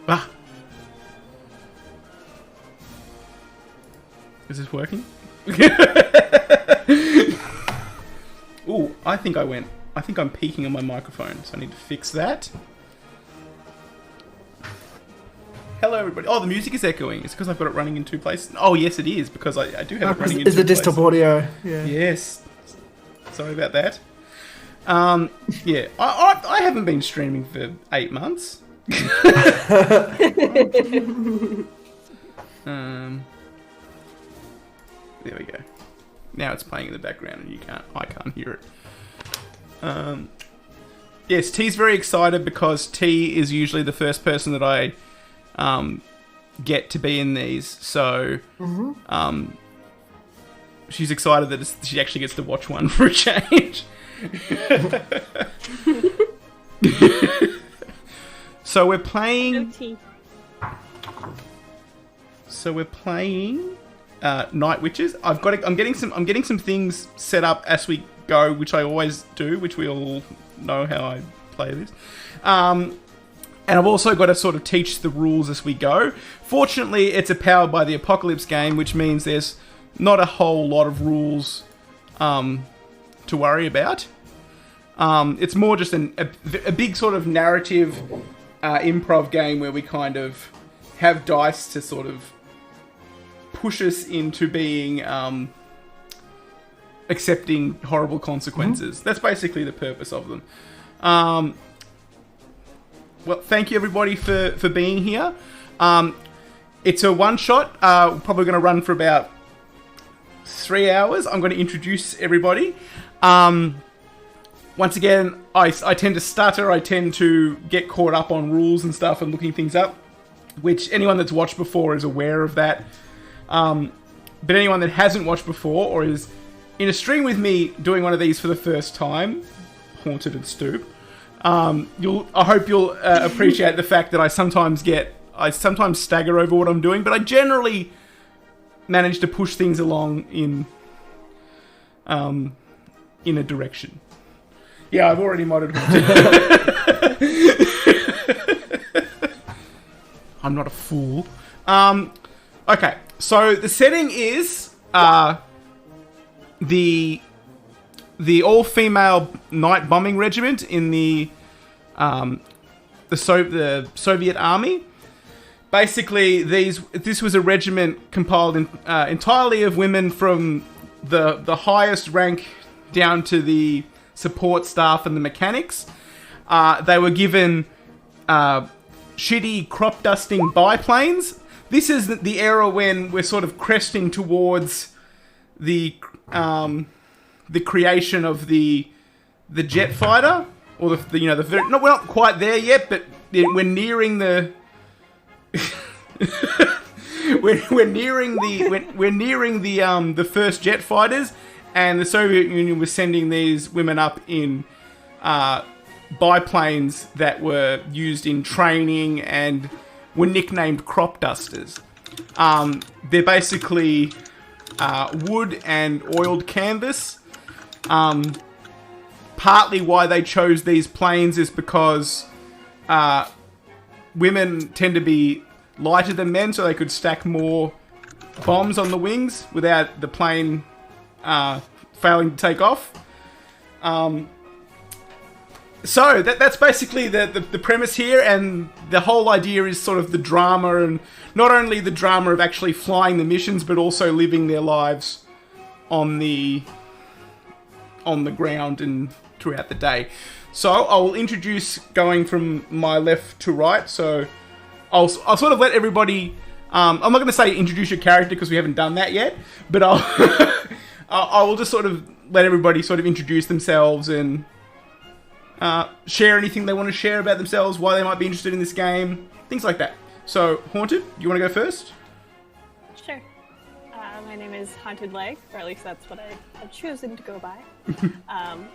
Ah! Is this working? Ooh, I think I'm peaking on my microphone, so I need to fix that. Hello everybody. Oh, the music is echoing. It's because I've got it running in two places. Oh, yes it is, because I do have it running in two places. Is the desktop audio? Yeah. Yes. Sorry about that. Yeah, I haven't been streaming for 8 months. There we go. Now it's playing in the background and I can't hear it. Yes, T's very excited because T is usually the first person that I get to be in these. So she's excited that she actually gets to watch one for a change. So we're playing. Night Witches. I'm getting some things set up as we go, which I always do, which we all know how I play this. And I've also got to sort of teach the rules as we go. Fortunately, it's a Powered by the Apocalypse game, which means there's not a whole lot of rules to worry about. It's more just a big sort of narrative improv game where we kind of have dice to sort of push us into being accepting horrible consequences. That's basically the purpose of them. Well, thank you everybody for being here. It's a one-shot. We're probably going to run for about 3 hours. I'm going to introduce everybody. Once again, I tend to stutter. I tend to get caught up on rules and stuff and looking things up, which anyone that's watched before is aware of that. But anyone that hasn't watched before or is in a stream with me doing one of these for the first time, Haunted and Stoop, I hope you'll appreciate the fact that I sometimes stagger over what I'm doing, but I generally manage to push things along in a direction. Yeah, I've already modded Haunted. I'm not a fool. Okay, so the setting is the all-female night bombing regiment in the Soviet army. Basically, this was a regiment compiled entirely of women from the highest rank down to the support staff and the mechanics. They were given shitty crop dusting biplanes. This is the era when we're sort of cresting towards the creation of the jet fighter, or we're not quite there yet, but we're nearing the we're nearing the first jet fighters, and the Soviet Union was sending these women up in biplanes that were used in training and were nicknamed crop dusters. They're basically wood and oiled canvas. Partly why they chose these planes is because women tend to be lighter than men, so they could stack more bombs on the wings without the plane failing to take off. So that's basically the premise here, and the whole idea is sort of the drama, and not only the drama of actually flying the missions, but also living their lives on the ground and throughout the day. So I'll introduce going from my left to right. So I'll sort of let everybody. I'm not going to say introduce your character because we haven't done that yet, but I will just sort of let everybody sort of introduce themselves and share anything they want to share about themselves, why they might be interested in this game, things like that. So, Haunted, you want to go first? Sure. My name is Haunted Leg, or at least that's what I have chosen to go by.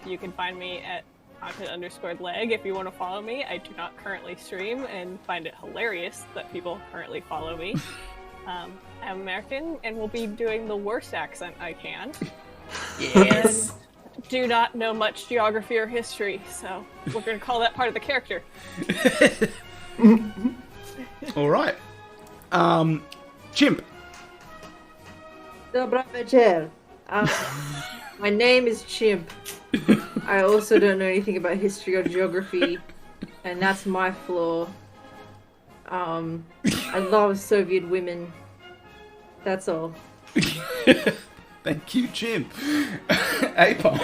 You can find me at Haunted_Leg if you want to follow me. I do not currently stream and find it hilarious that people currently follow me. I'm American and will be doing the worst accent I can. Yes. And do not know much geography or history, so we're going to call that part of the character. All right. Chimp. Dobra večer. My name is Chimp. I also don't know anything about history or geography, and that's my flaw. I love Soviet women. That's all. Thank you, Chimp. Apom.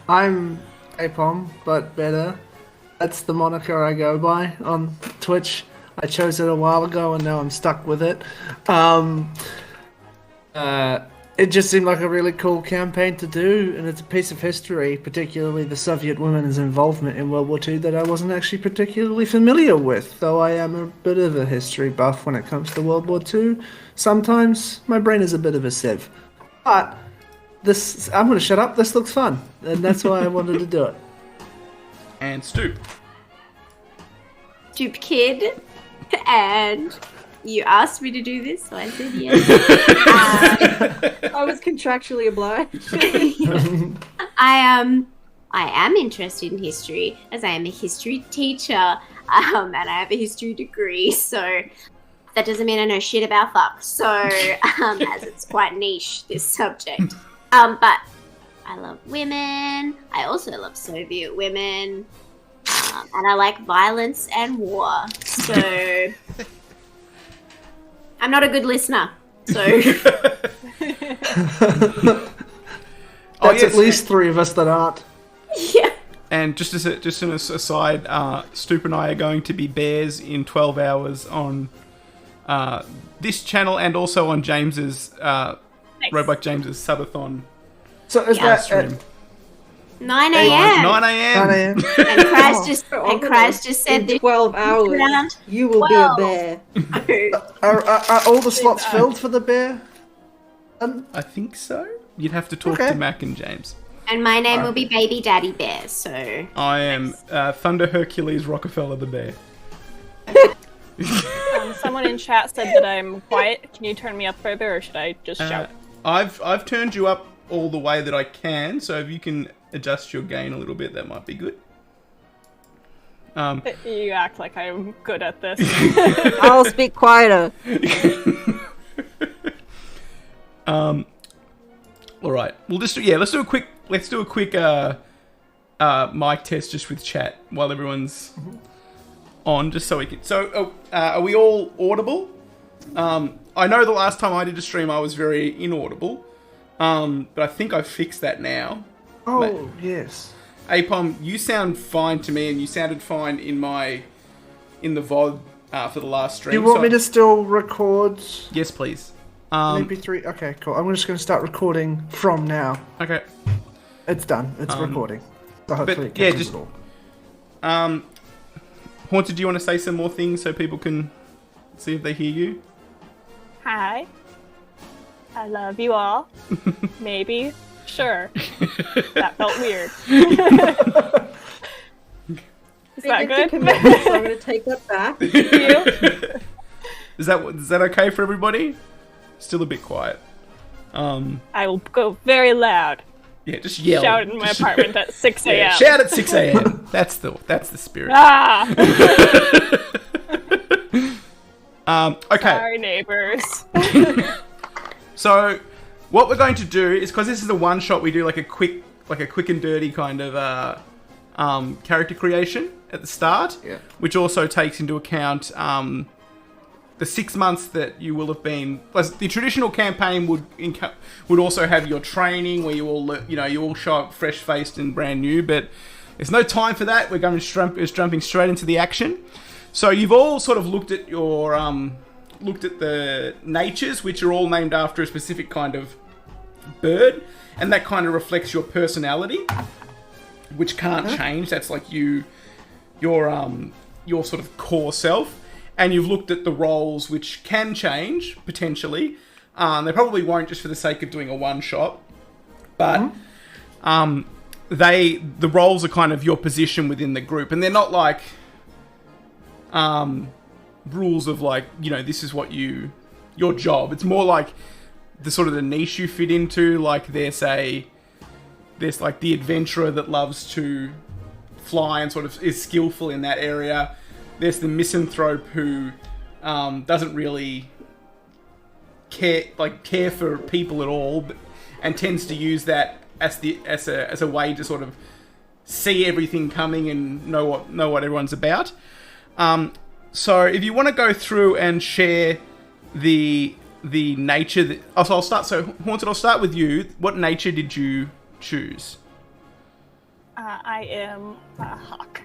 I'm ApomButBetter. That's the moniker I go by on Twitch. I chose it a while ago and now I'm stuck with it. It just seemed like a really cool campaign to do, and it's a piece of history, particularly the Soviet women's involvement in World War II, that I wasn't actually particularly familiar with, though I am a bit of a history buff when it comes to World War II. Sometimes my brain is a bit of a sieve. But I'm going to shut up, this looks fun, and that's why I wanted to do it. And Stoop. Stoop Kid, and you asked me to do this, so I said yes. I was contractually obliged. I am interested in history, as I am a history teacher, and I have a history degree, so that doesn't mean I know shit about fuck. So, as it's quite niche, this subject. But I love women. I also love Soviet women, and I like violence and war. So. I'm not a good listener, so... That's at least 3 of us that aren't. Yeah. And just an aside, Stoop and I are going to be bears in 12 hours on this channel and also on James's, Roadbike James's subathon So is that stream. 9 a.m. 9 a.m. 9 a.m.? And Christ just said In this 12 hours, round. you will be a bear. Are all the slots filled for the bear? I think so. You'd have to talk to Mac and James. And my name will be Baby Daddy Bear, so... I am Thunder Hercules Rockefeller the Bear. Someone in chat said that I'm quiet. Can you turn me up further, or should I just shout? I've turned you up all the way that I can, so if you can adjust your gain a little bit, that might be good. You act like I'm good at this. I'll speak quieter. All right. Well, let's do a quick mic test just with chat while everyone's on, just so we can. So, are we all audible? I know the last time I did a stream, I was very inaudible, but I think I've fixed that now. Oh, yes. Apom, you sound fine to me, and you sounded fine in the VOD for the last stream. Do you want me to still record? Yes, please. Maybe 3. Okay, cool. I'm just going to start recording from now. Okay. It's done. It's recording. So hopefully it yeah, gets just Haunted, do you want to say some more things so people can see if they hear you? Hi. I love you all. Maybe. Sure. That felt weird. Is that good? So I'm going to take that back. Is that okay for everybody? Still a bit quiet. I will go very loud. Yeah, just yell. Shout in my apartment at 6 a.m. Yeah, shout at 6 a.m. That's the spirit. Ah! Okay. Sorry, neighbors. So, what we're going to do is, because this is a one shot, we do like a quick and dirty kind of character creation at the start, which also takes into account the 6 months that you will have been. Plus, the traditional campaign would also have your training where you all show up fresh faced and brand new. But there's no time for that. We're going jumping straight into the action. So you've all sort of looked at your looked at the natures, which are all named after a specific kind of bird, and that kind of reflects your personality, which can't change. That's like your sort of core self. And you've looked at the roles, which can change potentially. They probably won't, just for the sake of doing a one shot, but the roles are kind of your position within the group, and they're not like rules of like, this is what your job. It's more like the sort of the niche you fit into. Like there's like the adventurer that loves to fly and sort of is skillful in that area. There's the misanthrope who doesn't really care for people at all, and tends to use that as a way to sort of see everything coming and know what everyone's about. So if you want to go through and share the nature I'll start. So Haunted, I'll start with you. What nature did you choose? I am a hawk.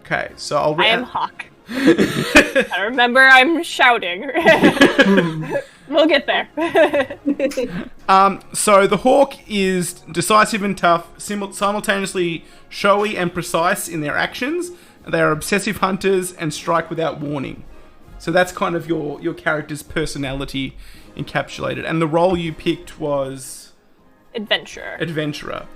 Okay, so I am hawk. I remember I'm shouting. We'll get there. So the hawk is decisive and tough, simultaneously showy and precise in their actions. They are obsessive hunters and strike without warning. So that's kind of your character's personality encapsulated. And the role you picked was... Adventurer.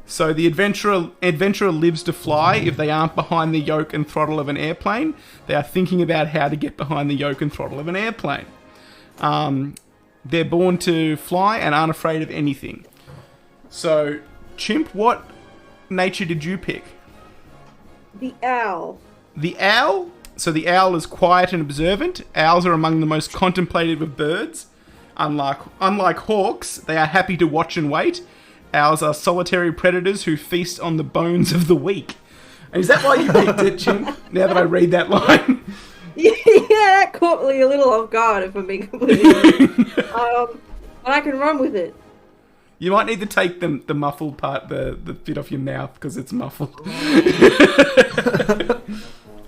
So the adventurer lives to fly. If they aren't behind the yoke and throttle of an airplane, they are thinking about how to get behind the yoke and throttle of an airplane. They're born to fly and aren't afraid of anything. So, Chimp, what nature did you pick? The owl. The owl? So the owl is quiet and observant. Owls are among the most contemplative of birds. Unlike hawks, they are happy to watch and wait. Owls are solitary predators who feast on the bones of the weak. And is that why you picked it, Chimp? Now that I read that line. Yeah, that caught me a little off guard, if I'm being completely honest. But I can run with it. You might need to take the muffled part, the bit off your mouth, because it's muffled.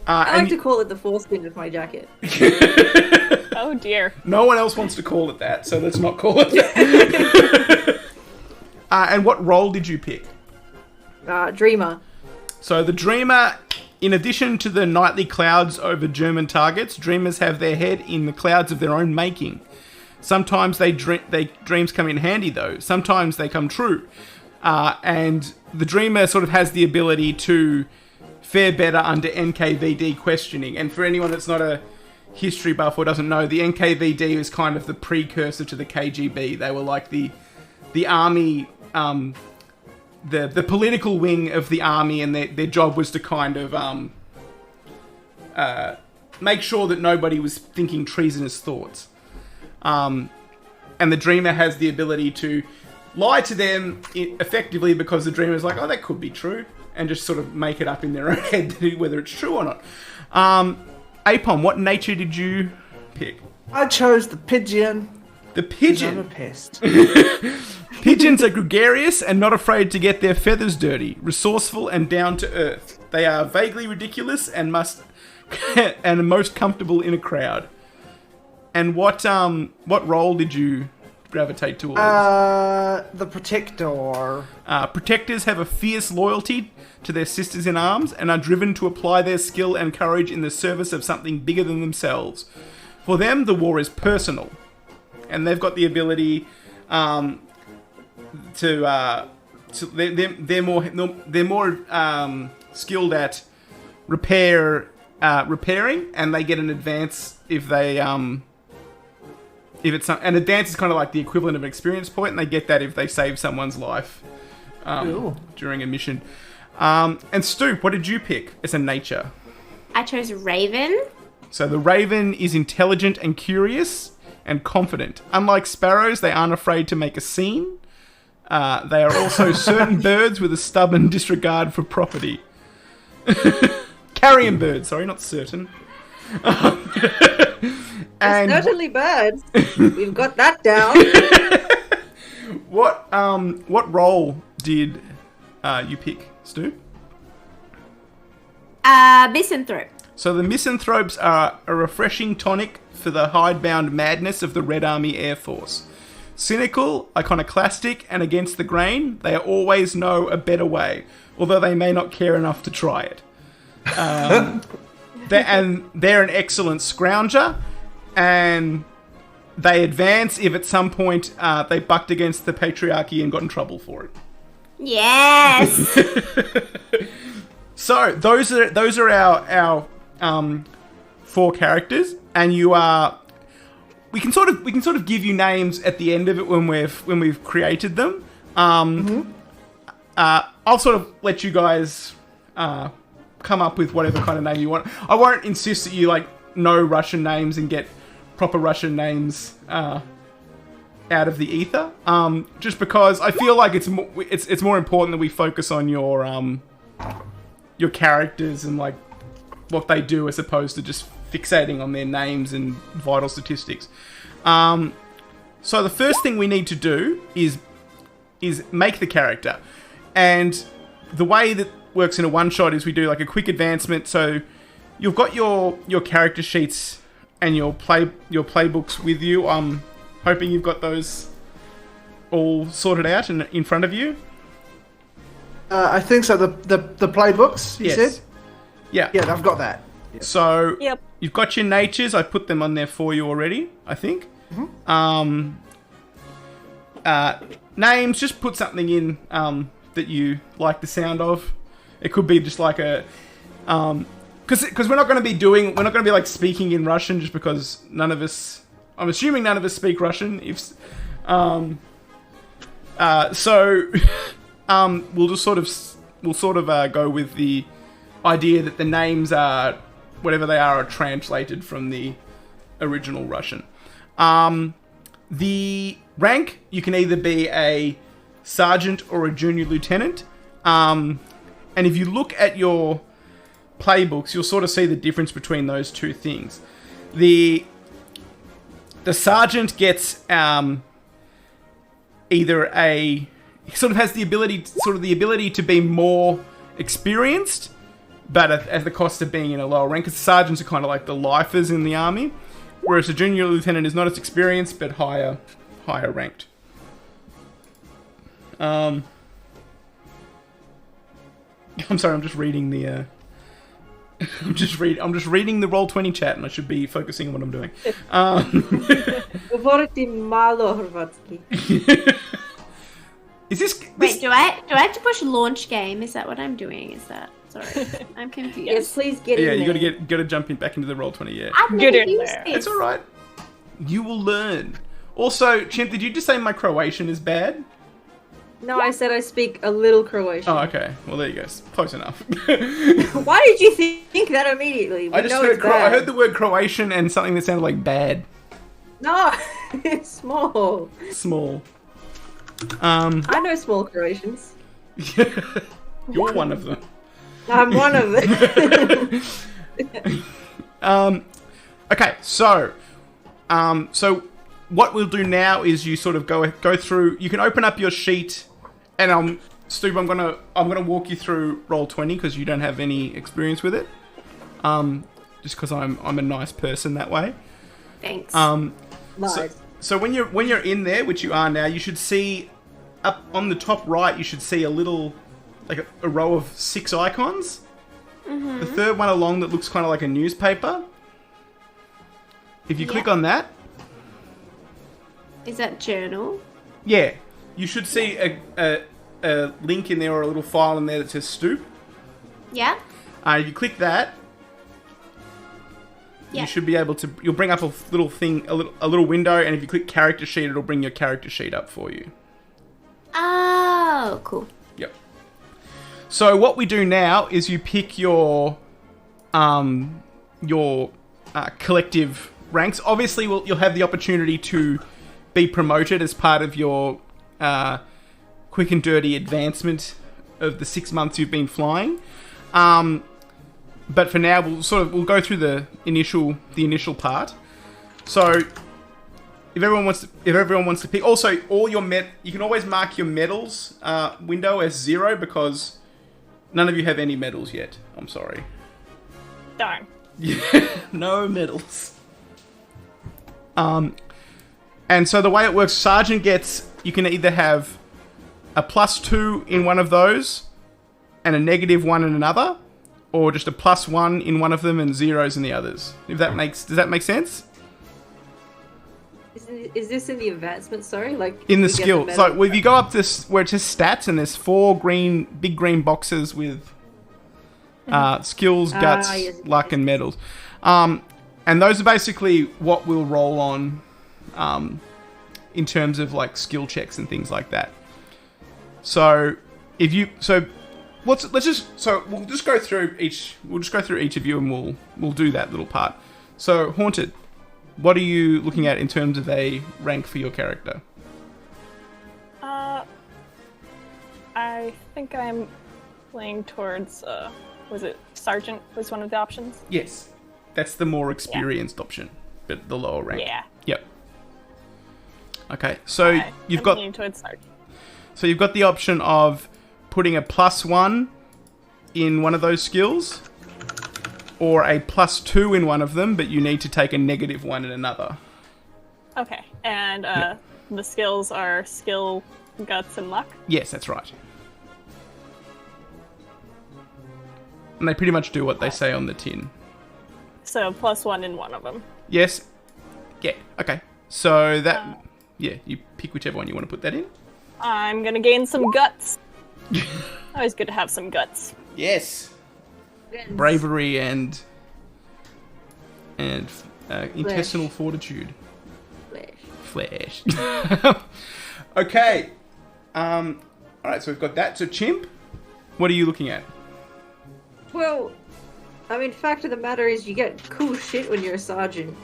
I like to call it the foreskin of my jacket. Oh dear. No one else wants to call it that, so let's not call it that. And what role did you pick? Dreamer. So the dreamer, in addition to the nightly clouds over German targets, dreamers have their head in the clouds of their own making. Sometimes dreams come in handy, though. Sometimes they come true. And the dreamer sort of has the ability to fare better under NKVD questioning. And for anyone that's not a history buff or doesn't know, the NKVD is kind of the precursor to the KGB. They were like the army, the political wing of the army, and their job was to kind of make sure that nobody was thinking treasonous thoughts. And the dreamer has the ability to lie to them effectively because the dreamer's like, oh, that could be true, and just sort of make it up in their own head whether it's true or not. Apom, what nature did you pick? I chose the pigeon. The pigeon? I'm a pest. Pigeons are gregarious and not afraid to get their feathers dirty, resourceful and down to earth. They are vaguely ridiculous and most comfortable in a crowd. And what role did you gravitate towards? The protector. Protectors have a fierce loyalty to their sisters in arms and are driven to apply their skill and courage in the service of something bigger than themselves. For them, the war is personal, and they've got the ability they're more skilled at repairing, and they get an advance if they if it's an advance is kind of like the equivalent of an experience point, and they get that if they save someone's life during a mission. And Stoop, what did you pick as a nature? I chose Raven. So the raven is intelligent and curious and confident. Unlike sparrows, they aren't afraid to make a scene. They are also certain birds with a stubborn disregard for property. Carrion birds, sorry, not certain. And certainly birds. We've got that down. What role did you pick, Stu? Misanthrope. So the misanthropes are a refreshing tonic for the hidebound madness of the Red Army Air Force. Cynical, iconoclastic, and against the grain, they always know a better way, although they may not care enough to try it. They're an excellent scrounger, and they advance if at some point they bucked against the patriarchy and got in trouble for it. Yes. So those are our 4 characters, and we can sort of give you names at the end of it when we've created them. I'll sort of let you guys come up with whatever kind of name you want. I won't insist that you know Russian names and get proper Russian names out of the ether. Just because I feel like it's more important that we focus on your characters and what they do as opposed to just fixating on their names and vital statistics. So the first thing we need to do is make the character, and the way that works in a one shot is we do a quick advancement. So you've got your character sheets and your playbooks with you. I'm hoping you've got those all sorted out and in front of you? I think so. The playbooks, you said? Yeah. Yeah, I've got that. So Yep. you've got your natures. I put them on there for you already, I think. Names, just put something in that you like the sound of. It could be just like a... Because we're not going to be like speaking in Russian just because none of us... I'm assuming none of us speak Russian. We'll just sort of go with the idea that the names are, whatever they are translated from the original Russian. The rank, you can either be a sergeant or a junior lieutenant. And if you look at your playbooks, you'll sort of see the difference between those two things. The sergeant gets either he sort of has the ability to be more experienced, but at the cost of being in a lower rank. Because sergeants are kind of like the lifers in the army, whereas a junior lieutenant is not as experienced but higher ranked. I'm sorry, I'm just reading the. I'm just reading the Roll20 chat, and I should be focusing on what I'm doing. Говорите мало хрватски. Is this? Wait, do I have to push launch game? Is that what I'm doing? Is that sorry? I'm confused. Yes, please get Yeah, in you there. gotta jump in back into the Roll20. Yeah, I've Get never in used there. this. it's all right. You will learn. Also, Chimp, did you just say my Croatian is bad? No, I said I speak a little Croatian. Oh, okay. Well, there you go. Close enough. Why did you think that immediately? I just heard I heard the word Croatian and something that sounded like bad. No, it's small. Small. I know small Croatians. You're one of them. I'm one of them. Okay, so what we'll do now is you sort of go through. You can open up your sheet, and Stu, I'm gonna walk you through Roll20 because you don't have any experience with it. Just because I'm a nice person that way. Thanks. So when you're in there, which you are now, you should see up on the top right. You should see a little, like a row of 6 icons. Mm-hmm. The third one along that looks kind of like a newspaper. If you click on that, is that journal? yeah, you should see a link in there or a little file in there that says Stoop. Yeah. If you click that, you should be able to. You'll bring up a little thing, a little window, and if you click character sheet, it'll bring your character sheet up for you. Oh, cool. Yep. So what we do now is you pick your collective ranks. Obviously, you'll have the opportunity to be promoted as part of your quick and dirty advancement of the 6 months you've been flying. But for now, we'll go through the initial part. So if everyone wants to pick, also all your you can always mark your medals window as 0 because none of you have any medals yet. I'm sorry. Darn. No medals. And so the way it works, Sergeant you can either have a +2 in one of those and a -1 in another, or just a +1 in one of them and 0s in the others. Does that make sense? Is this in the advancement? Sorry, like In the you get skill. medal? So if you go up this where it says stats and there's 4 big green boxes with skills, guts, yes, luck, and medals. And those are basically what we'll roll on in terms of like skill checks and things like that. So we'll just go through each of you and we'll do that little part. So Haunted, what are you looking at in terms of a rank for your character? I think I'm playing towards was it Sergeant was one of the options? Yes. That's the more experienced option, but the lower rank. Yeah. Yep. Okay, so you've got leaning towards Sergeant. So you've got the option of putting a +1 in one of those skills, or a +2 in one of them, but you need to take a -1 in another. Okay, and the skills are skill, guts, and luck. Yes, that's right. And they pretty much do what they say on the tin. So +1 in one of them. Yes. Yeah, okay. So that... yeah, you pick whichever one you want to put that in. I'm gonna gain some guts. Always good to have some guts. Yes. Bravery and intestinal fortitude. Flesh. Okay. Alright, so we've got that. So Chimp, what are you looking at? Well, I mean, fact of the matter is you get cool shit when you're a sergeant.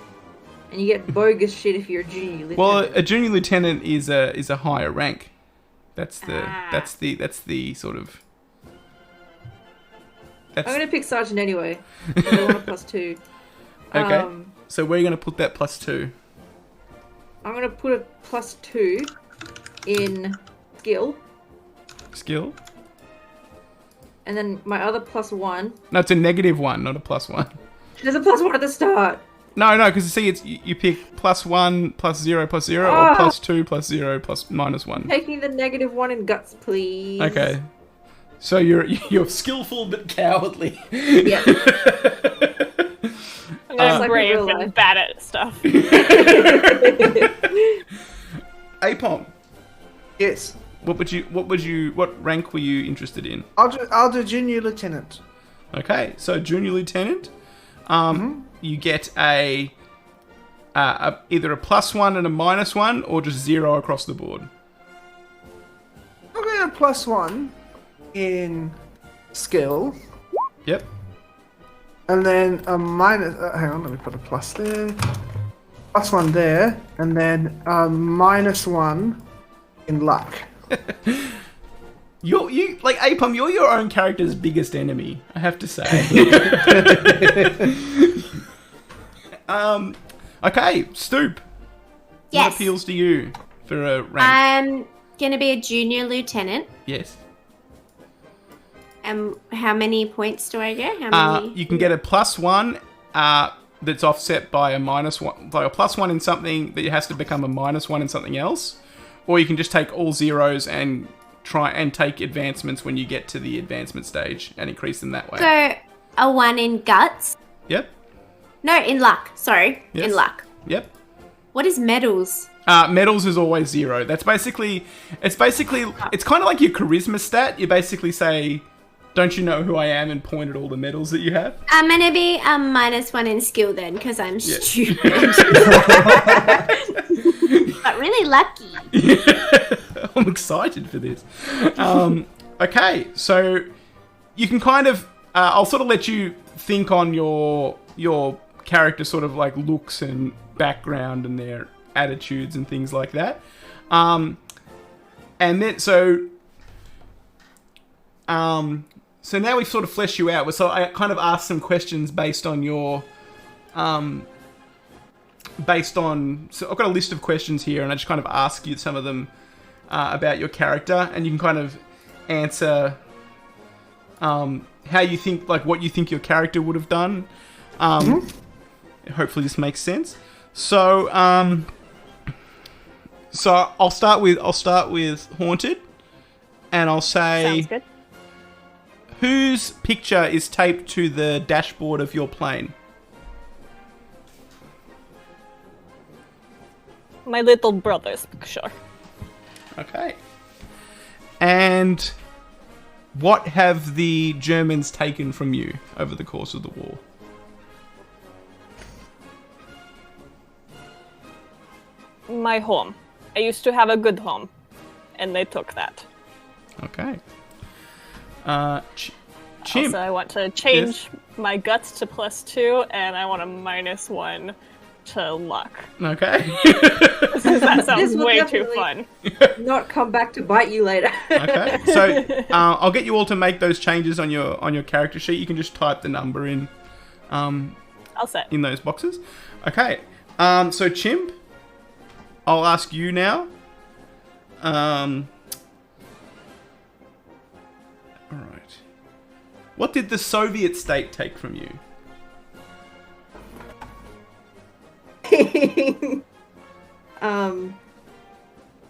And you get bogus shit if you're a junior lieutenant. Well, a junior lieutenant is a higher rank. That's the sort of... I'm gonna pick sergeant anyway. I want a +2. Okay. So where are you gonna put that +2? I'm gonna put a +2 in skill. Skill? And then my other +1. No, it's a -1, not a +1. There's a +1 at the start. No, because see, it's you pick +1, +0, +0, or +2, +0, +1. Taking the -1 in guts, please. Okay. So you're skillful but cowardly. Yeah. I'm gonna like brave real and life. bad at stuff. Apom, Yes. what rank were you interested in? I'll do junior lieutenant. Okay, so junior lieutenant, you get either a +1 and a -1, or just 0 across the board. I'll get a +1 in skill, Yep. and then a minus. Hang on, let me put a plus there. +1 there, and then a -1 in luck. You like Apom, you're your own character's biggest enemy, I have to say. Okay, Stoop. What Yes. appeals to you for a rank? I'm gonna be a junior lieutenant. Yes. And how many points do I get? How many? You can get a +1 that's offset by a -1, like a +1 in something that has to become a -1 in something else, or you can just take all zeros and try and take advancements when you get to the advancement stage and increase them that way. So a 1 in guts. Yep. No, in luck. Sorry, Yes. in luck. Yep. What is medals? Medals is always 0. It's kind of like your charisma stat. You basically say, "Don't you know who I am?" and point at all the medals that you have. I'm gonna be a -1 in skill then, because I'm stupid. But really lucky. I'm excited for this. Okay, so you can kind of... I'll sort of let you think on your character sort of like looks and background and their attitudes and things like that. And then, so now we've sort of fleshed you out. So I kind of asked some questions based on your... so I've got a list of questions here, and I just kind of ask you some of them about your character, and you can kind of answer how you think, like what you think your character would have done. Hopefully this makes sense. So I'll start with Haunted, and I'll say, Sounds good. whose picture is taped to the dashboard of your plane? My little brother's picture. Okay. And what have the Germans taken from you over the course of the war? My home. I used to have a good home, and they took that. Okay. Chimp. Also, I want to change my guts to +2, and I want a -1 to luck. Okay. That sounds This will way too definitely- fun. Not come back to bite you later. Okay. So I'll get you all to make those changes on your character sheet. You can just type the number in All set. in those boxes. Okay. So Chimp, I'll ask you now. All right. What did the Soviet state take from you?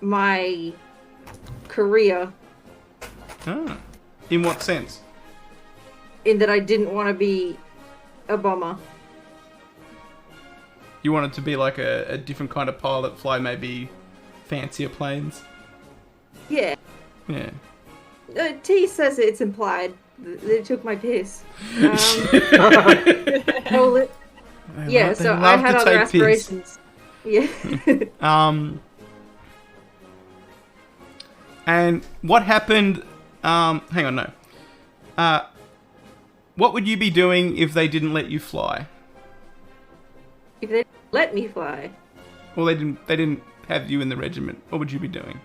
my career Ah. In what sense? in that I didn't want to be a bomber. You wanted to be like a different kind of pilot, fly maybe fancier planes? Yeah. Yeah. T says it's implied. They took my piss. Yeah, so I had other aspirations. Yeah. And what happened? Hang on, no. What would you be doing if they didn't let you fly? If they let me fly. Well, they didn't have you in the regiment. What would you be doing?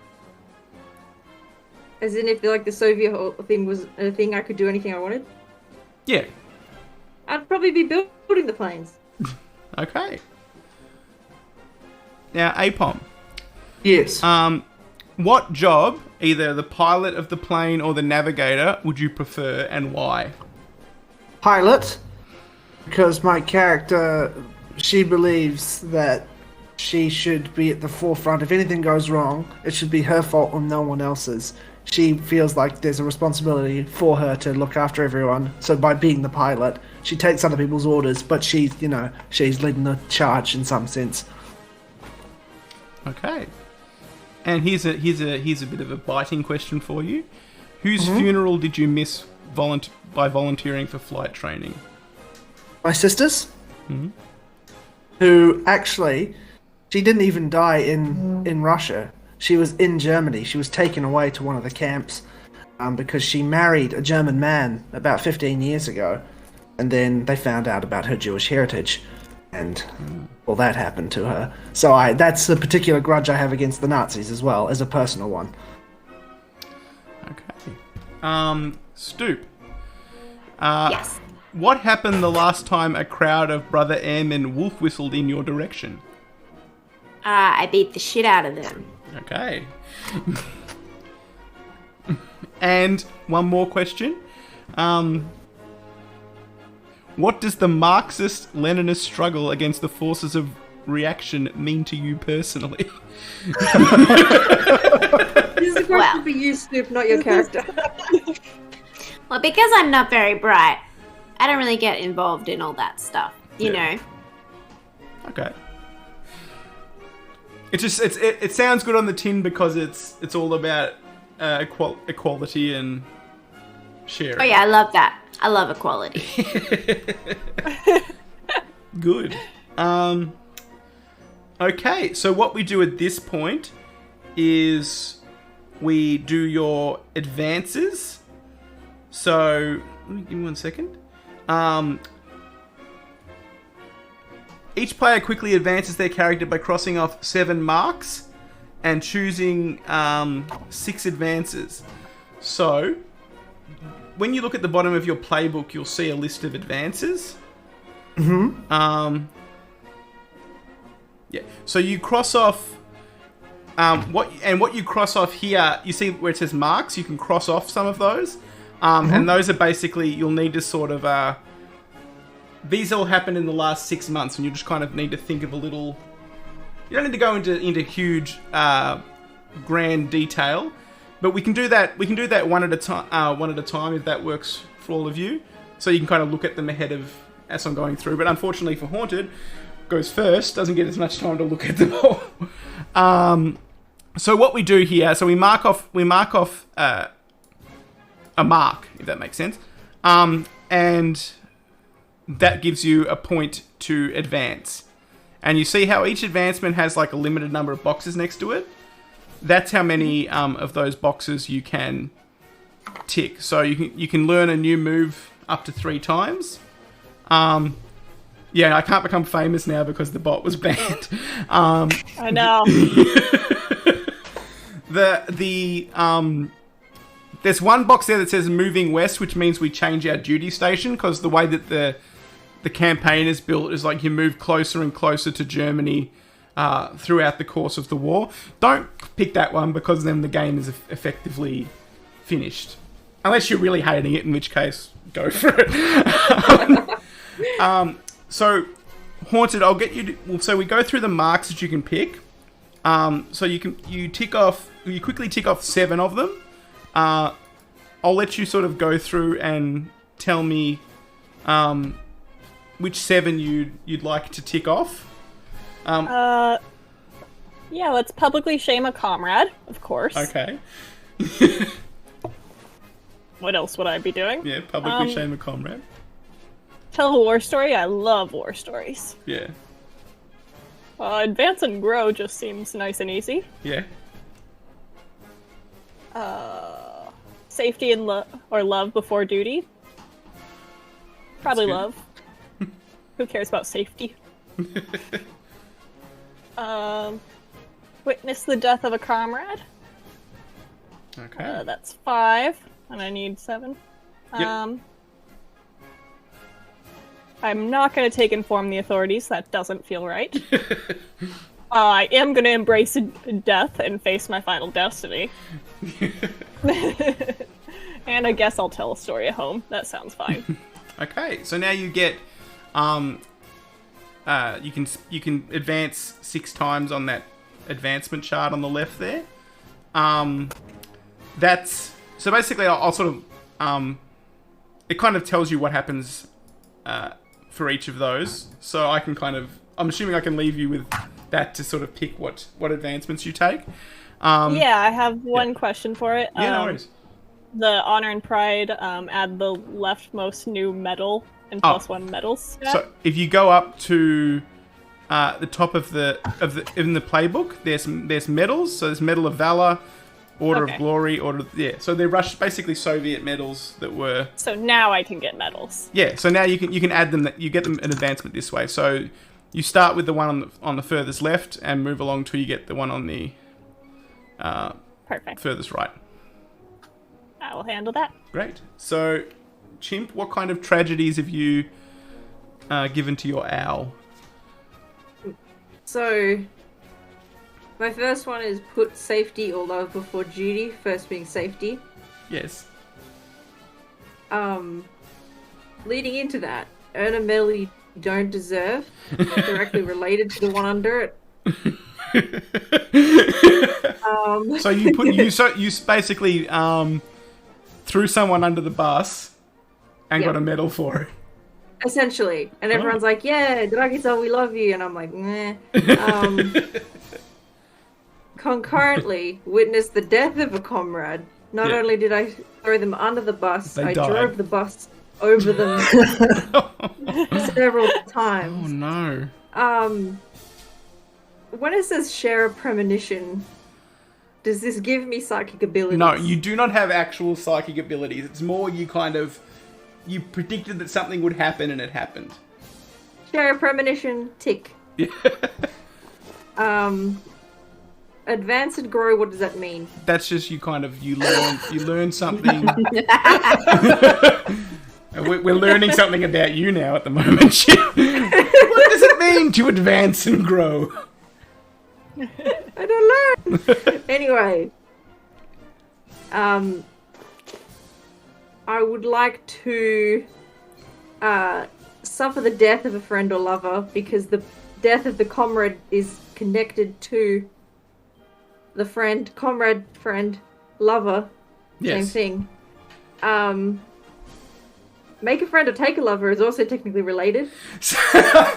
As in, if like the Soviet thing was a thing, I could do anything I wanted. Yeah. I'd probably be building the planes. Okay. Now, Apom. Yes. What job, either the pilot of the plane or the navigator, would you prefer and why? Pilot, because my character, she believes that she should be at the forefront. If anything goes wrong, it should be her fault or no one else's. She feels like there's a responsibility for her to look after everyone. So by being the pilot, she takes other people's orders, but she's leading the charge in some sense. Okay. And here's a bit of a biting question for you. Whose funeral did you miss by volunteering for flight training? My sister's, who actually, she didn't even die in Russia. She was in Germany. She was taken away to one of the camps because she married a German man about 15 years ago, and then they found out about her Jewish heritage, and well, that happened to her. So that's a particular grudge I have against the Nazis as well, as a personal one. Okay. Stoop. Yes. What happened the last time a crowd of brother airmen wolf whistled in your direction? I beat the shit out of them. Okay. And one more question. What does the Marxist-Leninist struggle against the forces of reaction mean to you personally? This is a question for you, Snoop, not your character. Well, because I'm not very bright, I don't really get involved in all that stuff, you know. Okay. It sounds good on the tin because it's all about equality and sharing. Oh yeah, I love that. I love equality. Good. Okay, so what we do at this point is we do your advances. So, give me 1 second. Each player quickly advances their character by crossing off 7 marks and choosing 6 advances. So, when you look at the bottom of your playbook, you'll see a list of advances. Yeah. So you cross off what you cross off here. You see where it says marks. You can cross off some of those, and those are basically you'll need to sort of. These all happened in the last 6 months, and you just kind of need to think of a little. You don't need to go into huge, grand detail, but we can do that. We can do that one at a time if that works for all of you. So you can kind of look at them ahead of as I'm going through. But unfortunately for Haunted, goes first, doesn't get as much time to look at them all. So what we do here, so we mark off a mark, if that makes sense, and that gives you a point to advance. And you see how each advancement has like a limited number of boxes next to it. That's how many of those boxes you can tick. So you can learn a new move up to 3 times. Yeah, I can't become famous now because the bot was banned. I know. There's one box there that says moving west, which means we change our duty station, because the way that the campaign is built is like you move closer and closer to Germany throughout the course of the war. Don't pick that one because then the game is effectively finished. Unless you're really hating it, in which case, go for it. So, Haunted, I'll get you to... So we go through the marks that you can pick. So you quickly tick off 7 of them. I'll let you sort of go through and tell me which 7 you'd like to tick off. Yeah, let's publicly shame a comrade, of course. Okay. What else would I be doing? Yeah, publicly shame a comrade. Tell a war story. I love war stories. Yeah. Advance and grow just seems nice and easy. Yeah. Safety and love before duty. Probably love. Who cares about safety? Witness the death of a comrade. Okay. That's 5, and I need 7. Yep. I'm not going to take inform the authorities. That doesn't feel right. I am going to embrace death and face my final destiny. And I guess I'll tell a story at home. That sounds fine. Okay, so now you get, you can advance 6 times on that advancement chart on the left there. That's so basically I'll sort of it kind of tells you what happens for each of those. So I can I'm assuming I can leave you with that to sort of pick what advancements you take. Yeah, I have one question for it. Yeah, no worries. The honor and pride, add the leftmost new medal and +1 medals. So if you go up to the top of the in the playbook, there's medals. So there's Medal of Valor, Order of Glory, So they're basically Soviet medals that were. So now I can get medals. Yeah. So now you can add them. You get them an advancement this way. So you start with the one on the furthest left and move along till you get the one on the Perfect. furthest right. I will handle that. Great. So, Chimp, what kind of tragedies have you given to your owl? So, my first one is put safety or love before duty, first being safety. Yes. Leading into that, earn a medal you don't deserve, directly related to the one under it. So you basically threw someone under the bus and got a medal for it. Essentially. And everyone's like, yeah, Dragica, we love you. And I'm like, meh. Concurrently, witnessed the death of a comrade. Not only did I throw them under the bus, I drove the bus over them several times. Oh, no. When it says share a premonition, does this give me psychic abilities? No, you do not have actual psychic abilities. It's more you predicted that something would happen and it happened. Share a premonition, tick. Yeah. Advance and grow, what does that mean? That's just you learn something. We're learning something about you now at the moment. What does it mean to advance and grow? I don't know. Anyway, I would like to suffer the death of a friend or lover because the death of the comrade is connected to the friend, comrade, friend, lover, same thing. Make a friend or take a lover is also technically related. So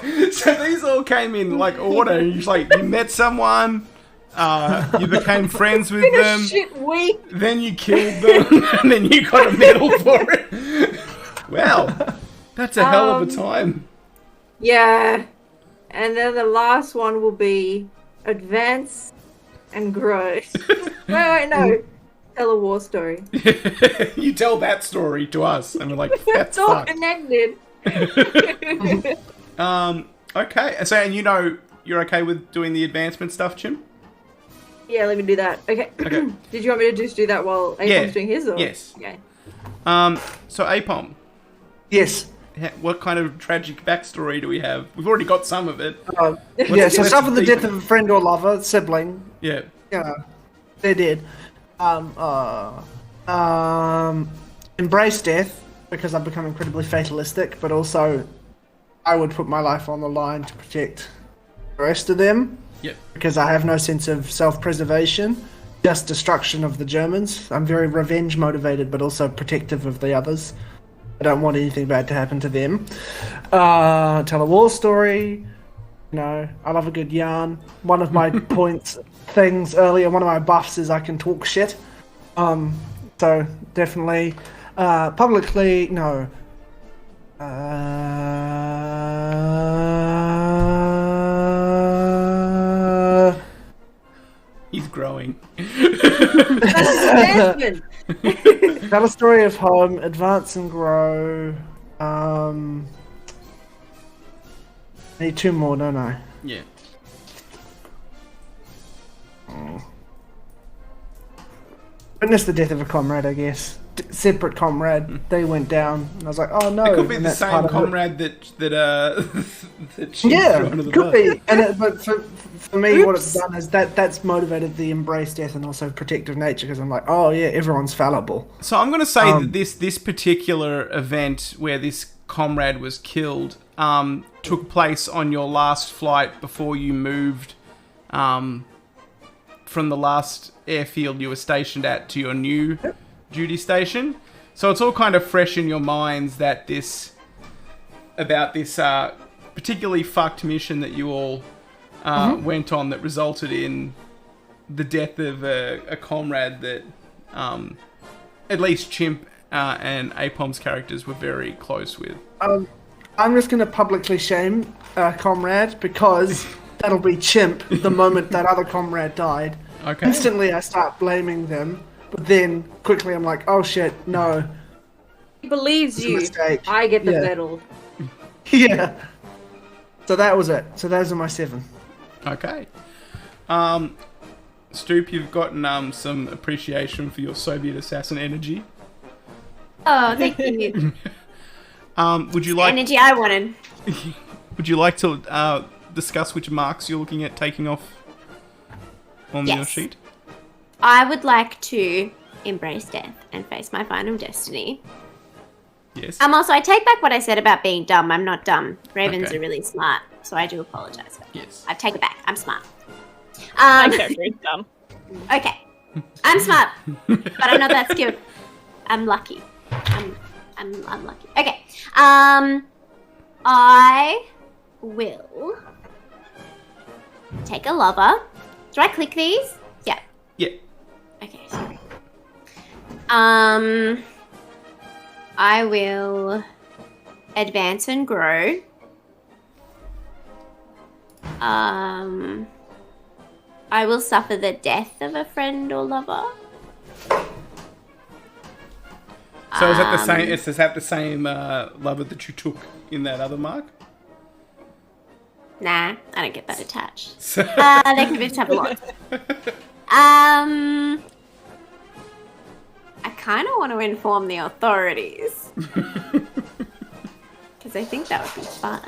these all came in like order. You met someone, you became friends with them. Shit week. Then you killed them, and then you got a medal for it. Wow, that's a hell of a time. Yeah, and then the last one will be advance and grow. Wait, no. Tell a war story. You tell that story to us, and we're like, that's all fucked. connected. Okay. So, and you're okay with doing the advancement stuff, Chim? Yeah, let me do that. Okay. Did you want me to just do that while Apom's doing his? Or? Yes. Okay. So Apom. Yes. What kind of tragic backstory do we have? We've already got some of it. So suffer the death of a friend or lover, sibling. Yeah. Yeah, they're dead. Embrace death because I've become incredibly fatalistic, but also I would put my life on the line to protect the rest of them. Yep. Because I have no sense of self-preservation, just destruction of the Germans. I'm very revenge motivated, but also protective of the others. I don't want anything bad to happen to them. Tell a war story. I love a good yarn. One of my things earlier, one of my buffs is I can talk shit. So definitely, publicly, no. He's growing. Tell a story of home, advance and grow. Need 2 more, don't I? Yeah. Witness the death of a comrade, I guess. Separate comrade. They went down, and I was like, "Oh no!" It could be and the that's same part of it. comrade that she Yeah, threw under the could bus. be. But for me, what it's done is that's motivated the embrace death and also protective nature, because I'm like, oh yeah, everyone's fallible. So I'm going to say that this particular event where this comrade was killed took place on your last flight before you moved from the last airfield you were stationed at to your new duty station. So it's all kind of fresh in your minds that this particularly fucked mission that you all went on that resulted in the death of a comrade that at least Chimp and Apom's characters were very close with. I'm just going to publicly shame comrade, because that'll be Chimp the moment that other comrade died. Okay. Instantly I start blaming them, but then quickly I'm like, oh shit, no. He believes It's a you. mistake. I get the Yeah. medal. Yeah. So that was it. So those are my 7. Okay. Stoop, you've gotten some appreciation for your Soviet assassin energy. Oh, thank you. Would you like Energy I wanted. Would you like to discuss which marks you're looking at taking off on your Yes. sheet? I would like to embrace death and face my final destiny. Yes. Also, I take back what I said about being dumb. I'm not dumb. Ravens Okay. are really smart, so I do apologize. Yes. I take it back. I'm smart. My character is dumb. Okay. I'm smart, but I'm not that skilled. I'm lucky. I'm lucky. Okay. I will take a lover. Do I click these? Yeah. Yeah. Okay, sorry. I will advance and grow. I will suffer the death of a friend or lover. So is that the same? Is that the same lover that you took in that other mark? Nah, I don't get that attached. So, They can just have a lot. I kind of want to inform the authorities. Because I think that would be fun.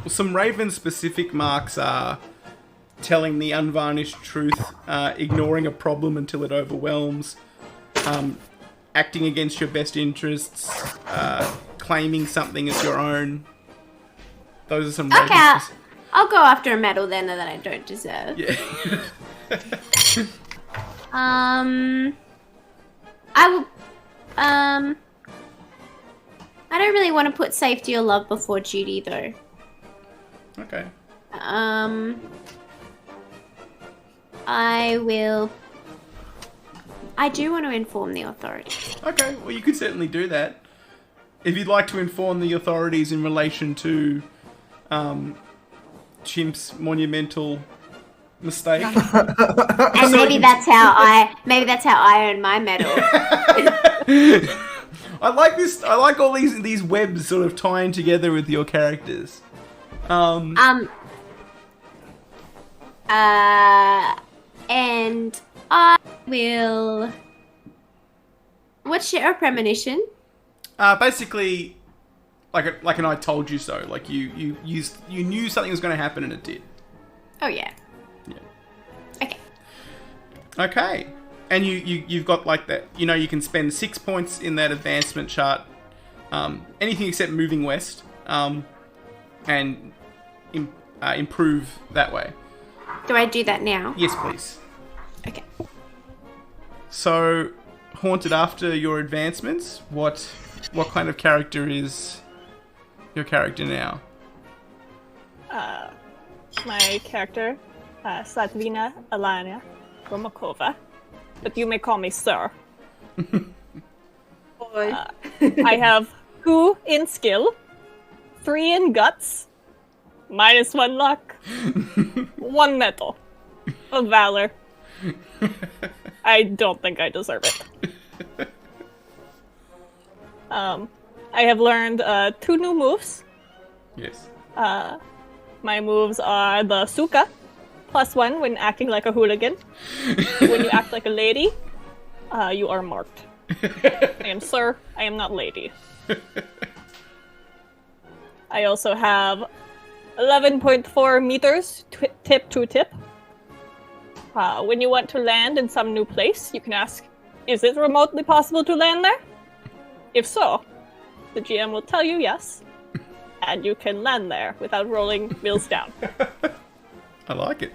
some Raven-specific marks are telling the unvarnished truth, ignoring a problem until it overwhelms, acting against your best interests, claiming something as your own. Those are some Raven Okay, I'll go after a medal then that I don't deserve. Yeah. I will. I don't really want to put safety or love before duty, though. Okay. I will. I do want to inform the authorities. Okay, well, you could certainly do that. If you'd like to inform the authorities in relation to Chimp's monumental mistake. And maybe that's how I earn my medal. I like this. I like all these webs sort of tying together with your characters. And I will. What's your premonition? Basically, like an I told you so. Like you knew something was going to happen and it did. Oh yeah. Yeah. Okay. Okay. And you've got like that. You know, you can spend 6 points in that advancement chart. Anything except moving west. And improve that way. Do I do that now? Yes, please. Okay. So, Haunted, after your advancements, what kind of character is your character now? My character, Satvina Alania Romakova, but you may call me Sir. Boy. I have 2 in skill, 3 in guts, -1 luck, 1 medal of valor. I don't think I deserve it. I have learned 2 new moves. Yes. My moves are the Suka, +1 when acting like a hooligan. When you act like a lady, you are marked. I am Sir, I am not lady. I also have 11.4 meters tip to tip. When you want to land in some new place, you can ask, is it remotely possible to land there? If so, the GM will tell you yes, and you can land there without rolling wheels down. I like it.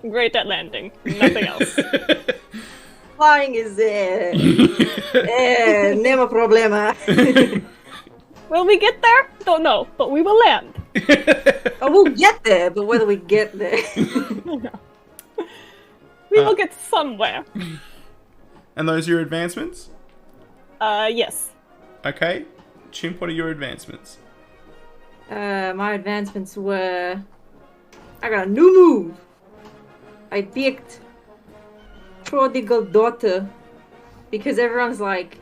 Great at landing, nothing else. Flying is nema problema. Will we get there? Don't know, but we will land. Oh, we'll get there, but whether we get there. We will get somewhere. And those are your advancements? Yes. Okay. Chimp, what are your advancements? My advancements were... I got a new move. I picked Prodigal Daughter because everyone's like,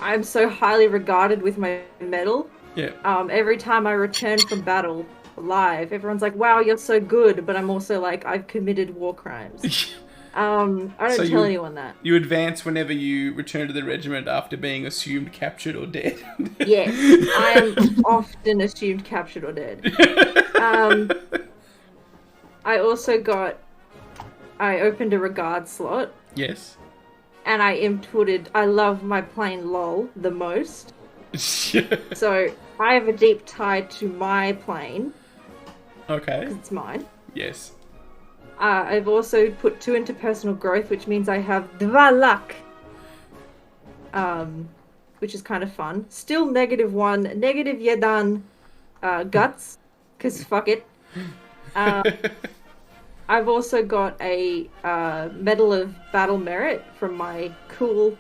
I'm so highly regarded with my medal. Yeah. Every time I return from battle alive, everyone's like, wow, you're so good, but I'm also like, I've committed war crimes. I don't tell anyone that. You advance whenever you return to the regiment after being assumed captured or dead. Yes, I am often assumed captured or dead. I also I opened a regard slot. Yes. And I inputted, I love my plane LOL the most. So I have a deep tie to my plane. Okay. Because it's mine. Yes. I've also put 2 into personal growth, which means I have 2 luck. Which is kind of fun. Still -1, -1 guts, because fuck it. I've also got a Medal of Battle Merit from my cool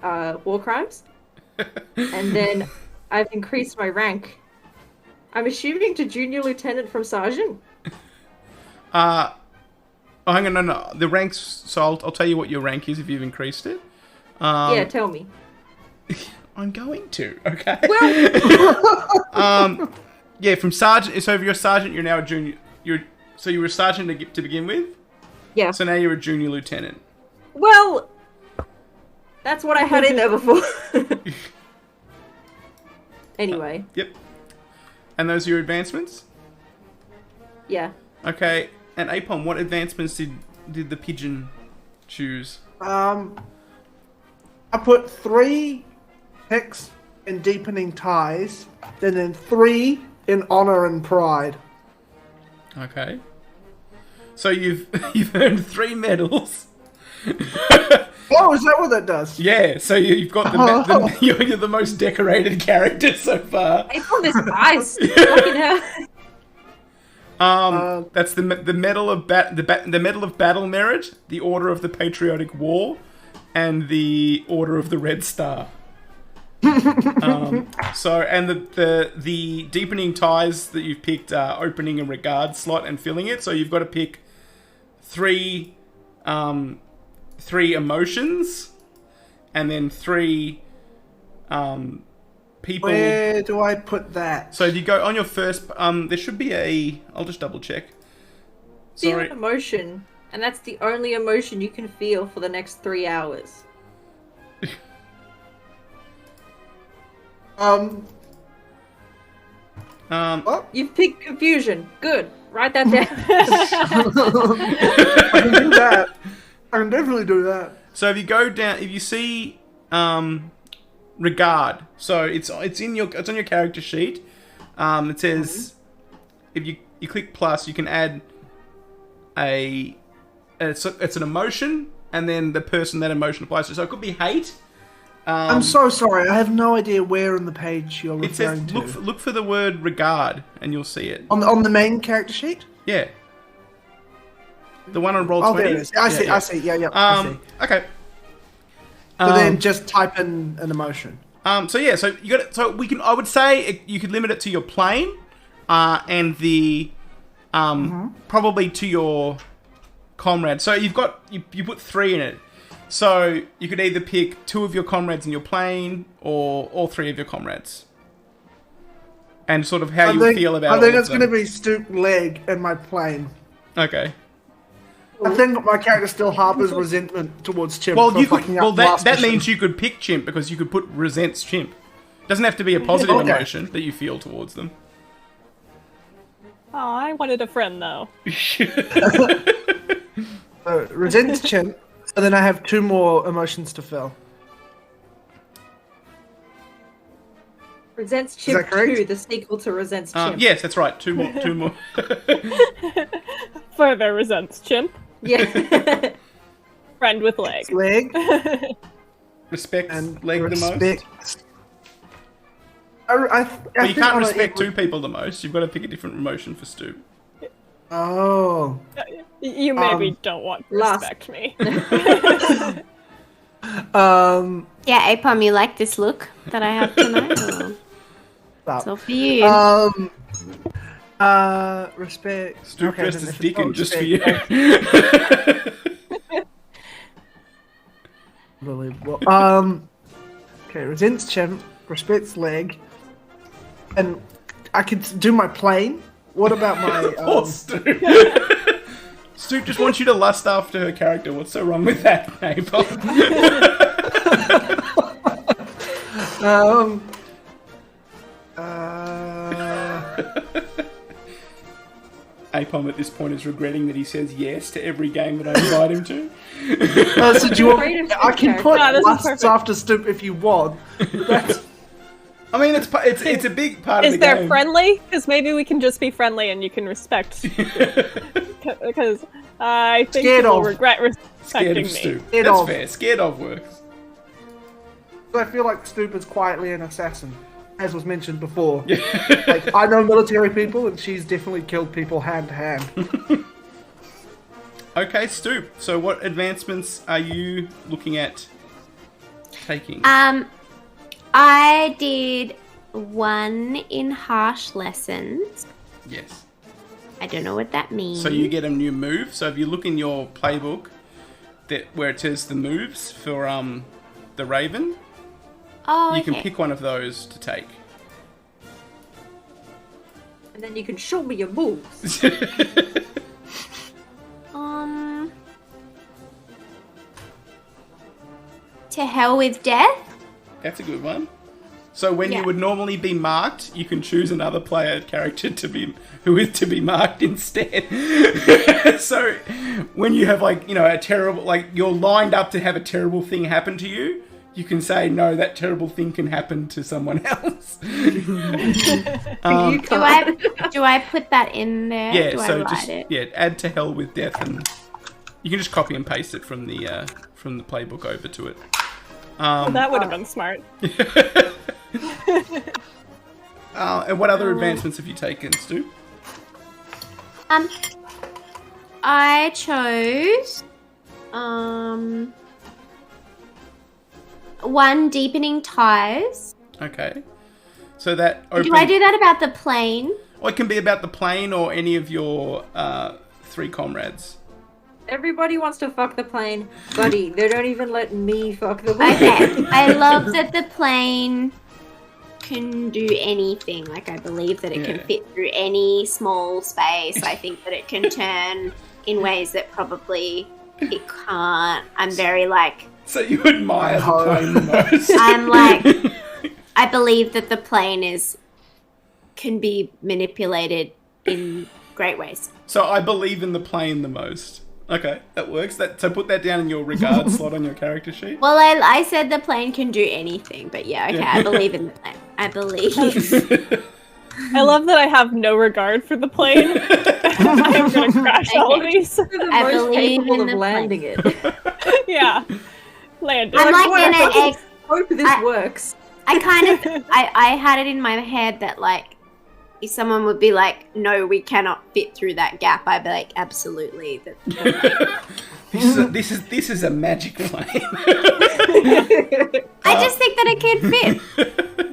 war crimes. And then I've increased my rank. I'm assuming to Junior Lieutenant from Sergeant. Oh, hang on, no. The ranks, so I'll tell you what your rank is if you've increased it. Yeah, tell me. I'm going to, okay? Well... yeah, from Sergeant, so if you're a Sergeant, you're now a Junior, so you were a Sergeant to begin with? Yeah. So now you're a Junior Lieutenant. Well, that's what I had in there before. Anyway. Yep. And those are your advancements? Yeah. Okay, and Apom, what advancements did the pigeon choose? I put 3 picks in deepening ties, and then 3 in honor and pride. Okay. So you've earned 3 medals. Oh, is that what that does? Yeah, so you've got you're the most decorated character so far. Apom is nice. Fucking hell. That's the medal of the medal of battle merit, the Order of the Patriotic War, and the Order of the Red Star. So and the deepening ties that you've picked are opening a regard slot and filling it. So you've got to pick 3 emotions, and then 3 people. Where do I put that? So if you go on your first, there should be I'll just double check. Feel an emotion, and that's the only emotion you can feel for the next 3 hours. What? You've picked confusion. Good. Write that down. I can do that. I can definitely do that. So if you go down, if you see regard, so it's on your character sheet. It says if you click plus, you can add it's an emotion, and then the person that emotion applies to. So it could be hate. I'm so sorry. I have no idea where on the page you're It says referring to. look for the word regard, and you'll see it. On the main character sheet? Yeah. The one on roll 20. Oh, there it is. I see. I see. Yeah. I see. Okay. So then just type in an emotion. So you got it. So I would say you could limit it to your plane, and the probably to your comrade. So you put 3 in it. So you could either pick 2 of your comrades in your plane, or all 3 of your comrades, and sort of how you feel about. I think it's going to be Stoop, Leg, and my plane. Okay. I think my character still harbors resentment towards Chimp. Well, that that means you could pick Chimp because you could put resents Chimp. Doesn't have to be a positive emotion that you feel towards them. Oh, I wanted a friend though. Resents Chimp, and then I have 2 more emotions to fill. Resents Chimp 2, the sequel to Resents Chimp. Yes, that's right. 2 more. Further resents Chimp. Yeah. Friend with leg. Leg. Respect And leg the most. But you can't respect 2 people the most. You've got to pick a different emotion for Stoop. Oh. You maybe don't want to respect me. Yeah, Apom, you like this look that I have tonight? Or... It's all for you. Respect. Stoop dressed as Deacon just for you. Unbelievable. Okay, resents Chimp, respects Leg, and I could do my plane. What about my? Poor Stoop. Stoop just wants you to lust after her character. What's so wrong with that, Apom? Apom at this point is regretting that he says yes to every game that I invite him to. So do you want? I can put lusts after Stoop if you want. I mean, it's a big part of the game. Is there friendly? Because maybe we can just be friendly and you can respect. Because I think you'll regret respecting me. That's fair. Scared of works. I feel like Stoop is quietly an assassin, as was mentioned before. Like, I know military people, and she's definitely killed people hand to hand. Okay, Stoop. So, what advancements are you looking at taking? I did 1 in harsh lessons. Yes. I don't know what that means. So you get a new move. So if you look in your playbook, where it says the moves for the Raven, you can pick one of those to take. And then you can show me your moves. To hell with death? That's a good one. So when you would normally be marked, you can choose another player character who is to be marked instead. So when you have a terrible, you're lined up to have a terrible thing happen to you, you can say, no, that terrible thing can happen to someone else. Do I put that in there? Yeah, do so I write just it? add to hell with death, and you can just copy and paste it from the playbook over to it. That would have been smart. And what other advancements have you taken, Stu? I chose 1 deepening ties. Okay. So that Do I do that about the plane? Or it can be about the plane or any of your 3 comrades. Everybody wants to fuck the plane. Buddy, they don't even let me fuck the plane. Okay. I love that the plane can do anything. I believe that it can fit through any small space. I think that it can turn in ways that probably it can't. I'm very So you admire the plane the most. I'm I believe that the plane can be manipulated in great ways. So I believe in the plane the most. Okay, that works. So put that down in your regard slot on your character sheet. Well, I said the plane can do anything, but okay, I believe in the plane. I believe. I love that I have no regard for the plane. I'm gonna crash all of these. You're the I most believe capable in of the landing it. Yeah. Land it. I'm like "Boy, I gonna hope this works. I kind of, I had it in my head that like, if someone would be like, "No, we cannot fit through that gap," I'd be like, "Absolutely." This is a magic plane. I just think that it can fit.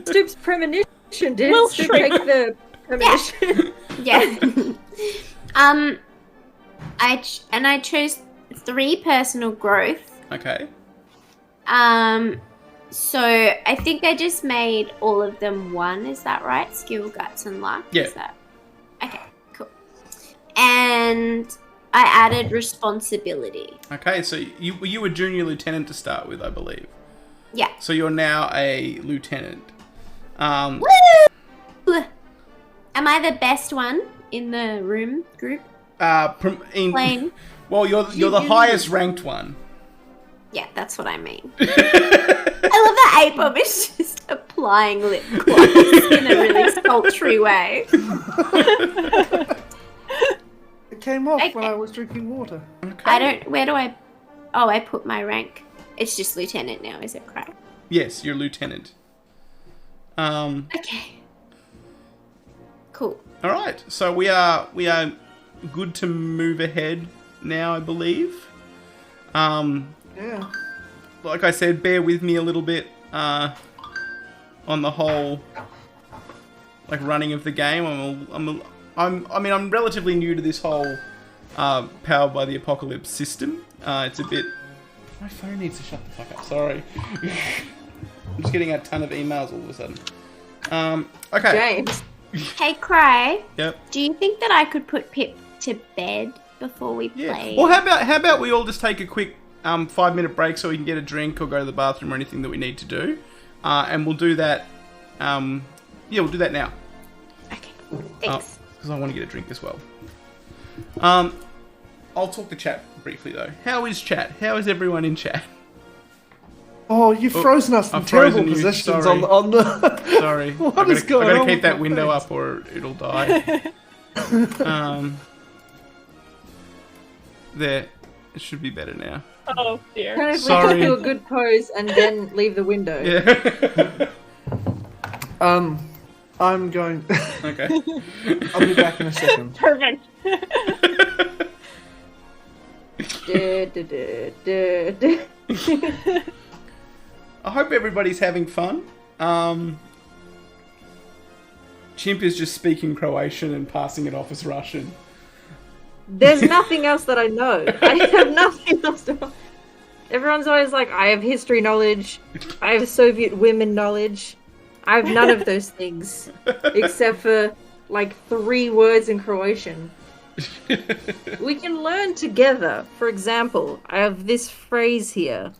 Stoop's premonition, did We'll Stoop shrink. take the premonition? Yeah. I chose 3 personal growth. Okay. So I think I just made all of them 1. Is that right? Skill, guts, and luck. Yeah. Is that okay? Cool. And I added responsibility. Okay, so you were junior lieutenant to start with, I believe. Yeah. So you're now a lieutenant. Woo! Am I the best one in the room group? Plane. Well, you're the highest ranked one. Yeah, that's what I mean. I love that Apom is just applying lip gloss in a really sultry way. It came off when Okay. I was drinking water. Okay. Where do I... Oh, I put my rank. It's just lieutenant now, is it correct? Yes, you're lieutenant. Okay. Cool. All right. So we are good to move ahead now, I believe. Yeah. Like I said, bear with me a little bit on the whole like running of the game. I'm relatively new to this whole powered by the apocalypse system. It's a bit. My phone needs to shut the fuck up. Sorry. I'm just getting a ton of emails all of a sudden. Okay. James. Hey, Cry. Yep. Do you think that I could put Pip to bed before we Yeah. play? Well, how about we all just take a quick 5-minute break so we can get a drink or go to the bathroom or anything that we need to do, and we'll do that. We'll do that now. Okay. Thanks. Because I want to get a drink as well. I'll talk to chat briefly though. How is chat? How is everyone in chat? Oh, you've frozen us in I've terrible frozen you, positions sorry. on the... Sorry. What is going I gotta on keep with that my window face? up or it'll die. There. It should be better now. Oh dear. Kind of Sorry. do a good pose and then leave the window. Yeah. I'm going... Okay. I'll be back in a second. Perfect. I hope everybody's having fun. Chimp is just speaking Croatian and passing it off as Russian. There's nothing else that I know. I have nothing else to know. Everyone's always like, I have history knowledge. I have Soviet women knowledge. I have none of those things. Except for, like, 3 words in Croatian. We can learn together. For example, I have this phrase here.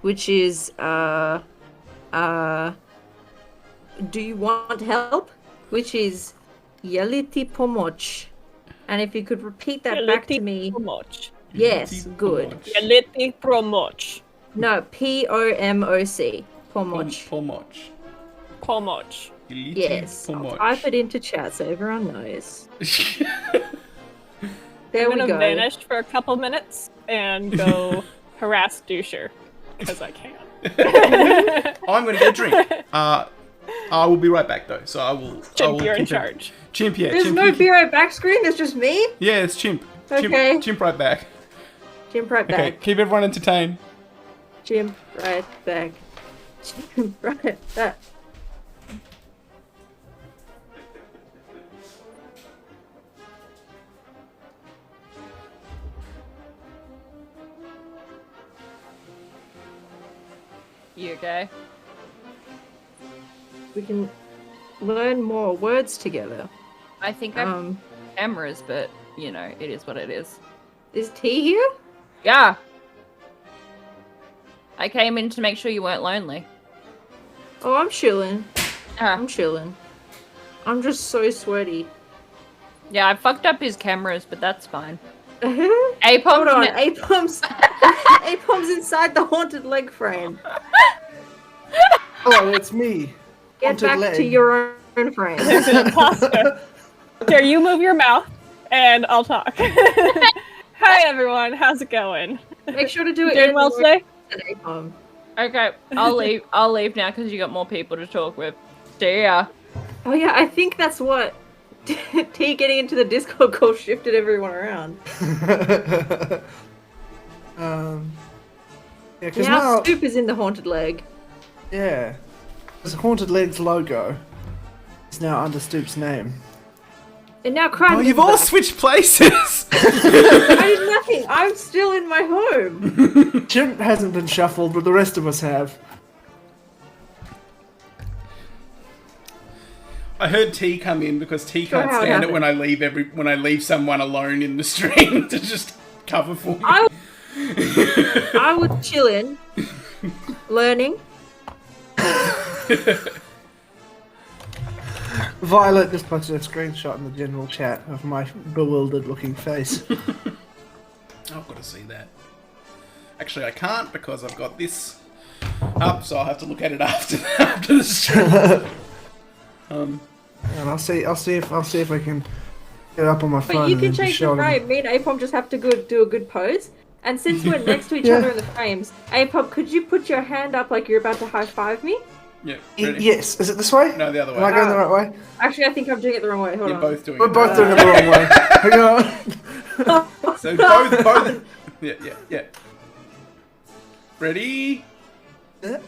Which is, do you want help? Which is, Jeliti pomoć. And if you could repeat that back to me. Pomoć. Yes, good. Jeliti pomoć. No, P-O-M-O-C. Pomoć. Pomoć. Pomoć. Yes. I'll Pomoć. type it into chat so everyone knows. There I'm we gonna go. vanish for a couple minutes and go harass Doucher. Because I can. I'm going to get a drink. I will be right back though. So I will. Chimp, you're in charge. Chimp, yeah. There's Chimp, no you be right back screen, there's just me? Yeah, it's Chimp. Okay. Chimp right back. Jump right Okay, back. keep everyone entertained. Jump right back. Jump right back. You okay? We can learn more words together. I think I'm cameras, but you know, it is what it is. Is T here? Yeah. I came in to make sure you weren't lonely. Oh, I'm chilling. Ah. I'm chilling. I'm just so sweaty. Yeah, I fucked up his cameras, but that's fine. Hold Apom, on, Apom's inside the haunted leg frame. Oh, it's me. Get Haunted back leg. to your in frame. There's an imposter. Here, you move your mouth, and I'll talk. Hi, everyone. How's it going? Make sure to do it. Doing well today? Okay, I'll leave. I'll leave now because you got more people to talk with. See ya. Oh yeah, I think that's what T getting into the Discord call shifted everyone around. Yeah, because Now now, Stoop is in the haunted leg. yeah, because Haunted Leg's logo is now under Stoop's name. And now Krytenton. Oh, you've all switched places. I did nothing. I'm still in my home. Jim hasn't been shuffled, but the rest of us have. I heard T come in because T can't how it stand it happened. when I leave someone alone in the stream to just cover for me. I was chilling, learning. Violet just posted a screenshot in the general chat of my bewildered-looking face. I've got to see that. Actually, I can't because I've got this up, so I'll have to look at it after the stream. And I'll see if I can get it up on my phone. But you and can then just change the show them. frame. Me and Apom just have to do a good pose. And since we're next to each Yeah. other in the frames, Apom, could you put your hand up like you're about to high five me? Yeah, ready? Yes, is it this way? No, the other way. Am I going the right way? Actually, I think I'm doing it the wrong way. Hold You're on. both doing We're it. both doing it the wrong way. Hang on. So both. Yeah. Ready? Yeah.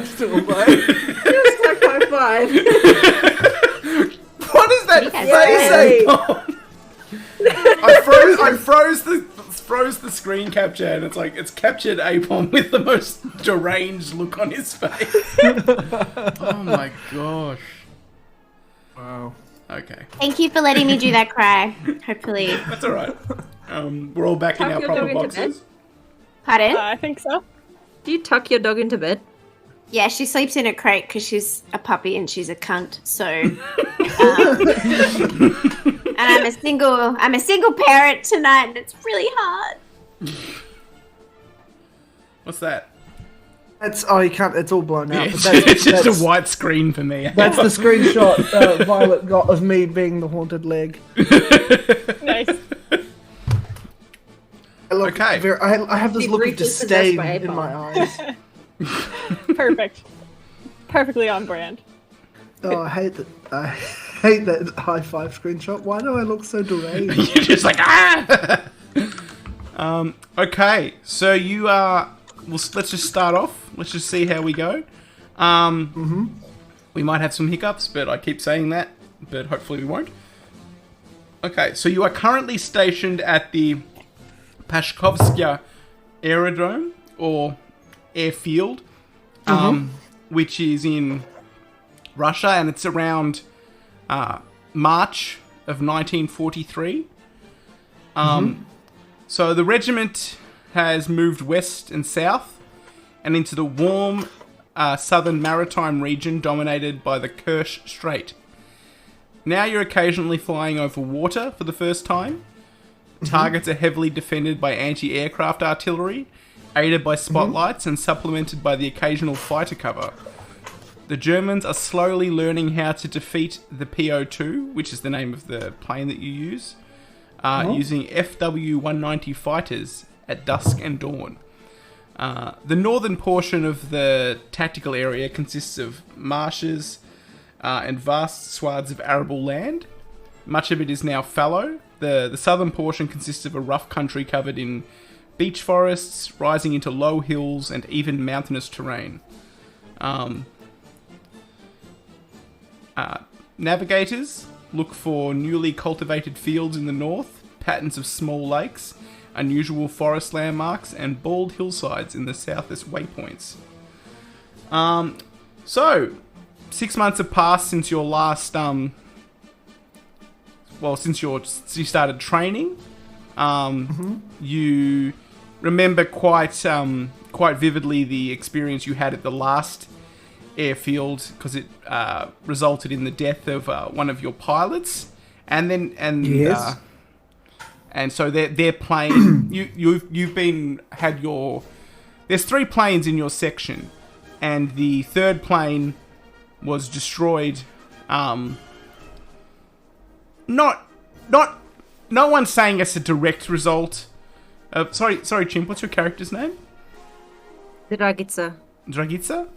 Still away. Just like high five. What is that Yay. face, Apom? I froze the screen capture, and it's captured Apom with the most deranged look on his face. Oh my gosh. Wow. Okay, Thank you for letting me do that cry. Hopefully. that's all right. We're all back in Tuck our your proper dog into boxes. Pardon? I think so. Do you tuck your dog into bed? Yeah, she sleeps in a crate because she's a puppy and she's a cunt. So, and I'm a single parent tonight, and it's really hard. What's that? You can't. It's all blown out. Yeah, but it's just that's- a white screen for me. That's the screenshot Violet got of me being the haunted leg. Nice. I look Okay. I have this Be look of briefly possessed disdain by in Apom. my eyes. Perfect. Perfectly on brand. Oh, I hate that. I hate that high five screenshot. Why do I look so deranged? You're just like ah. Okay, so you are. Let's just start off. Let's just see how we go. We might have some hiccups, but I keep saying that. But hopefully we won't. Okay, so you are currently stationed at the Pashkovskaya Aerodrome or airfield, which is in Russia, and it's around March of 1943. So the regiment has moved west and south and into the warm southern maritime region dominated by the Kerch Strait. Now you're occasionally flying over water for the first time. Targets are heavily defended by anti-aircraft artillery, aided by spotlights and supplemented by the occasional fighter cover. The Germans are slowly learning how to defeat the PO-2, which is the name of the plane that you use, using FW-190 fighters at dusk and dawn. The northern portion of the tactical area consists of marshes and vast swaths of arable land. Much of it is now fallow. The southern portion consists of a rough country covered in beech forests, rising into low hills and even mountainous terrain. Navigators look for newly cultivated fields in the north, patterns of small lakes, unusual forest landmarks, and bald hillsides in the south as waypoints. So, 6 months have passed since your last, since you started training. You remember quite vividly the experience you had at the last airfield, because it resulted in the death of one of your pilots, and Yes. and so they're playing. You've had your. There's 3 planes in your section, and the 3rd plane was destroyed. No one's saying it's a direct result. Sorry, Chimp. What's your character's name? Dragitsa. Dragitsa?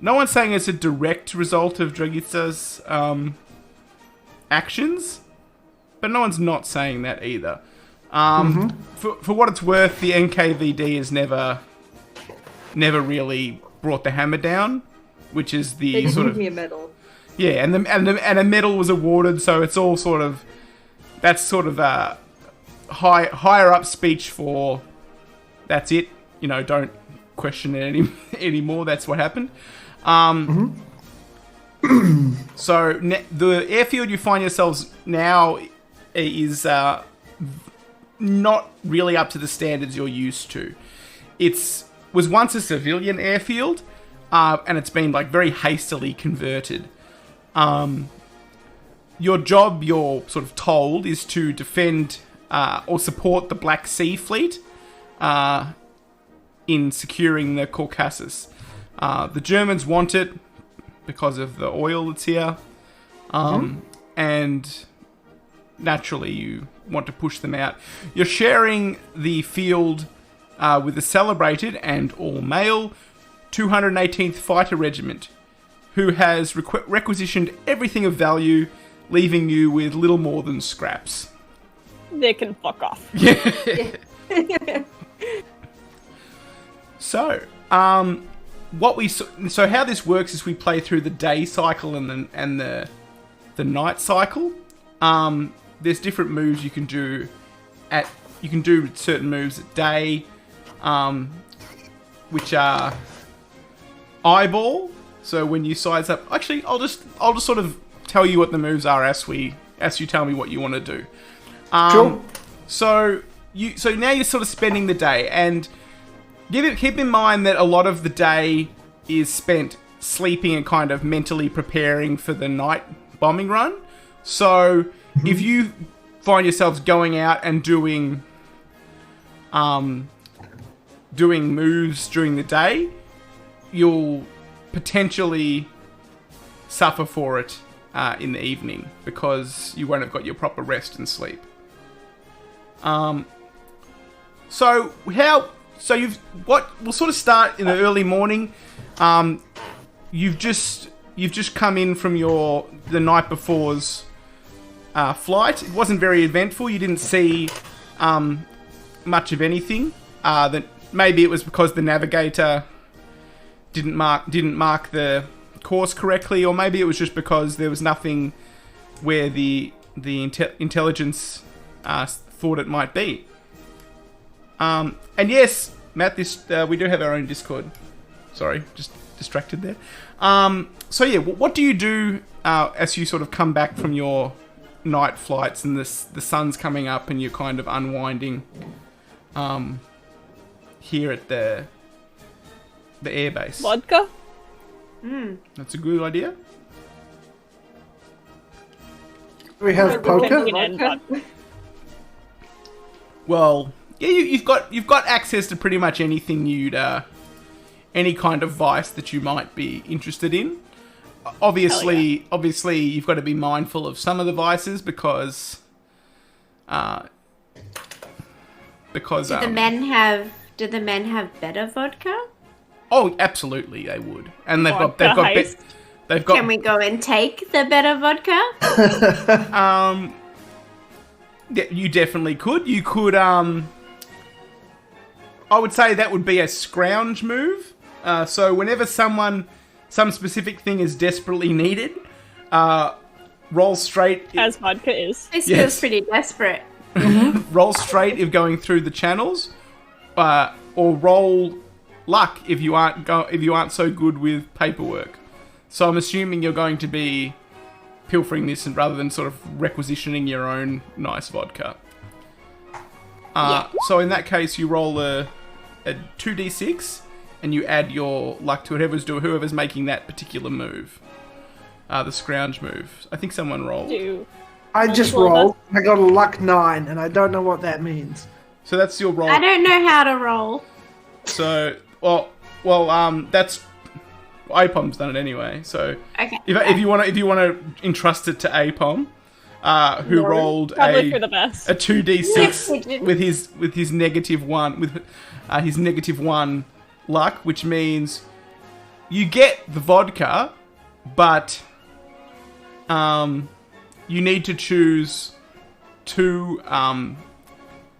No one's saying it's a direct result of Dragitsa's actions, but no one's not saying that either. For what it's worth, the NKVD has never really brought the hammer down, which is the They sort gave of me a medal. yeah, and a medal was awarded, so it's all sort of that's sort of a higher up speech for that's it. You know, don't question it anymore. That's what happened. So the airfield you find yourselves now is not really up to the standards you're used to. Was once a civilian airfield, and it's been like very hastily converted. Your job, you're sort of told, is to defend or support the Black Sea Fleet in securing the Caucasus. The Germans want it because of the oil that's here, and naturally you want to push them out. You're sharing the field with the celebrated and all-male 218th Fighter Regiment, who has requisitioned everything of value, leaving you with little more than scraps. They can fuck off. So, how this works is we play through the day cycle and the night cycle. There's different moves you can do certain moves at day, which are eyeball. So when you size up, actually, I'll just sort of tell you what the moves are as you tell me what you want to do. Sure. So now you're sort of spending the day, and keep in mind that a lot of the day is spent sleeping and kind of mentally preparing for the night bombing run. So if you find yourselves going out and doing moves during the day, you'll potentially suffer for it in the evening because you won't have got your proper rest and sleep. We'll sort of start in the early morning. You've just come in from the night before's flight. It wasn't very eventful. You didn't see much of anything. That maybe it was because the navigator didn't mark the course correctly, or maybe it was just because there was nothing where the intelligence thought it might be. And yes, Matt, we do have our own Discord. Sorry, just distracted there. What do you do as you sort of come back from your night flights and the sun's coming up and you're kind of unwinding here at the airbase? Vodka? That's a good idea. We have poker. Well, yeah, you've got access to pretty much anything any kind of vice that you might be interested in. Obviously, you've got to be mindful of some of the vices because do the men have better vodka? Oh, absolutely, they would, and they've got. Can we go and take the better vodka? You definitely could. You could. I would say that would be a scrounge move. So whenever some specific thing is desperately needed, roll straight. As vodka is. This feels pretty desperate. Roll straight if going through the channels, or roll luck if you aren't so good with paperwork. So I'm assuming you're going to be pilfering this and rather than sort of requisitioning your own nice vodka. So in that case, you roll a 2d6 and you add your luck to whoever's making that particular move. The scrounge move. I think someone rolled. I just Multiple of rolled. I got a luck 9, and I don't know what that means. So that's your roll. I don't know how to roll. So, that's Apom's done it anyway. So, Okay. if you want to entrust it to Apom, who rolled Probably for the best. a 2d6 Yes, with his -1 with his -1 luck, which means you get the vodka, but you need to choose 2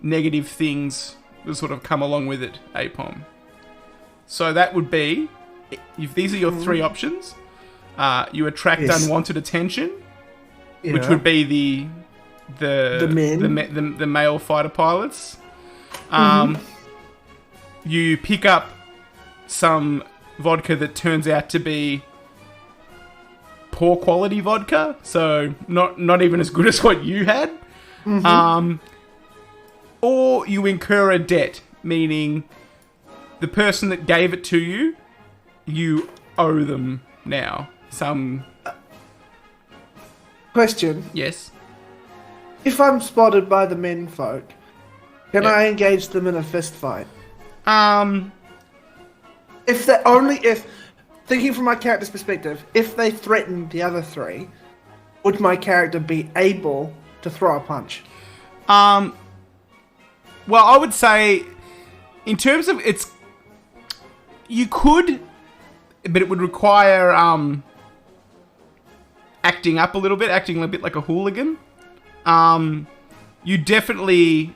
negative things that sort of come along with it, Apom. So that would be, if these are your 3 options, you attract unwanted attention, which would be the men. the male fighter pilots. You pick up some vodka that turns out to be poor quality vodka, so not even as good as what you had. Or you incur a debt, meaning the person that gave it to you, you owe them now some. Question. Yes. If I'm spotted by the menfolk, can I engage them in a fist fight? If thinking from my character's perspective, if they threaten the other 3, would my character be able to throw a punch? Well, I would say, in terms of you could, but it would require acting up a little bit, acting a bit like a hooligan. You definitely,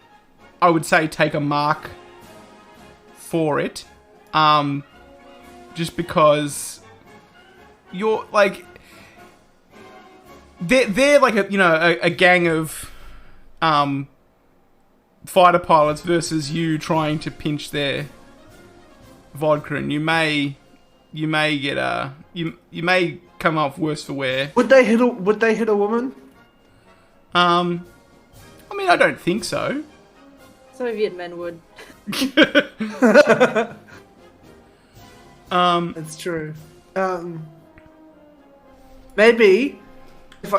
I would say, take a mark for it, just because you're like they're like a gang of fighter pilots versus you trying to pinch their vodka, and you may get you may come off worse for wear. Would they hit a woman? I mean, I don't think so. Soviet men would. It's true. Maybe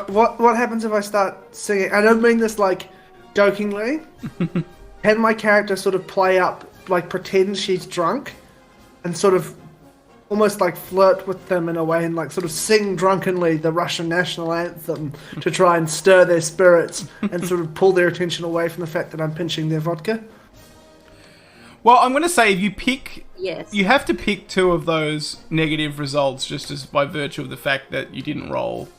what happens if I start singing? I don't mean this like jokingly. Can my character sort of play up, like pretend she's drunk, and sort of almost like flirt with them in a way, and like sort of sing drunkenly the Russian national anthem to try and stir their spirits and sort of pull their attention away from the fact that I'm pinching their vodka? Well, I'm going to say if you pick... Yes. You have to pick 2 of those negative results just as by virtue of the fact that you didn't roll.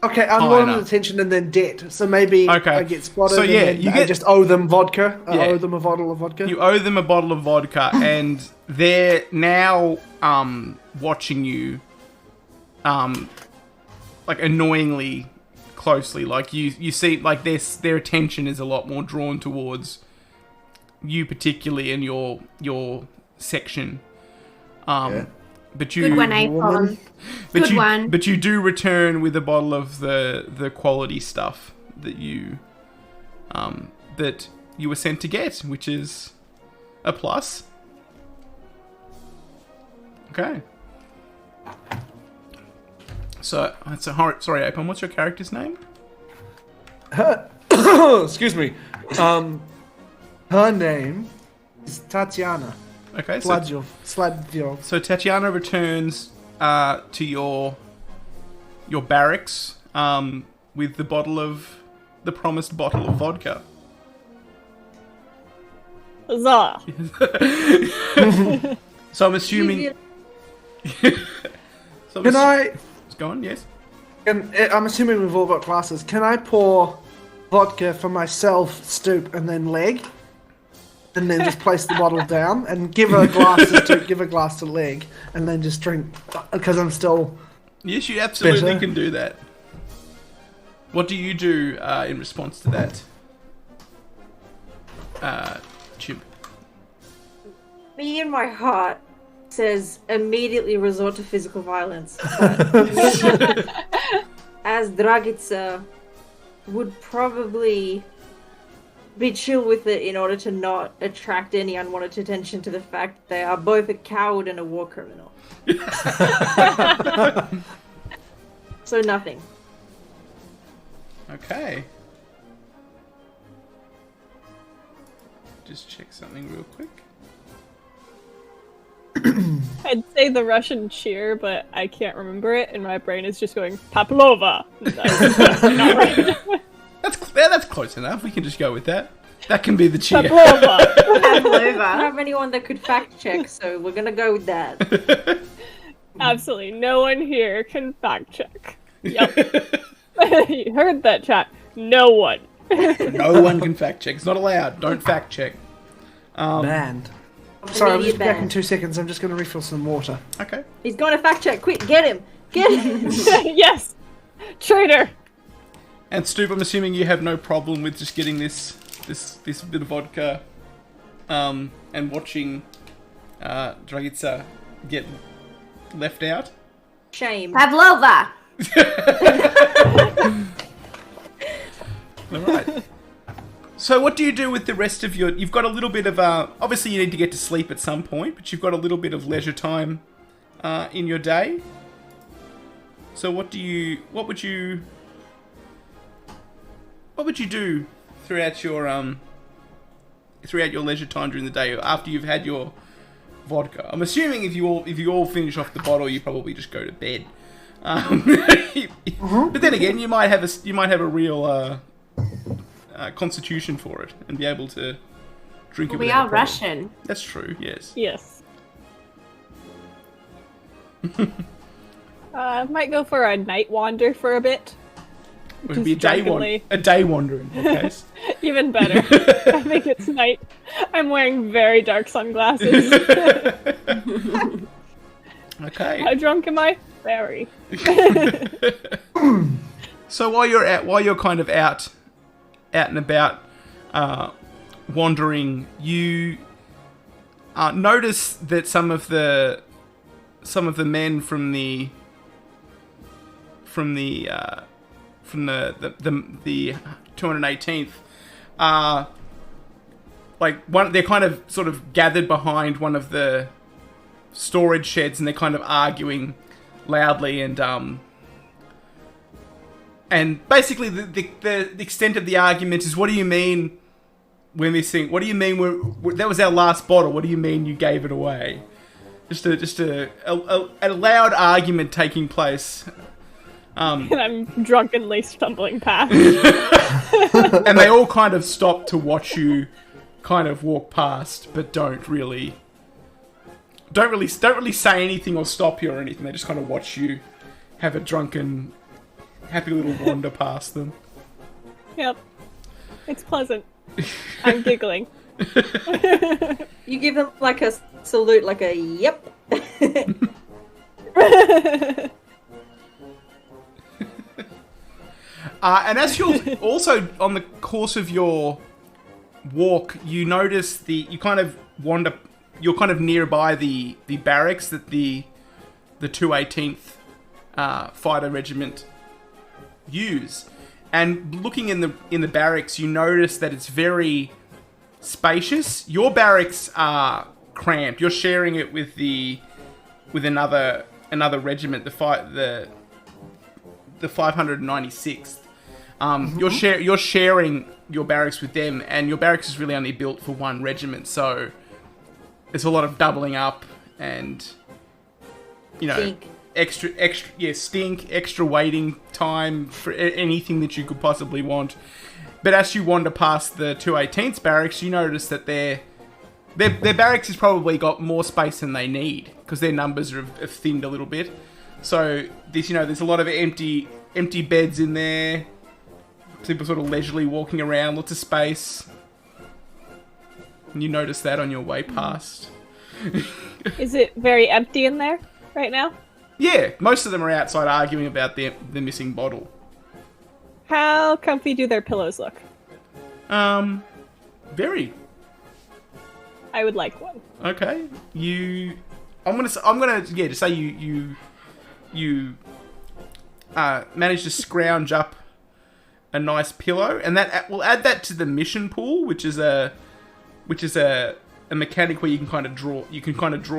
Okay, unwanted attention and then debt. So maybe I get spotted, so, yeah, and then I just owe them vodka. I owe them a bottle of vodka. You owe them a bottle of vodka, and they're now watching you like annoyingly closely. Like you see, like their attention is a lot more drawn towards you particularly in your section. But you, good one, Apom. Good one. But you do return with a bottle of the quality stuff that you were sent to get, which is a plus. Okay. So sorry, Apom. What's your character's name? Excuse me. Her name is Tatiana. Okay, Sladjov. So Tatiana returns to your barracks with the promised bottle of vodka. Huzzah! So I'm assuming. Can I? Go on. Yes. I'm assuming we've all got classes. Can I pour vodka for myself, Stoop, and then Leg? And then just place the bottle down and give a glass to Stoop, give a glass to Leg, and then just drink because I'm still. Yes, you absolutely better. can do that. What do you do in response to that, Chimp? Me in my heart says immediately resort to physical violence. As Dragica would probably be chill with it in order to not attract any unwanted attention to the fact that they are both a coward and a war criminal. Okay. So nothing. Okay. just check something real quick. I'd say the Russian cheer, but I can't remember it, and my brain is just going Pavlova. That's not right. That's close enough. We can just go with that. That can be the cheer. Pavlova. I don't have anyone that could fact check, so we're gonna go with that. Absolutely no one here can fact check. Yep. You heard that, chat. No one. No one can fact check. It's not allowed. Don't fact check. Banned. Sorry, I'll Immediate just be back in ban. 2 seconds. I'm just going to refill some water. Okay. He's going to fact check. Quick, get him! Get him! Yes. Traitor. And Stoop, I'm assuming you have no problem with just getting this bit of vodka, and watching Dragica get left out. Shame. Pavlova! All right. So what do you do with the rest of your... You've got a little bit of... obviously you need to get to sleep at some point, but you've got a little bit of leisure time in your day. So what would you do throughout your leisure time during the day after you've had your vodka? I'm assuming if you all finish off the bottle, you probably just go to bed. But then again, you might have a real constitution for it and be able to drink it. We without are a problem. Russian. That's true. Yes. Yes. Might go for a night wander for a bit. It would be a drunkenly. day wander in that case. Even better. I think it's night. I'm wearing very dark sunglasses. Okay. How drunk am I? Very. So while you're kind of out and about, wandering, you notice that some of the men from the 218th are they're kind of sort of gathered behind one of the storage sheds, and they're kind of arguing loudly, and basically the extent of the argument is, what do you mean when this thing? What do you mean that was our last bottle? What do you mean you gave it away? Just a loud argument taking place. And I'm drunkenly stumbling past. And they all kind of stop to watch you kind of walk past, but don't really say anything or stop you or anything. They just kind of watch you have a drunken, happy little wander past them. Yep. It's pleasant. I'm giggling. You give him like a salute, like a yep. And as you're also on the course of your walk, you notice you're kind of nearby the barracks that the 218th fighter regiment use. And looking in the barracks, you notice that it's very spacious. Your barracks are cramped. You're sharing it with another regiment, the 596th. You're sharing your barracks with them, and your barracks is really only built for one regiment, so there's a lot of doubling up and Stink. extra waiting time for anything that you could possibly want. But as you wander past the 218th barracks, you notice that their barracks has probably got more space than they need, because their numbers have thinned a little bit. So there's a lot of empty beds in there. People sort of leisurely walking around, lots of space. And you notice that on your way past. Is it very empty in there right now? Yeah, most of them are outside arguing about the missing bottle. How comfy do their pillows look? Very. I would like one. Okay. I'm gonna just say you managed to scrounge up a nice pillow, and we'll add that to the mission pool, which is a mechanic where you can kind of draw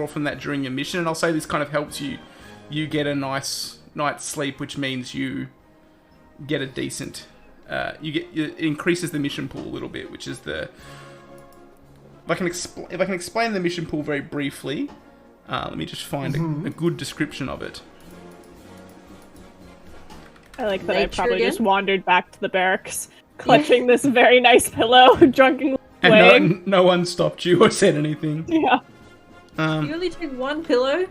from that during your mission. And I'll say this kind of helps you get a nice night's sleep, which means you get a decent it increases the mission pool a little bit, which is if I can explain the mission pool very briefly, let me just find a good description of it. I like that I Nature probably again? just wandered back to the barracks, clutching this very nice pillow, drunkenly And weighing. no one stopped you or said anything. Yeah, You only take one pillow?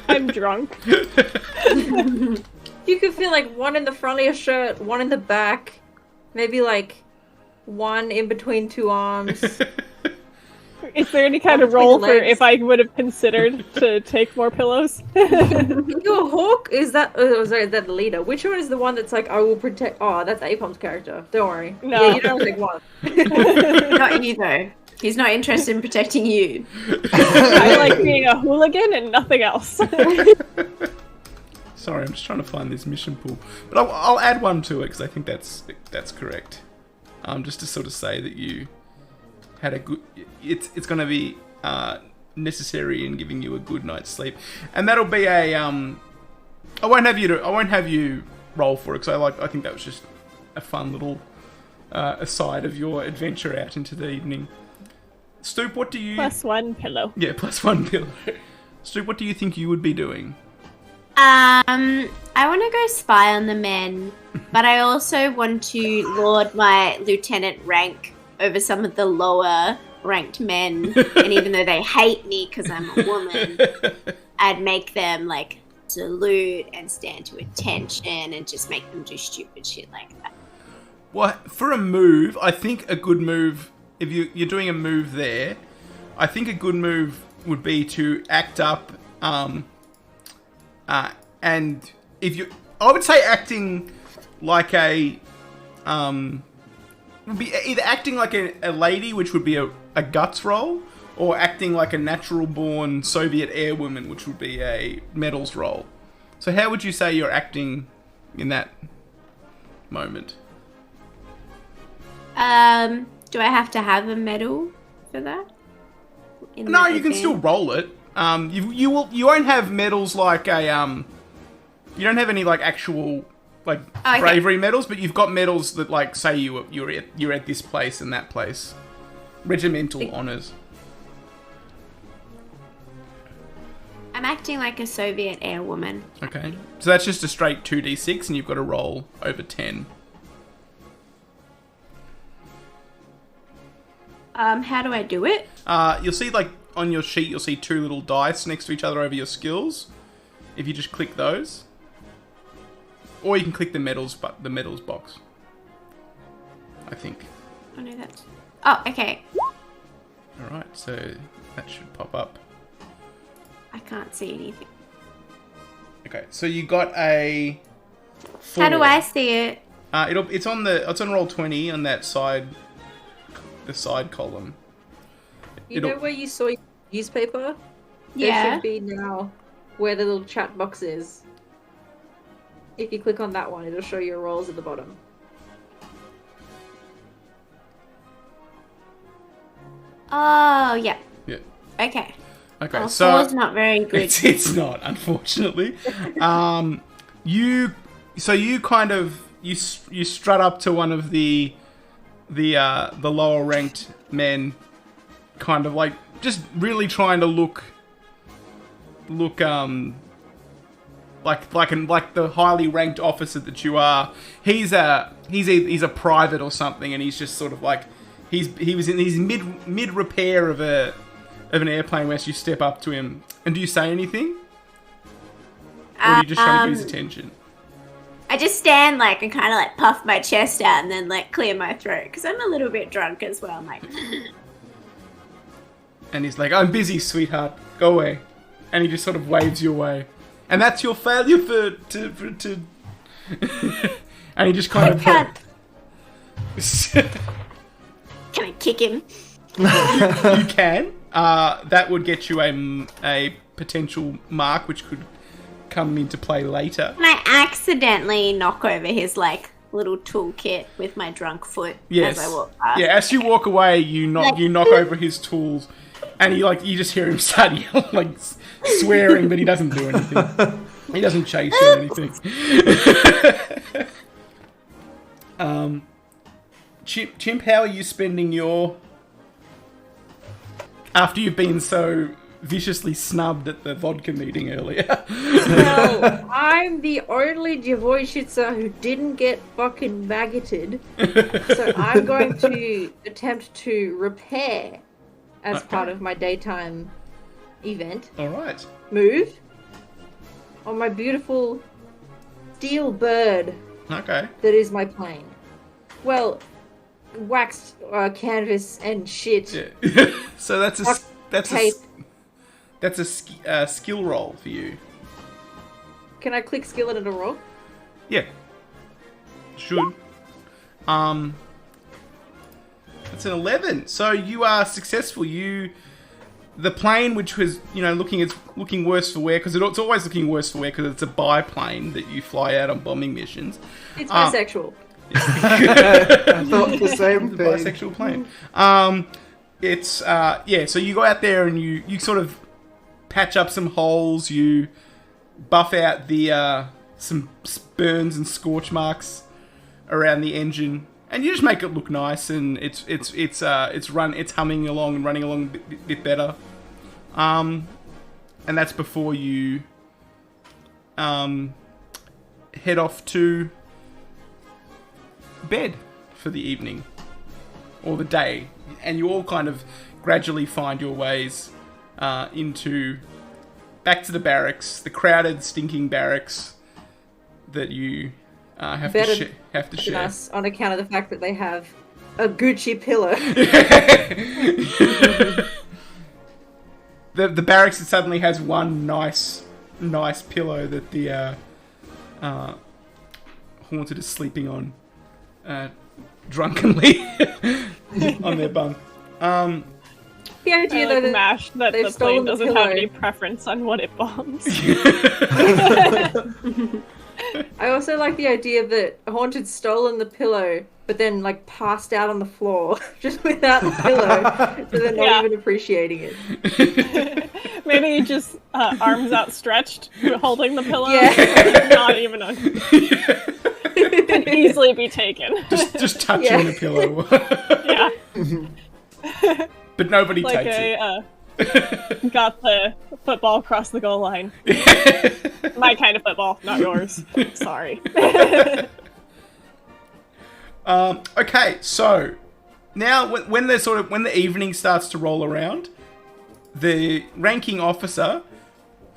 I'm drunk. You could feel like one in the front of your shirt, one in the back, maybe like one in between two arms. Is there any kind of Between role the for legs. if I would have considered to take more pillows? You a hawk? Is that? Oh, sorry, is that the leader? Which one is the one that's like, I will protect? Oh, that's Apom's character. Don't worry. No. Yeah, you don't take one. Not you though. He's not interested in protecting you. I like being a hooligan and nothing else. Sorry, I'm just trying to find this mission pool, but I'll add one to it because I think that's correct. Just to sort of say that you had a good. It's going to be necessary in giving you a good night's sleep, and that'll be a. I won't have you roll for it because I think that was just a fun little aside of your adventure out into the evening. Stoop, what do you? +1 pillow. Yeah, +1 pillow. Stoop, what do you think you would be doing? I want to go spy on the men, but I also want to lord my lieutenant rank over some of the lower ranked men. And even though they hate me because I'm a woman, I'd make them like salute and stand to attention and just make them do stupid shit like that. Well, for a move, I think a good move, if you're doing a move there, I think a good move would be to act up, and I would say acting like would be either acting like a lady, which would be a guts roll, or acting like a natural-born Soviet airwoman, which would be a medals roll. So how would you say you're acting in that moment? Do I have to have a medal for that? No, you can still roll it. You won't have medals like a you don't have any like actual like Okay. bravery medals, but you've got medals that like say you're at this place and that place. Regimental honors. I'm acting like a Soviet airwoman. Okay, so that's just a straight 2d6, and you've got to roll over 10. How do I do it? You'll see like on your sheet, you'll see 2 little dice next to each other over your skills. If you just click those, or you can click the medals, but the medals box. I think. Oh no, that's. Oh, okay. All right, so that should pop up. I can't see anything. Okay, so you got a 4. How do I see it? It's on roll 20 on that side, the side column. You know where you saw your newspaper? There Yeah. should be now where the little chat box is. If you click on that one, it'll show your rolls at the bottom. Oh, yeah. Yeah. Okay. Okay, Oh, so four's not very good. it's not, unfortunately. You kind of you strut up to one of the lower ranked men, kind of like just really trying to look like the highly ranked officer that you are. He's a private or something, and he's just sort of like he was in his mid repair of an airplane. Where you step up to him, and do you say anything, or are you just trying to get his attention? I just stand like and kind of like puff my chest out and then like clear my throat because I'm a little bit drunk as well. I'm like, And he's like, "I'm busy, sweetheart. Go away." And he just sort of waves you away. And that's your failure to and he just kind of can't. Can I kick him? you can. That would get you a potential mark, which could come into play later. Can I accidentally knock over his like little toolkit with my drunk foot Yes. as I walk past? Yeah. As you walk away, you knock over his tools, and you just hear him start yelling, like swearing, but he doesn't do anything. He doesn't chase you or anything. Chimp, how are you spending your After you've been so viciously snubbed at the vodka meeting earlier. Well, I'm the only Dvojica who didn't get fucking maggoted. So I'm going to attempt to repair as part of my daytime event. Alright. Move on my beautiful steel bird Okay. that is my plane. Well, waxed canvas and shit. Yeah. So that's Tape. a skill roll for you. Can I click skill and it'll roll? Yeah. Should. It's an 11. So you are successful. The plane, which was, looking worse for wear, because it's always looking worse for wear because it's a biplane that you fly out on bombing missions. It's bisexual. I thought the same The thing. bisexual plane. So you go out there and you sort of patch up some holes, you buff out the some burns and scorch marks around the engine, and you just make it look nice, and it's humming along and running along a bit better. And that's before you head off to bed for the evening or the day, and you all kind of gradually find your ways back to the barracks, the crowded, stinking barracks that you have to share. Us on account of the fact that they have a Gucci pillow. The barracks suddenly has one nice pillow that the Haunted is sleeping on drunkenly on their bunk. The idea I that MASH that they've the stolen plane the doesn't pillow. have any preference on what it bombs. I also like the idea that Haunted's stolen the pillow, but then passed out on the floor just without the pillow, so they're not even appreciating it. Maybe just arms outstretched, holding the pillow. Yeah. Not even could easily be taken. Just touching the pillow. Yeah. But nobody Like takes it. Got the football across the goal line. My kind of football, not yours. Sorry. Okay, so now when the evening starts to roll around, the ranking officer,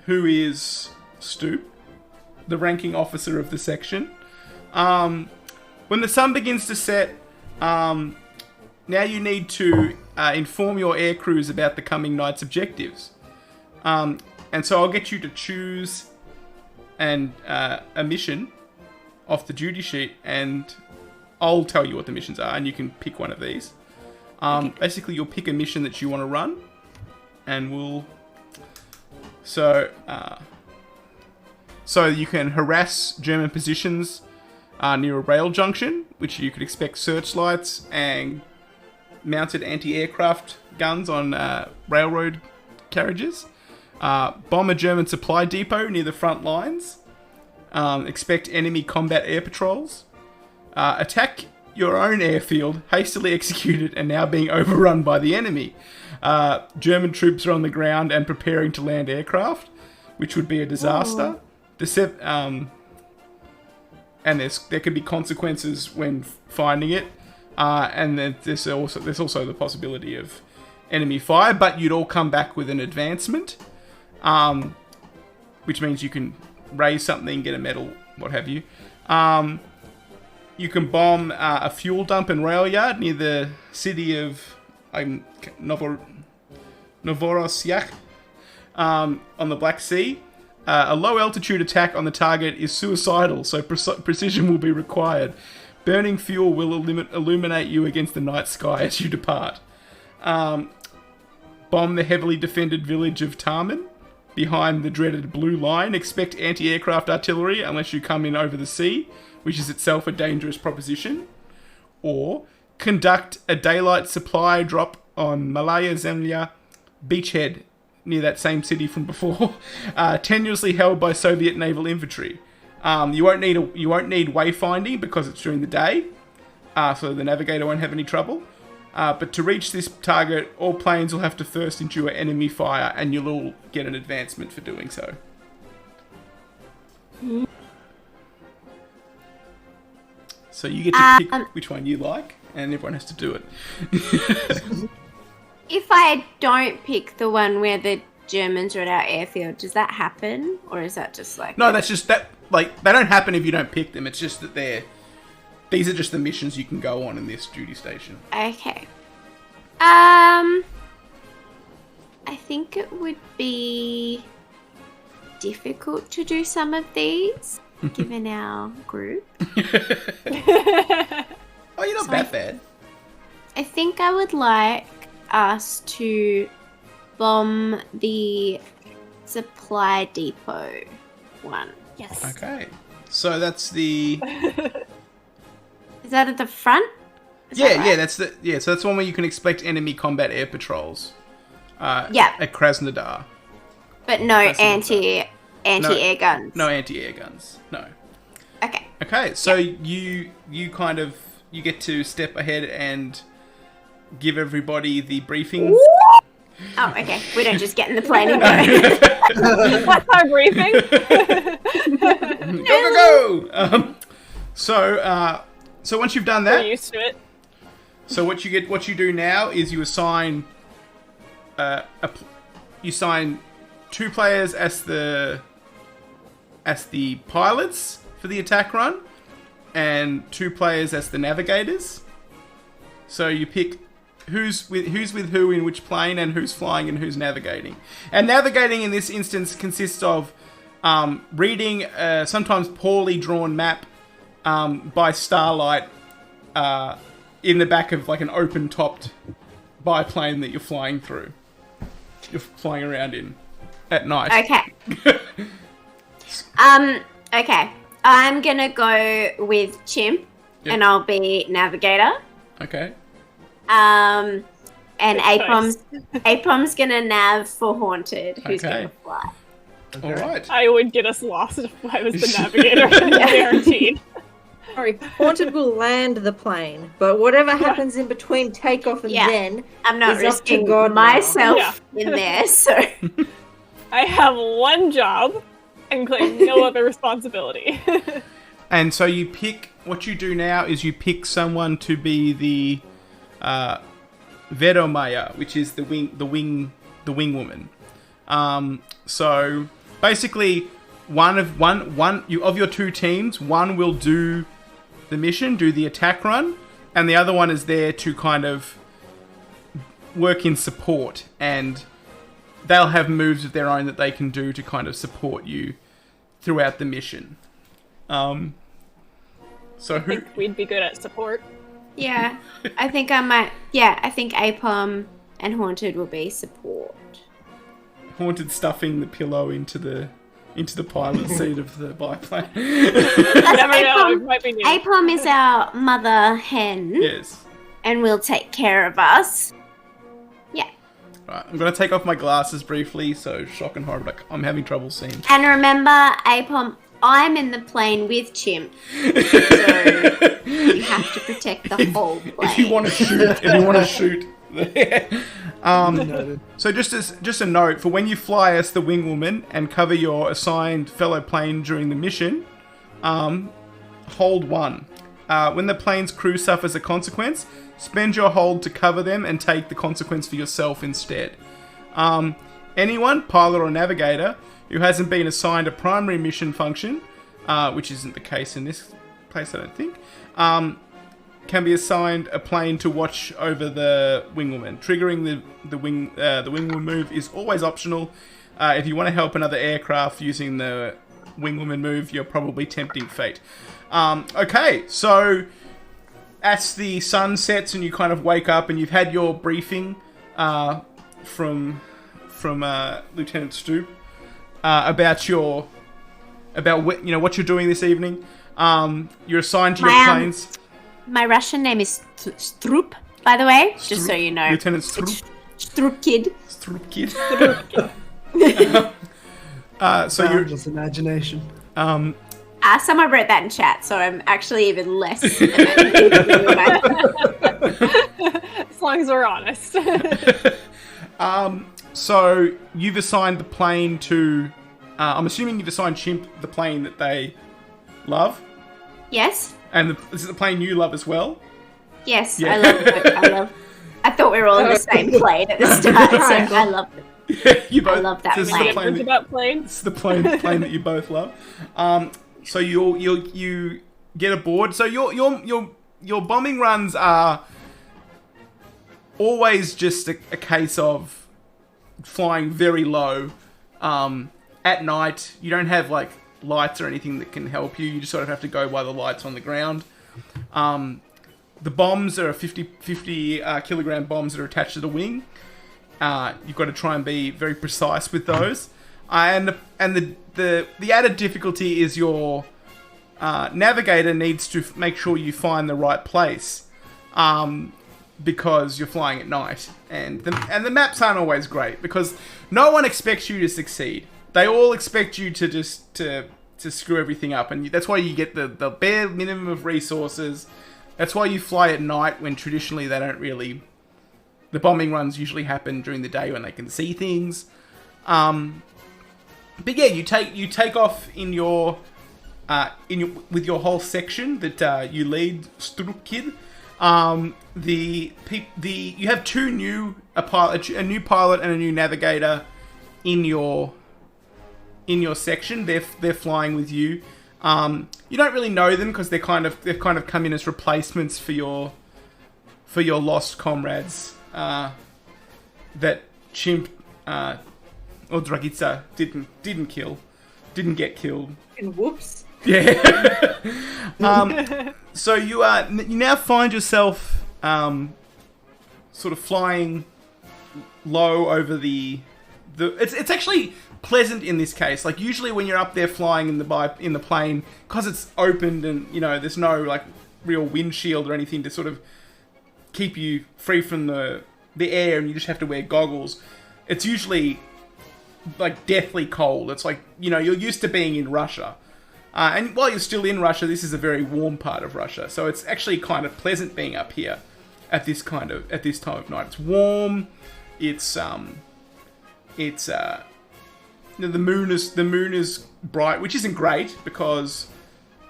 who is Stoop, the ranking officer of the section, when the sun begins to set, now you need to inform your air crews about the coming night's objectives. And so I'll get you to choose a mission off the duty sheet, and I'll tell you what the missions are, and you can pick one of these. Basically, you'll pick a mission that you want to run, and we'll... So you can harass German positions near a rail junction, which you could expect searchlights and mounted anti-aircraft guns on railroad carriages. Bomb a German supply depot near the front lines. Expect enemy combat air patrols. Attack your own airfield, hastily executed and now being overrun by the enemy. German troops are on the ground and preparing to land aircraft, which would be a disaster. And there could be consequences when finding it. And then there's also the possibility of enemy fire, but you'd all come back with an advancement, which means you can raise something, get a medal, what have you. You can bomb a fuel dump and rail yard near the city of Novorossiysk on the Black Sea. A low altitude attack on the target is suicidal, so precision will be required. Burning fuel will illuminate you against the night sky as you depart. Bomb the heavily defended village of Tarman behind the dreaded Blue Line. Expect anti-aircraft artillery unless you come in over the sea, which is itself a dangerous proposition. Or conduct a daylight supply drop on Malaya Zemlya beachhead near that same city from before, tenuously held by Soviet naval infantry. You won't need wayfinding because it's during the day, so the navigator won't have any trouble. But to reach this target, all planes will have to first endure enemy fire, and you'll all get an advancement for doing so. So you get to pick which one you like, and everyone has to do it. If I don't pick the one where the Germans are at our airfield, does that happen? Or is that just like... No, that's just that, like, they don't happen if you don't pick them. It's just that these are just the missions you can go on in this duty station. Okay. I think it would be difficult to do some of these, given our group. Oh, you're not that bad. I think I would like us to bomb the supply depot one. Yes. Okay. So that's the... Is that at the front? So that's the one where you can expect enemy combat air patrols. At Krasnodar. But no anti-air guns. No anti-air guns. No. Okay. Okay, so you kind of get to step ahead and give everybody the briefing. Oh, okay. We don't just get in the plane and go. What's our briefing? Go! So once you've done that, We're used to it. so what you do now is you assign you assign 2 players as the pilots for the attack run, and 2 players as the navigators. So you pick who's with who in which plane, and who's flying and who's navigating. And navigating in this instance consists of reading a sometimes poorly drawn map by starlight in the back of like an open-topped biplane that you're flying through. You're flying around in at night. Okay. Okay. I'm gonna go with Chimp, and I'll be navigator. Okay. And Apom's gonna nav for Haunted, who's gonna fly. All right. I would get us lost if I was the navigator, guaranteed. Sorry, Haunted will land the plane, but whatever happens in between takeoff and then, I'm not is up to risking God myself in there, so... I have one job and claim no other responsibility. And so you pick, what you do now is you pick someone to be the Veromaya, which is the wing woman. So basically, one of your 2 teams, one will do the mission, do the attack run, and the other one is there to kind of work in support, and they'll have moves of their own that they can do to kind of support you throughout the mission. So I think we'd be good at support. Yeah, I think I might... Yeah, I think Apom and Haunted will be support. Haunted stuffing the pillow into the pilot seat of the biplane. Apom is our mother hen. Yes. And will take care of us. Yeah. Right, I'm going to take off my glasses briefly, so shock and horror, like, I'm having trouble seeing. And remember, Apom, I'm in the plane with Chimp. So you have to protect the whole plane. If you want to shoot, so just a note, for when you fly as the wing woman and cover your assigned fellow plane during the mission, hold 1. When the plane's crew suffers a consequence, spend your hold to cover them and take the consequence for yourself instead. Anyone, pilot or navigator, who hasn't been assigned a primary mission function, which isn't the case in this place, I don't think, can be assigned a plane to watch over the wingwoman. Triggering the wingwoman move is always optional. If you want to help another aircraft using the wingwoman move, you're probably tempting fate. Okay, so as the sun sets and you kind of wake up and you've had your briefing from Lieutenant Stoop about what you're doing this evening. You're assigned to your planes. My Russian name is Strup, by the way, just so you know. Lieutenant Strup. Strup Kid. Strup Kid. So you're just imagination. Someone wrote that in chat, so I'm actually even less. as long as we're honest. So you've assigned the plane to. I'm assuming you've assigned Chimp the plane that they love, Yes. and this is the plane you love as well. Yes, Yeah. I love. I thought we were all on the same plane at the start, so I love it. You both. I love that this is plane. the plane It's that, about planes. this is the plane that you both love. So you get aboard. So your bombing runs are always just a case of flying very low. At night, you don't have like lights or anything that can help you. You just sort of have to go by the lights on the ground. The bombs are 50 kilogram bombs that are attached to the wing. You've got to try and be very precise with those. And the added difficulty is your navigator needs to make sure you find the right place. Because you're flying at night, and the maps aren't always great because no one expects you to succeed. They all expect you to just to screw everything up, and that's why you get the bare minimum of resources. That's why you fly at night when traditionally they don't really. The bombing runs usually happen during the day when they can see things. But yeah, you take off in your with your whole section that you lead, Strup Kid. You have two new a new pilot and a new navigator in your section. They're flying with you. You don't really know them because they've kind of come in as replacements for your lost comrades that Chimp or Dragitsa didn't get killed. And whoops. Yeah. So you now find yourself sort of flying low over the. It's actually pleasant in this case. Like usually when you're up there flying in the plane, because it's opened and there's no like real windshield or anything to sort of keep you free from the air, and you just have to wear goggles. It's usually like deathly cold. It's like you're used to being in Russia. And while you're still in Russia, this is a very warm part of Russia, so it's actually kind of pleasant being up here at this time of night. It's warm. It's the moon is bright, which isn't great because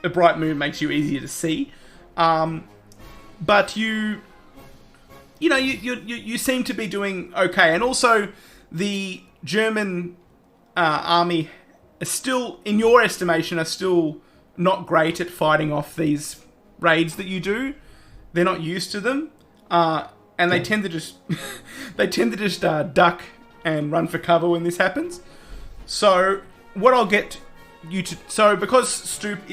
a bright moon makes you easier to see. But you seem to be doing okay, and also the German army. Still, in your estimation, are still not great at fighting off these raids that you do. They're not used to them, and they tend to just duck and run for cover when this happens. So, what I'll get you to because Strup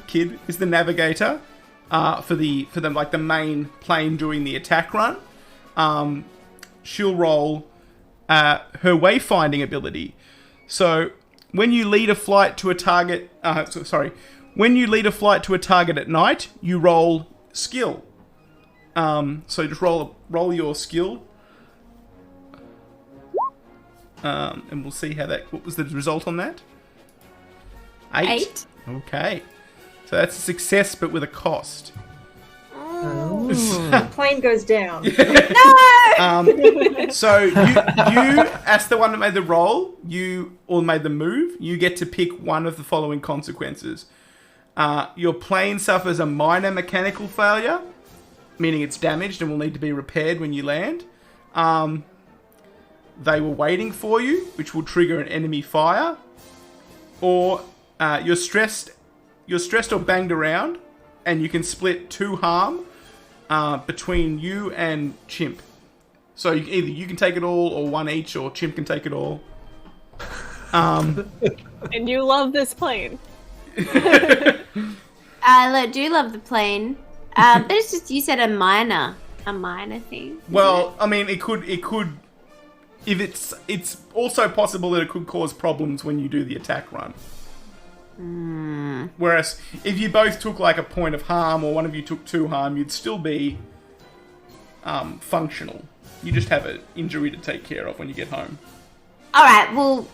Kid is the navigator for the main plane doing the attack run. She'll roll her wayfinding ability. So, when you lead a flight to a target, when you lead a flight to a target at night, you roll skill. So just roll your skill, and we'll see what was the result on that. 8. Okay, so that's a success, but with a cost. The plane goes down. So you, as the one that made the roll, or made the move, you get to pick one of the following consequences. Your plane suffers a minor mechanical failure, meaning it's damaged and will need to be repaired when you land. They were waiting for you, which will trigger an enemy fire. Or you're stressed or banged around, and you can split 2 harm between you and Chimp. So either you can take it all, or one each, or Chimp can take it all. And you love this plane. I do love the plane, but it's just you said a minor thing. Well, I mean, it could. If it's also possible that it could cause problems when you do the attack run. Whereas if you both took like a point of harm, or one of you took 2 harm, you'd still be functional. You just have an injury to take care of when you get home. All right, well,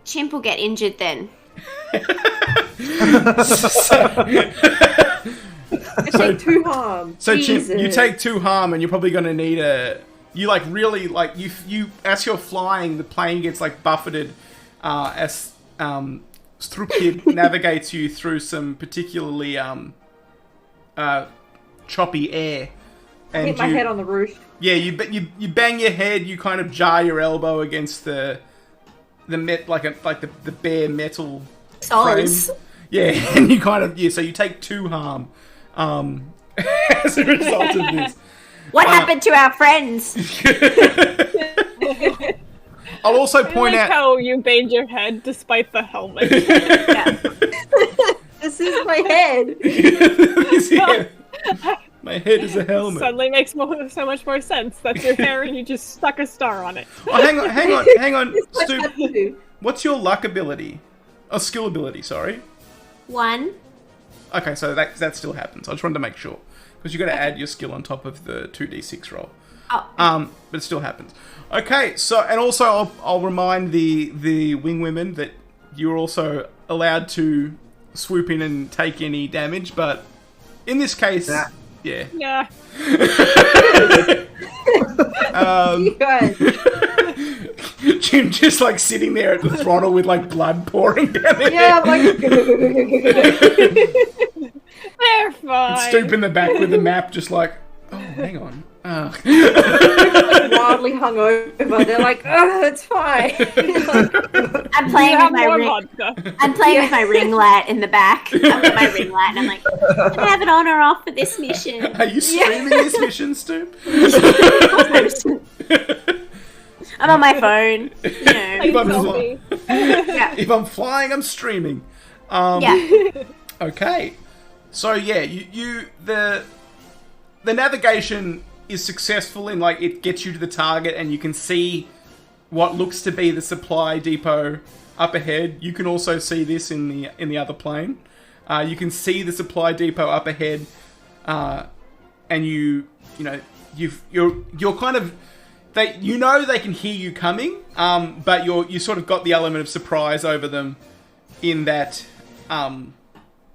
Chimp will get injured then. I take take 2 harm. So Jesus. Chimp, you take 2 harm, and you're probably going to need you like really like you as you're flying, the plane gets like buffeted as Strupkid navigates you through some particularly choppy air. And hit my head on the roof. Yeah, you bang your head. You kind of jar your elbow against the bare metal Solids. frame. Yeah, and you kind of so you take 2 harm as a result of this. What happened to our friends? I'll also I point like out how you banged your head despite the helmet. This is my head. My head is a helmet. Suddenly makes so much more sense. That's your hair, and you just stuck a star on it. Oh, hang on, Stu. What's your luck ability? Oh, skill ability. Sorry. 1. Okay, so that still happens. I just wanted to make sure because you got to add your skill on top of the 2d6 roll. Oh. But it still happens. Okay, so and also I'll remind the wing women that you're also allowed to swoop in and take any damage, but in this case, yeah. Yeah. You guys. Jim just like sitting there at the throttle with like blood pouring down there. Yeah, I'm like. They're fine. Stoop in the back with the map, just like, oh, hang on. Wildly hungover. They're like, oh, it's fine. I'm playing with my ring. vodka. I'm playing with my ring light in the back. I've got my ring light, and I'm like, can I have it on or off for this mission? Are you streaming this mission, Stoop? I'm on my phone. You know. If I'm flying, I'm streaming. Yeah. Okay. So yeah, the navigation is successful in like it gets you to the target and you can see what looks to be the supply depot up ahead. You can also see this in the other plane. You can see the supply depot up ahead, and you're kind of they can hear you coming, but you sort of got the element of surprise over them in that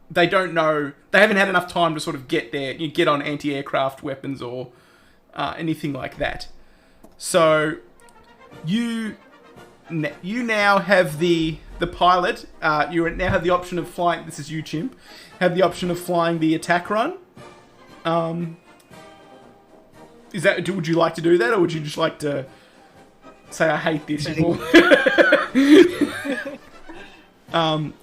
they don't know, they haven't had enough time to sort of get there, you get on anti-aircraft weapons or anything like that. So you now have the pilot. You now have the option of flying. This is you, Chimp. Have the option of flying the attack run. Would you like to do that, or would you just like to say I hate this?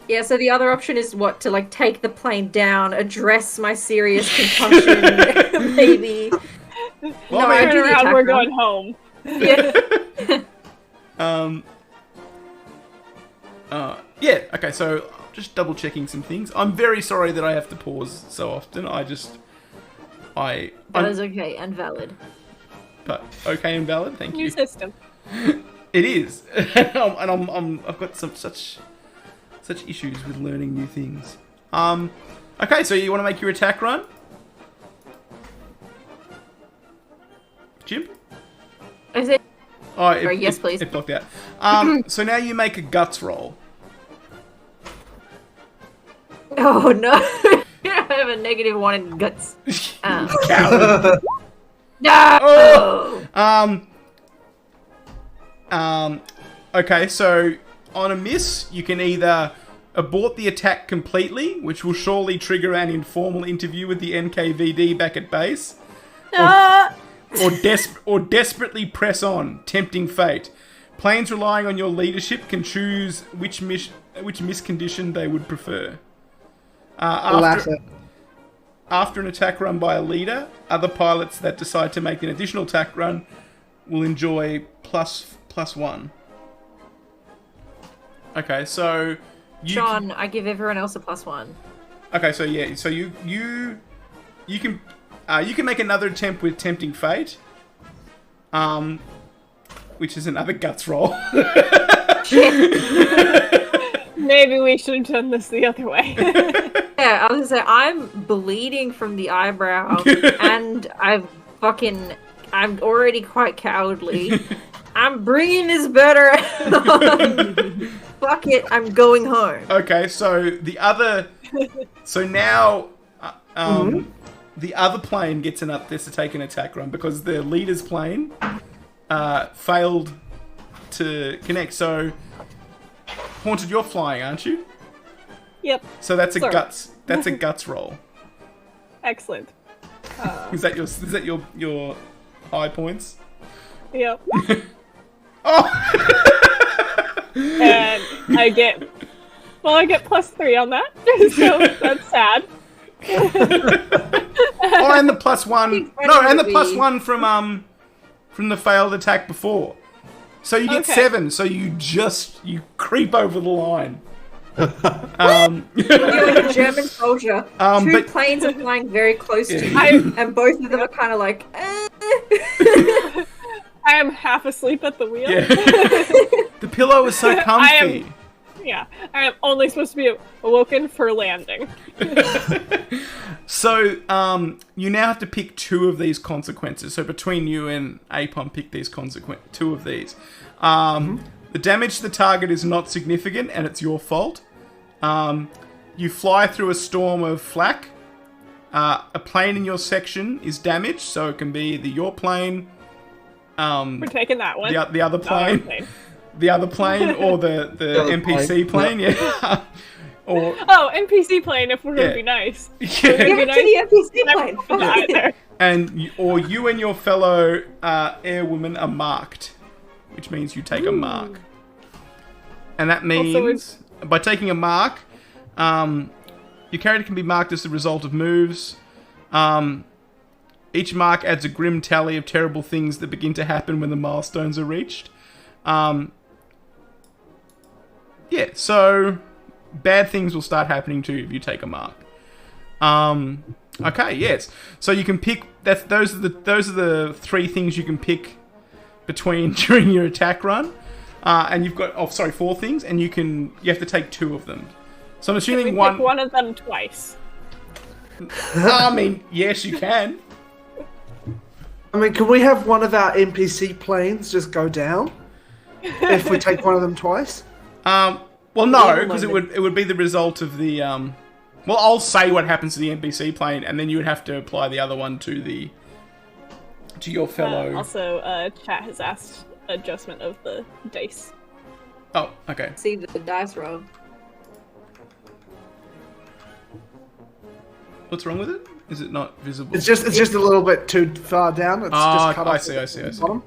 Yeah, so the other option is what? To like take the plane down, address my serious concussion, maybe. Well, No, I do the Turn around, attack we're run. going home. Yeah. Okay. So just double checking some things. I'm very sorry that I have to pause so often. That is okay and valid. But okay and valid. Thank New you. system. It is, and I've got such issues with learning new things. Okay, so you want to make your attack run, Jim? Is it? Oh, Sorry, yes, please. It blocked out. So now you make a guts roll. Oh no! I have a -1 in guts. Coward. No! Okay, so on a miss, you can either abort the attack completely, which will surely trigger an informal interview with the NKVD back at base, or desperately press on, tempting fate. Planes relying on your leadership can choose which miss condition they would prefer. After an attack run by a leader, other pilots that decide to make an additional attack run will enjoy +1. Okay, so Sean, I give everyone else a +1. Okay, so yeah, so you can make another attempt with tempting fate, which is another guts roll. Maybe we should have done this the other way. Yeah, I was gonna say, I'm bleeding from the eyebrow, and I'm already quite cowardly. I'm bringing this better. Fuck it, I'm going home. Okay, so now, the other plane gets to take an attack run because the leader's plane failed to connect. So, Haunted, you're flying, aren't you? Yep. So that's a Sorry. guts. That's a guts roll. Excellent. Is that your high points? Yep. Oh. And I get +3 on that, so that's sad. Oh, and the +1. No, and the +1 from the failed attack before. So you get Okay. 7. So you creep over the line. You're a German soldier. Two but- planes are flying very close to you, I- and both of them are kind of like. I am half asleep at the wheel. Yeah. The pillow is so comfy. Yeah, I am only supposed to be awoken for landing. So, you now have to pick 2 of these consequences. So between you and Apom, pick these 2 of these. The damage to the target is not significant, and it's your fault. You fly through a storm of flak. A plane in your section is damaged, so it can be your plane. We're taking that one. The other plane. Okay. The other plane, or the other NPC plane, yeah. Or Oh, NPC plane if we're gonna Yeah. be nice. yeah. Give it to the NPC plane. Not either. And you and your fellow airwoman are marked, which means you take a mark. And that means by taking a mark, your character can be marked as the result of moves. Each mark adds a grim tally of terrible things that begin to happen when the milestones are reached. Yeah, so bad things will start happening to you if you take a mark. Okay, yes. So you can pick. Those are the 3 things you can pick between during your attack run. And you've got 4 things, and you have to take 2 of them. So I'm assuming We pick one of them twice. I mean, yes, you can. I mean, can we have one of our NPC planes just go down if we take one of them twice? Well, no, because it would be the result of the. Well, I'll say what happens to the NPC plane, and then you would have to apply the other one to your fellow. Also, chat has asked adjustment of the dice. Oh, okay. See the dice roll. What's wrong with it? Is it not visible? It's just a little bit too far down. It's just cut I off see. the bottom.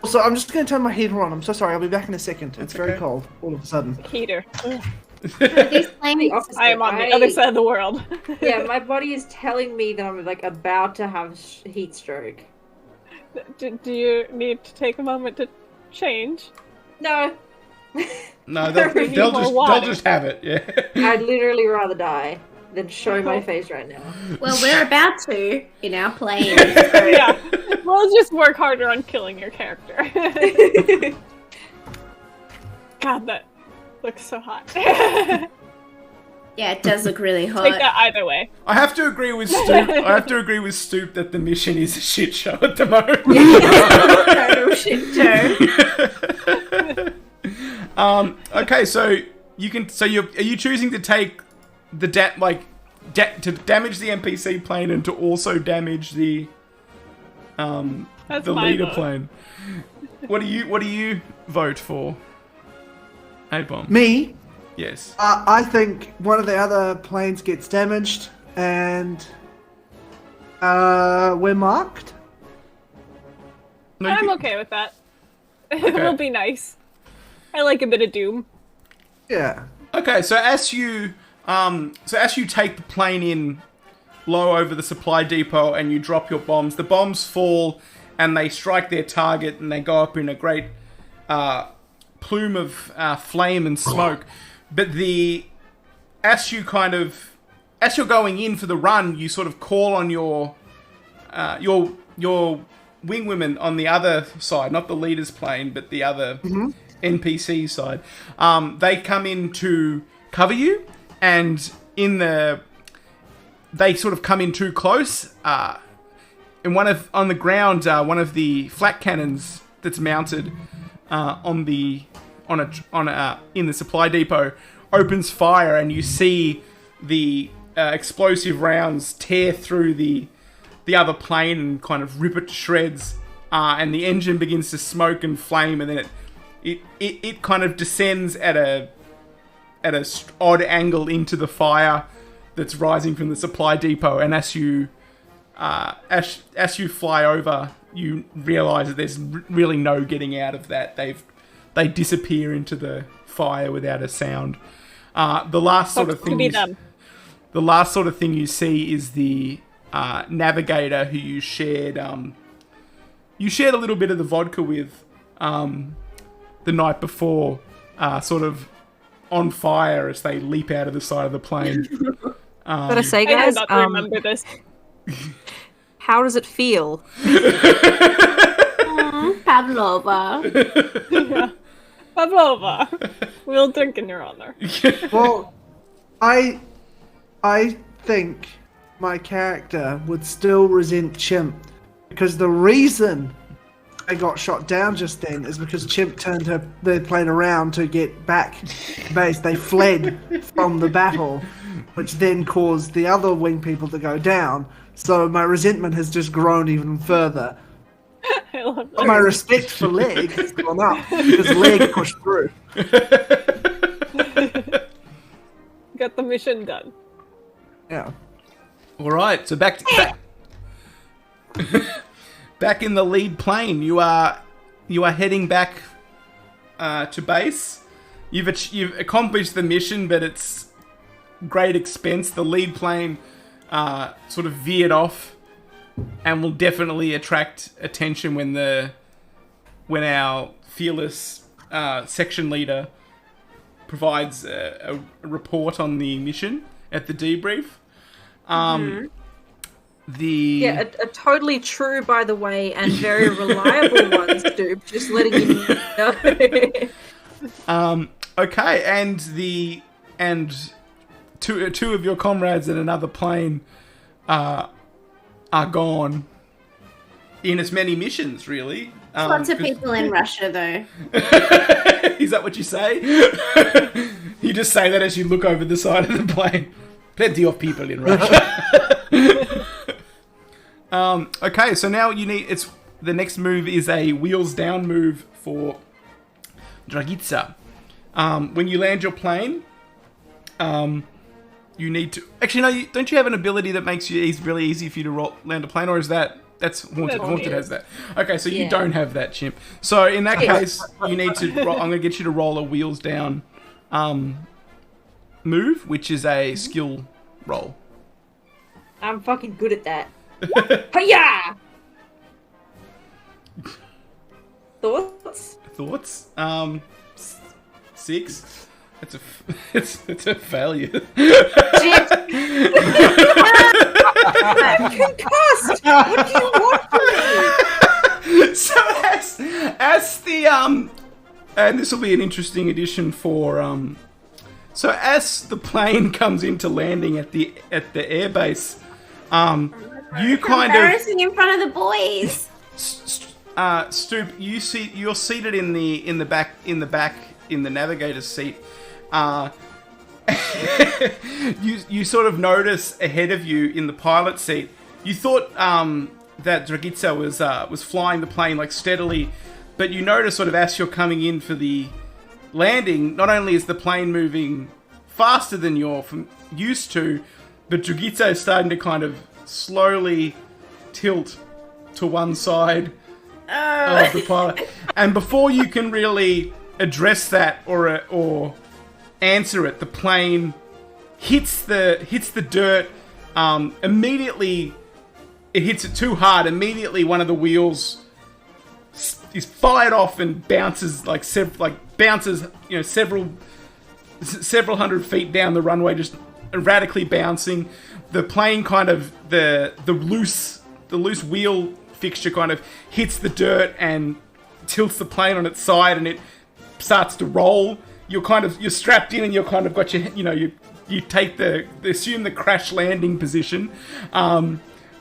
Also, I'm just going to turn my heater on. I'm so sorry. I'll be back in a second. It's very okay. cold all of a sudden. Heater. Ugh. These planes, The opposite. I am on the other side of the world. Yeah, my body is telling me that I'm like about to have heat stroke. Do you need to take a moment to change? No, No, We need more they'll water. just have it. Yeah. I'd literally rather die than show my face right now. well, we're about to in our plane. Yeah. We'll just work harder on killing your character. God, that looks so hot. Take Yeah, it does look really hot. that either way. I have to agree with Stoop that the mission is a shit show at the moment. Total shit show. Okay, so are you choosing to take the to damage the NPC plane and to also damage the That's the my leader vote. plane? What do you vote for? Apom. Me? Yes. I think one of the other planes gets damaged, and we're marked. No, I'm you- okay with that. It'll be nice. I like a bit of doom. Yeah. Okay, so as you take the plane in low over the supply depot and you drop your bombs, the bombs fall and they strike their target and they go up in a great plume of flame and smoke. But as you're going in for the run, you sort of call on your wing women on the other side, not the leader's plane, but the other NPC side. They come in to cover you, and they sort of come in too close. And on the ground, one of the flak cannons that's mounted in the supply depot opens fire, and you see the explosive rounds tear through the other plane and kind of rip it to shreds. And the engine begins to smoke and flame, and then it kind of descends at a odd angle into the fire that's rising from the supply depot. And as you fly over, you realise that there's really no getting out of that. They disappear into the fire without a sound. The last sort of thing you see is the navigator who you shared a little bit of the vodka with the night before, sort of on fire as they leap out of the side of the plane. Gotta say, I guys, did not remember this. how does it feel? Pavlova. Yeah. Pavlova. We'll drink in your honor. Well, I think my character would still resent Chimp, because the reason I got shot down just then is because Chimp turned their plane around to get back to base. They fled from the battle, which then caused the other wing people to go down. So my resentment has just grown even further. I love But my respect for Leg has gone up because Leg pushed through. Got the mission done. Yeah. All right, so back in the lead plane. You are heading back to base. You've accomplished the mission, but it's great expense. The lead plane sort of veered off, and will definitely attract attention when our fearless section leader provides a report on the mission at the debrief. A totally true, by the way, and very reliable one, Stoop. Just letting you know. Okay, and two of your comrades in another plane are gone in as many missions, really. Lots of people in Russia, though. Is that what you say? You just say that as you look over the side of the plane. Plenty of people in Russia. Okay, so now the next move is a wheels down move for Dragitsa. When you land your plane, you need to... Actually, no, don't you have an ability that makes it really easy for you to land a plane, or is that's Haunted? Haunted has that. Okay, so you don't have that, Chimp. So in that case, you need to... I'm going to get you to roll a wheels down move, which is a skill roll. I'm fucking good at that. Hiya! Thoughts? 6. It's a failure. Concussed! What do you want from me? So as the and this will be an interesting addition for so as the plane comes into landing at the airbase, you kind of embarrassing in front of the boys. Stoop, you're seated in the back in the navigator's seat. You sort of notice ahead of you in the pilot seat. You thought that Dragitsa was flying the plane like steadily, but you notice sort of as you're coming in for the landing, not only is the plane moving faster than you're used to, but Dragitsa is starting to kind of slowly tilt to one side of the pilot. And before you can really address that or answer it, the plane hits the dirt. Immediately, it hits it too hard. Immediately, one of the wheels is fired off and bounces several hundred feet down the runway, just erratically bouncing. The plane kind of the loose wheel fixture kind of hits the dirt and tilts the plane on its side, and it starts to roll. You're strapped in, and you're kind of got your, you take assume the crash landing position.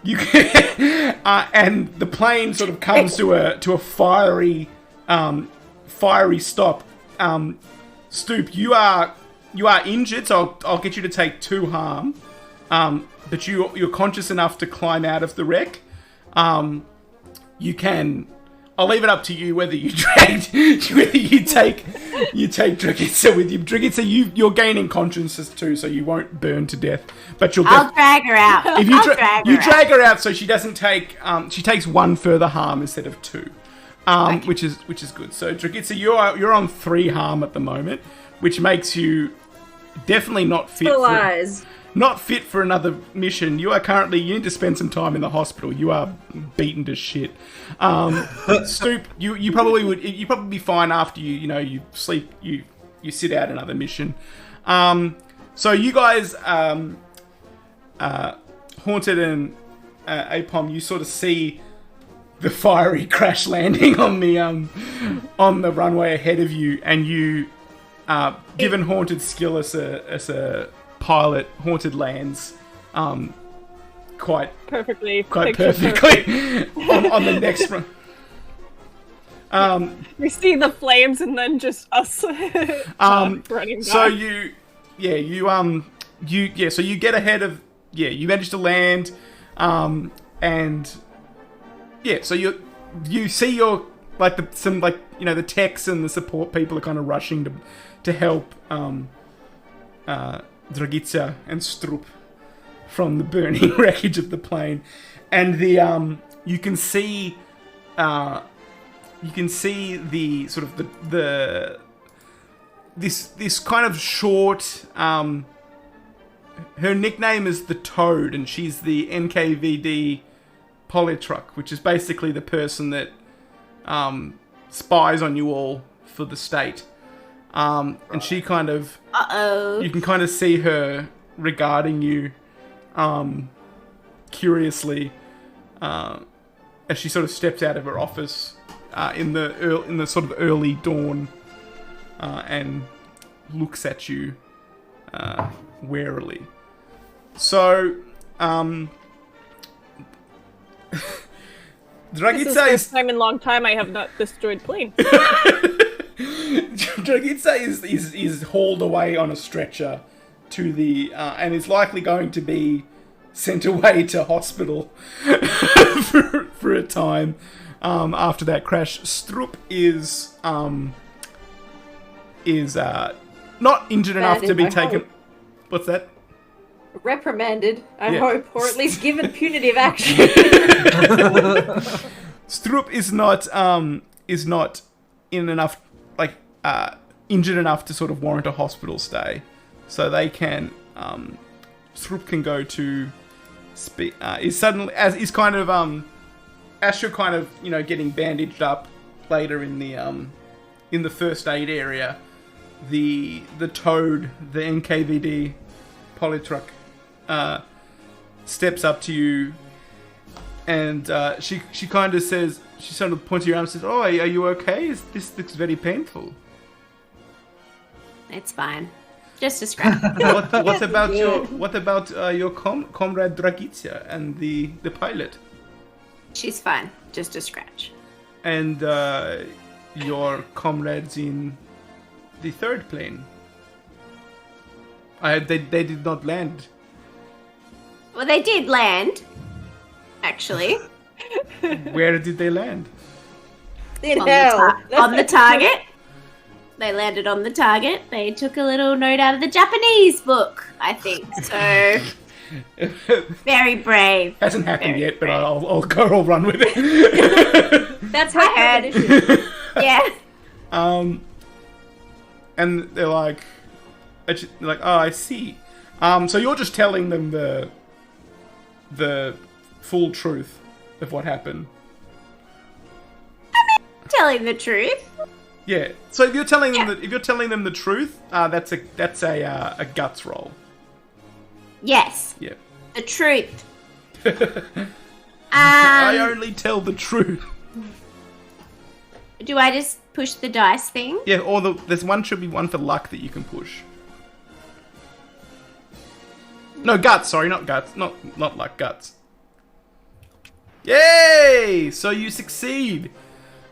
You and the plane sort of comes to a fiery stop. Stoop, you are injured, so I'll get you to take 2 harm. but you're conscious enough to climb out of the wreck. You can. I'll leave it up to you whether you take Dragitsa with you. Dragitsa, you're gaining consciousness too, so you won't burn to death. But you'll. I'll drag her out. If you drag her out, so she doesn't take. She takes 1 further harm instead of 2, okay. which is good. So Dragitsa, you're on 3 harm at the moment, which makes you definitely not fit. Not fit for another mission. You need to spend some time in the hospital. You are beaten to shit. Stoop, you probably be fine after you sleep, you sit out another mission. So you guys, Haunted and Apom, you sort of see the fiery crash landing on the runway ahead of you, and you, given Haunted's skill as a pilot, Haunted lands quite perfectly on the next run. We see the flames and then just us running by. So you get ahead of you manage to land, and so you see your the techs and the support people are kind of rushing to help Dragitsa and Strup from the burning wreckage of the plane, and you can see the sort of this kind of short. Her nickname is the Toad, and she's the NKVD Polytruck, which is basically the person that spies on you all for the state. And she kind of... You can kind of see her regarding you curiously as she sort of steps out of her office in the sort of early dawn and looks at you warily. So, Dragitsa this is the first time in a long time I have not destroyed plane. Dragitsa is hauled away on a stretcher to the and is likely going to be sent away to hospital for a time after that crash. Strup is not injured enough to be taken. What's that? Reprimanded, I hope, or at least given punitive action. Strup is not in enough injured enough to sort of warrant a hospital stay, so they can Strup can go to is suddenly as you're kind of getting bandaged up later in the first aid area, the Toad, the NKVD Polytruck, steps up to you, and she kind of says, she sort of points her arm and says, "Oh, are you okay? This looks very painful." It's fine, just a scratch. What about your comrade Dragitsa and the pilot? She's fine, just a scratch. And your comrades in the third plane? They did not land. Well, they did land, actually. Where did they land? On the target. They landed on the target. They took a little note out of the Japanese book, I think. So, very brave. Hasn't happened yet, but I'll run with it. That's how I heard. Yeah. And they're like, oh, I see. So you're just telling them the full truth of what happened. Telling the truth. Yeah. So if you're telling them the truth, that's a guts roll. Yes. Yeah. The truth. I only tell the truth. Do I just push the dice thing? Yeah. Or should be one for luck that you can push. No, guts. Sorry, not guts. Not luck. Guts. Yay! So you succeed.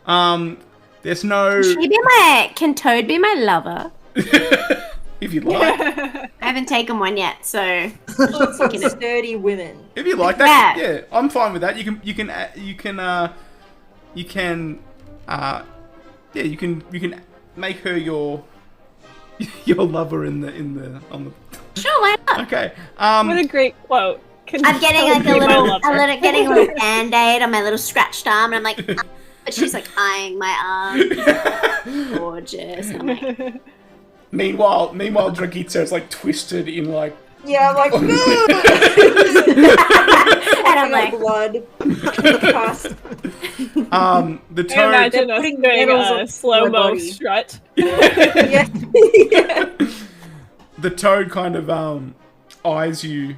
There's no... Can Toad be my lover? if you'd like. I haven't taken one yet, so Some sturdy women. If you like that, yeah, I'm fine with that. You can make her your lover on the. Sure, why not? Okay. What a great quote. I'm getting like a little band-aid on my little scratched arm, and I'm like, but she's like eyeing my arm. Gorgeous. And I'm like, Meanwhile, Dragitsa is like twisted in like. Yeah, I'm like, no! and I'm like, blood. Past. The I toad. imagine us putting doing needles a on slow-mo my body. strut. Yeah. The toad kind of eyes you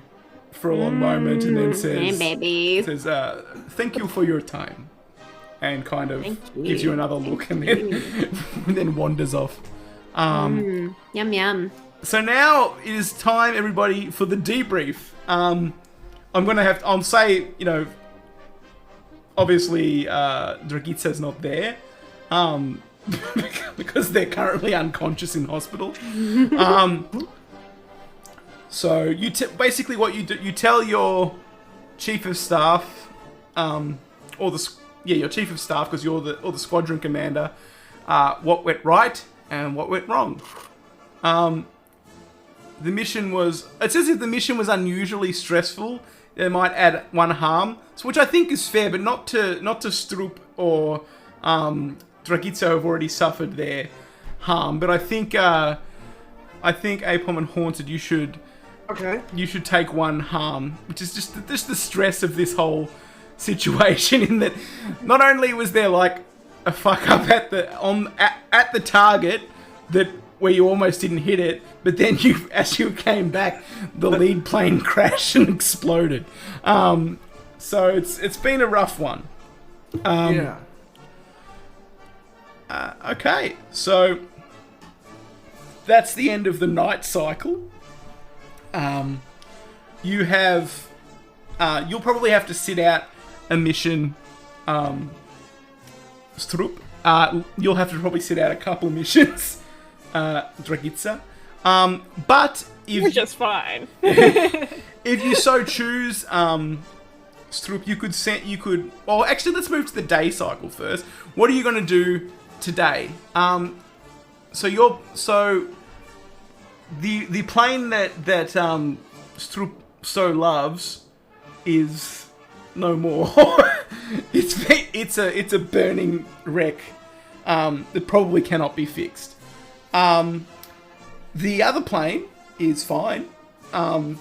for a long moment and then hey, says, baby. "Thank you for your time," and kind of Thank you. gives you another look and then wanders off. Yum yum. So now it is time, everybody, for the debrief. I'll say, obviously, Dragitsa's not there, because they're currently unconscious in hospital. So you basically what you do, you tell your chief of staff, your chief of staff, because you're the squadron commander, what went right and what went wrong. The mission was. It says if the mission was unusually stressful, they might add 1 harm, which I think is fair, but not to Stroop or Dragitsa have already suffered their harm. But I think Apom and Haunted, you should take 1 harm, which is just the stress of this whole situation. In that, not only was there like a fuck up at the target where you almost didn't hit it, but then as you came back, the lead plane crashed and exploded. So it's been a rough one. Yeah. Okay, so that's the end of the night cycle. You have, you'll probably have to sit out a mission, Stroop. You'll have to probably sit out a couple of missions, Dragitsa. But if You're just fine. if you so choose, Stroop, you could. Well, actually, let's move to the day cycle first. What are you going to do today? The plane that Stroop so loves is no more. it's a burning wreck that probably cannot be fixed. The other plane is fine. In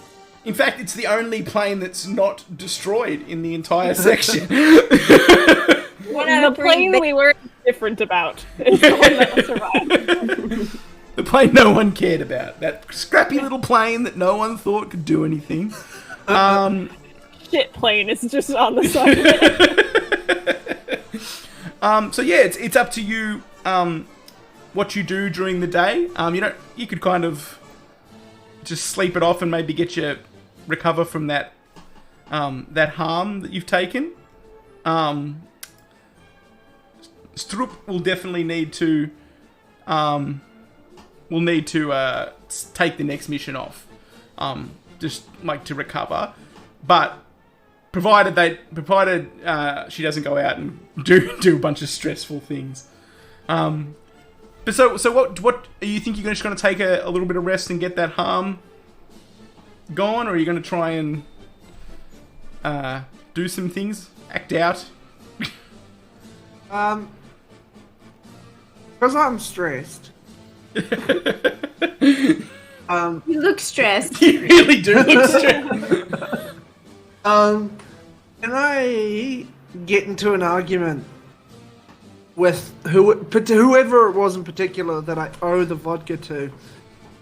fact, it's the only plane that's not destroyed in the entire section. The plane we were different about is the one that survived. The plane no one cared about. That scrappy little plane that no one thought could do anything. Shit plane is just on the side of it. So yeah, it's up to you what you do during the day. You could kind of just sleep it off and maybe recover from that harm that you've taken. Stroop will definitely need to take the next mission off, just like to recover. But provided she doesn't go out and do a bunch of stressful things. But so what you think you're just going to take a little bit of rest and get that harm gone, or are you going to try and do some things, act out? Because I'm stressed. You look stressed. You really do look stressed. Can I get into an argument with whoever it was in particular that I owe the vodka to,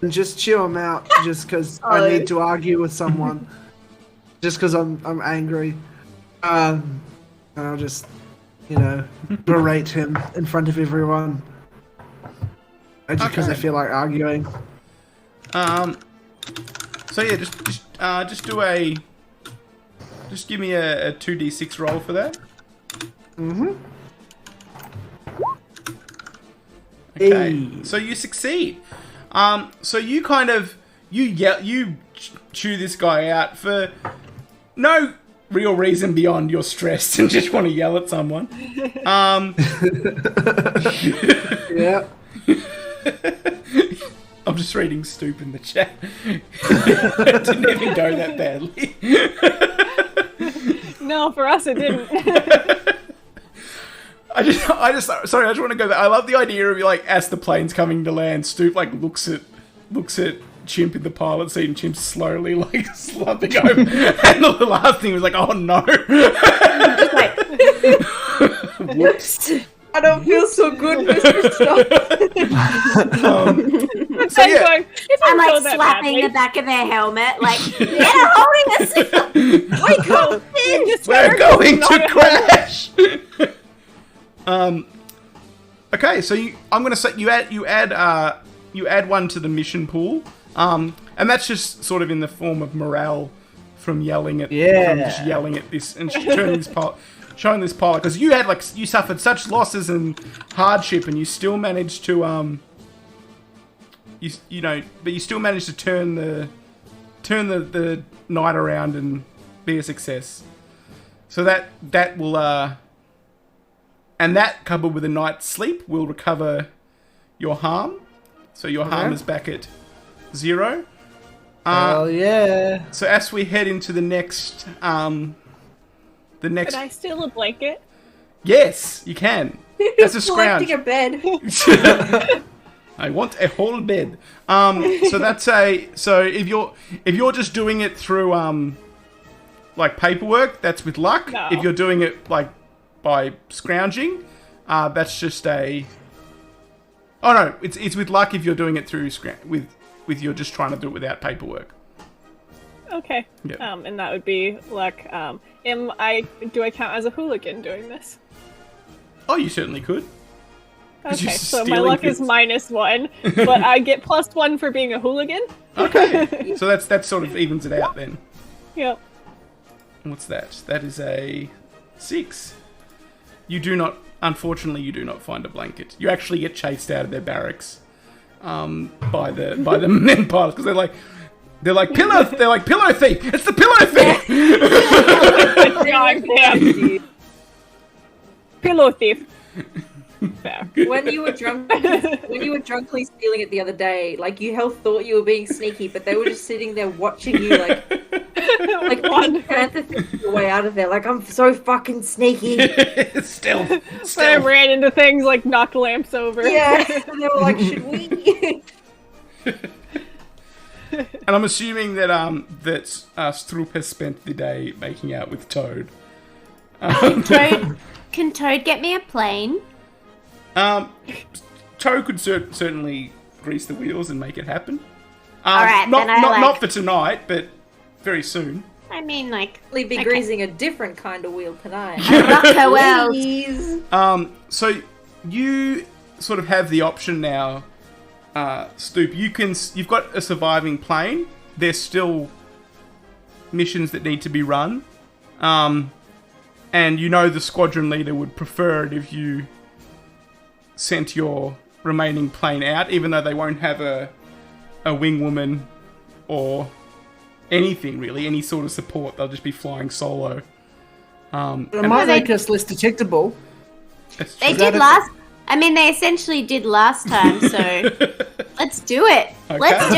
and just chill them out just because I need to argue with someone, just because I'm angry, and I'll just berate him in front of everyone, just because I feel like arguing. So yeah, just give me a 2d6 roll for that. Okay, so you succeed. So you kind of you chew this guy out for no real reason beyond you're stressed and just want to yell at someone. Yeah. I'm just reading Stoop in the chat. It didn't even go that badly. No, for us it didn't. I just sorry, I just want to go back. I love the idea of like as the plane's coming to land, Stoop like looks at Chimp in the pilot seat, and Chimp's slowly like slumping over. And the last thing was like, oh no. Whoops. I don't feel so good, Mr. Stuff. So yeah, I'm like slapping the back of their helmet, like, yeah, holding us. Wake up, we're going to crash. Okay, so I'm gonna say you add one to the mission pool, and that's just sort of in the form of morale from yelling at from just yelling at this and showing this pilot, because you suffered such losses and hardship, and you still managed to but you still managed to turn the night around and be a success. So that will and that coupled with a night's sleep will recover your harm. So your harm is back at 0. Oh yeah. So as we head into the next Could I steal a blanket? Yes, you can. That's a scrounge. Collecting a bed. I want a whole bed. So that's so if you're just doing it through like paperwork, that's with luck. No. If you're doing it like by scrounging, that's just a. Oh no, it's with luck if you're doing it through with you're just trying to do it without paperwork. Okay. Yeah. And that would be luck. Do I count as a hooligan doing this? Oh, you certainly could. Okay, you're so my stealing luck is things. -1, but I get +1 for being a hooligan. Okay, so that sort of evens it out then. Yep. What's that? That is a 6. Unfortunately, you do not find a blanket. You actually get chased out of their barracks by the men pilots, because they're like pillow thief. It's the pillow thief. God damn. Pillow thief. Fair. When you were drunkly stealing it the other day, like you thought you were being sneaky, but they were just sitting there watching you, like Pink Panther thinking your way out of there. Like, I'm so fucking sneaky. Still. I ran into things, like knocked lamps over. Yeah, and they were like, should we? And I'm assuming that Stroop has spent the day making out with Toad. Can Toad get me a plane? Toad could certainly grease the wheels and make it happen. Alright, then not for tonight, but very soon. I mean, like... We'll be greasing a different kind of wheel tonight. Rock her well. Please. So you sort of have the option now, Stoop. You've got a surviving plane. There's still missions that need to be run. And you know the squadron leader would prefer it if you sent your remaining plane out, even though they won't have a wing woman or anything really, any sort of support. They'll just be flying solo. It might make us less detectable. They essentially did last time, so let's do it. Okay. Let's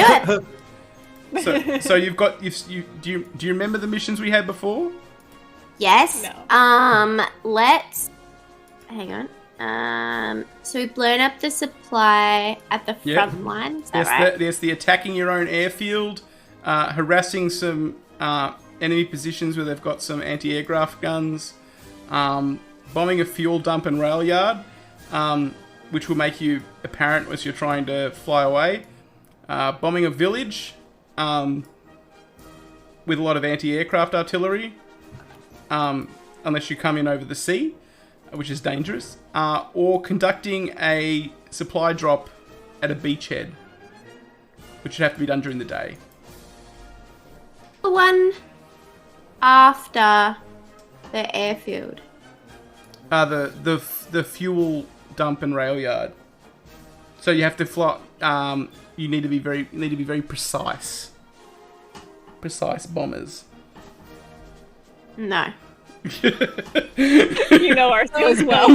do it. So you've got do you remember the missions we had before? Yes. No. Let's hang on. So we've blown up the supply at the front line. Is that right? There's the attacking your own airfield, harassing some enemy positions where they've got some anti-aircraft guns, bombing a fuel dump and rail yard, which will make you apparent as you're trying to fly away, bombing a village with a lot of anti-aircraft artillery, unless you come in over the sea, which is dangerous, or conducting a supply drop at a beachhead, which would have to be done during the day. The one after the airfield. The fuel dump and rail yard. So you have to fly. You need to be very precise. Precise bombers. No. You know our skills well.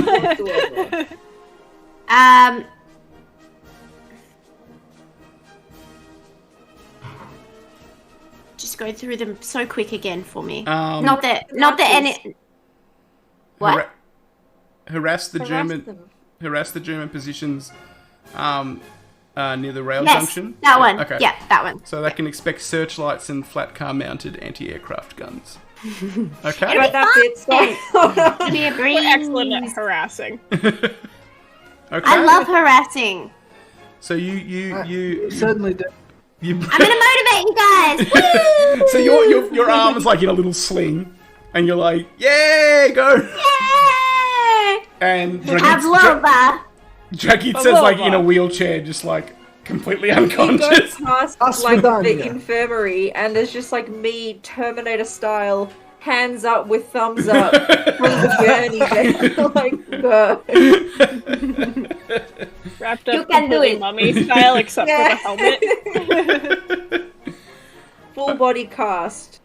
Just go through them so quick again for me. Not any. What? Harass the them. German positions near the rail Yes, junction. that one. Okay. Yeah, that one. So they can expect searchlights and flat car mounted anti-aircraft guns. Okay. Right, that's it. Stop. Give me a breeze. We're excellent at harassing. Okay. I love harassing. So you Certainly do. you I'm gonna motivate you guys. Woo! so your arm is like in a little sling, and you're like, yeah, go. Yay! And Pavlova. Jackie says like in a wheelchair, just like completely He goes unconscious. past Us like with the Anya. infirmary, and there's just like me, Terminator style, hands up with thumbs up from the journey there. Like, Wrapped You up can do completely it. mummy style, except Yeah. for the helmet. full body cast.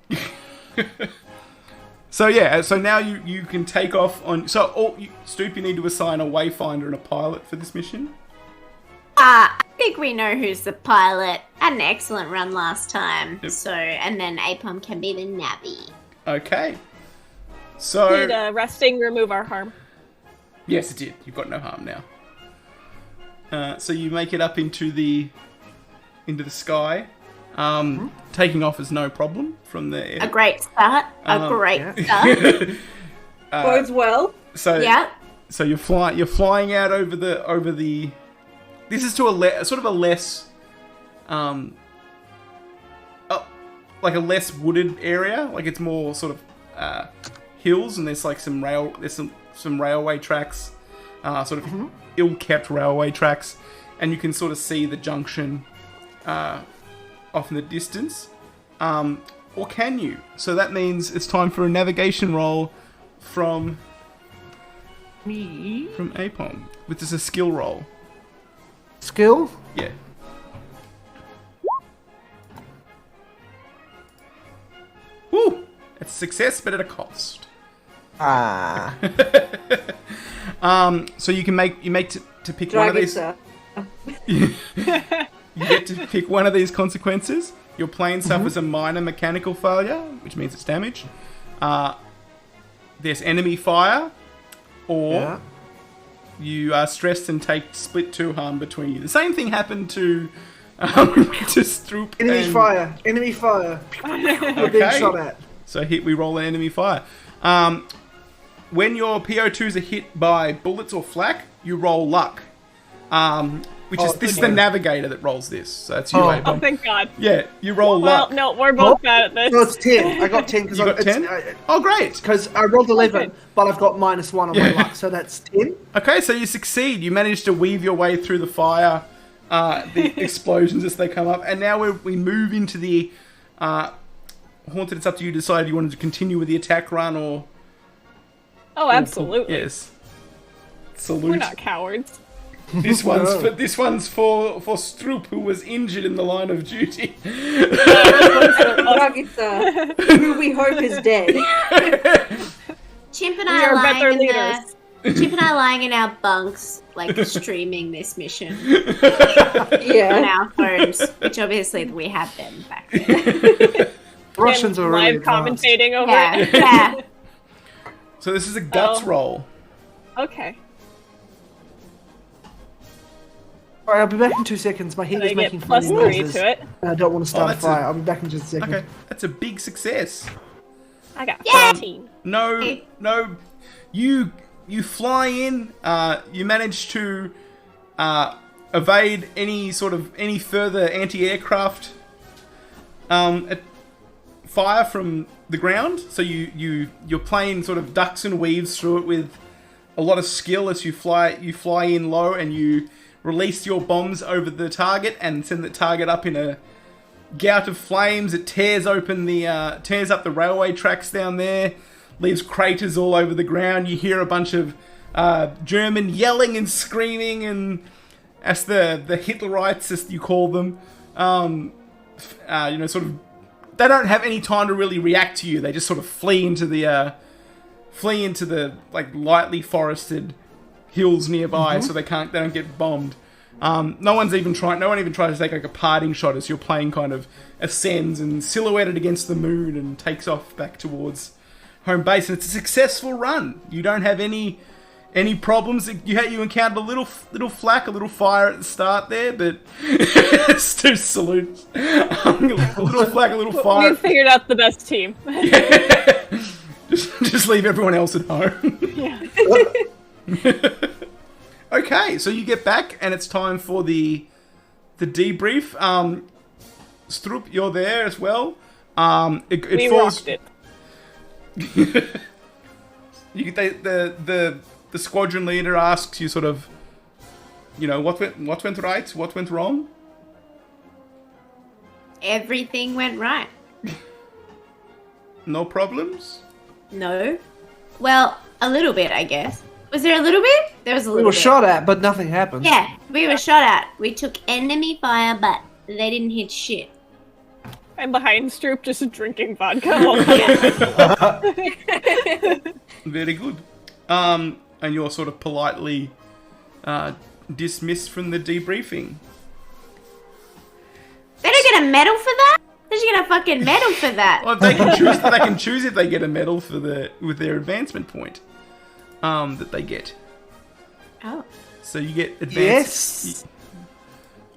So yeah, so now you can take off on. So Stoop, you need to assign a wayfinder and a pilot for this mission. I think we know who's the pilot. Had an excellent run last time. Yep. So, and then Apom can be the navvy. Okay. So Did resting remove our harm? yes, it did. You've got no harm now. So you make it up into the sky. Taking off is no problem from the air. A great start. yeah. Start. Bodes well. So Yeah. So you're flying out over the. This is to a sort of a less, like a less wooded area. Like it's more sort of hills, and there's like some railway tracks, sort of ill-kept railway tracks, and you can sort of see the junction off in the distance. Or can you? So that means it's time for a navigation roll from Apom, which is a skill roll. Skill? Yeah. Woo! It's a success, but at a cost. Ah. So you make to pick one of Drag it, these. sir. You get to pick one of these consequences. Your plane suffers a minor mechanical failure, which means it's damaged. There's enemy fire, or Yeah. you are stressed and take split 2 harm between you. The same thing happened to Stroop. Enemy and- fire. Enemy fire. We're being Okay. shot at. So we roll an enemy fire. When your PO2s are hit by bullets or flak, you roll luck. This is the navigator that rolls this. So that's you, Oh. Apom. Oh, thank God. Yeah, you roll Well, luck. no, we're both bad at this. No, it's 10. I got 10 because You got 10? Oh, great. Because I rolled 11, Okay. but I've got -1 on my luck, so that's 10. Okay, so you succeed. You manage to weave your way through the fire, the explosions as they come up, and now we move into the Haunted. It's up to you to decide if you wanted to continue with the attack run or... Oh, absolutely. Yes. Salute. We're not cowards. This one's No. for Stroop, who was injured in the line of duty. Dragita, who we hope is dead. Chimp and We I are are better lying in leaders. Chimp and I are lying in our bunks, like streaming this mission on Yeah. our phones, which obviously we had them back then. Russians are really live advanced. commentating over Yeah, it. yeah. So this is a guts Oh. roll. Okay. Alright, I'll be back in 2 seconds. My Did heater's I making get funny +3 noises. to it? And I don't want to start a that's a- fire. I'll be back in just a second. Okay, that's a big success. I got Yay! 15. No, you fly in. You manage to evade any further anti-aircraft fire from the ground. So your plane sort of ducks and weaves through it with a lot of skill as you fly in low, and you release your bombs over the target and send the target up in a gout of flames. It tears up the railway tracks down there, leaves craters all over the ground. You hear a bunch of German yelling and screaming, and the Hitlerites, as you call them, sort of, they don't have any time to really react to you. They just sort of flee into the like lightly forested hills nearby, so they don't get bombed. No one even tries to take like a parting shot as your plane kind of ascends and silhouetted against the moon and takes off back towards home base. And it's a successful run. You don't have any problems. You encountered a little flak, a little fire at the start there, but it's two salutes. A little flak, a little fire. We figured out the best team. Just leave everyone else at home. Yeah. Okay, so you get back and it's time for the debrief. Stroop, you're there as well. We rocked it. The squadron leader asks you sort of, what went right, what went wrong? Everything went right. No problems? No. Well, a little bit, I guess. Was there a little bit? There was a little bit. We were shot at, but nothing happened. Yeah, we were shot at. We took enemy fire, but they didn't hit shit. I'm behind Stroop just drinking vodka all the time. Very good. And you're sort of politely dismissed from the debriefing. They don't get a medal for that? They should get a fucking medal for that. Well, they can choose if they get a medal with their advancement point that they get. Oh. So you get advanced. Yes.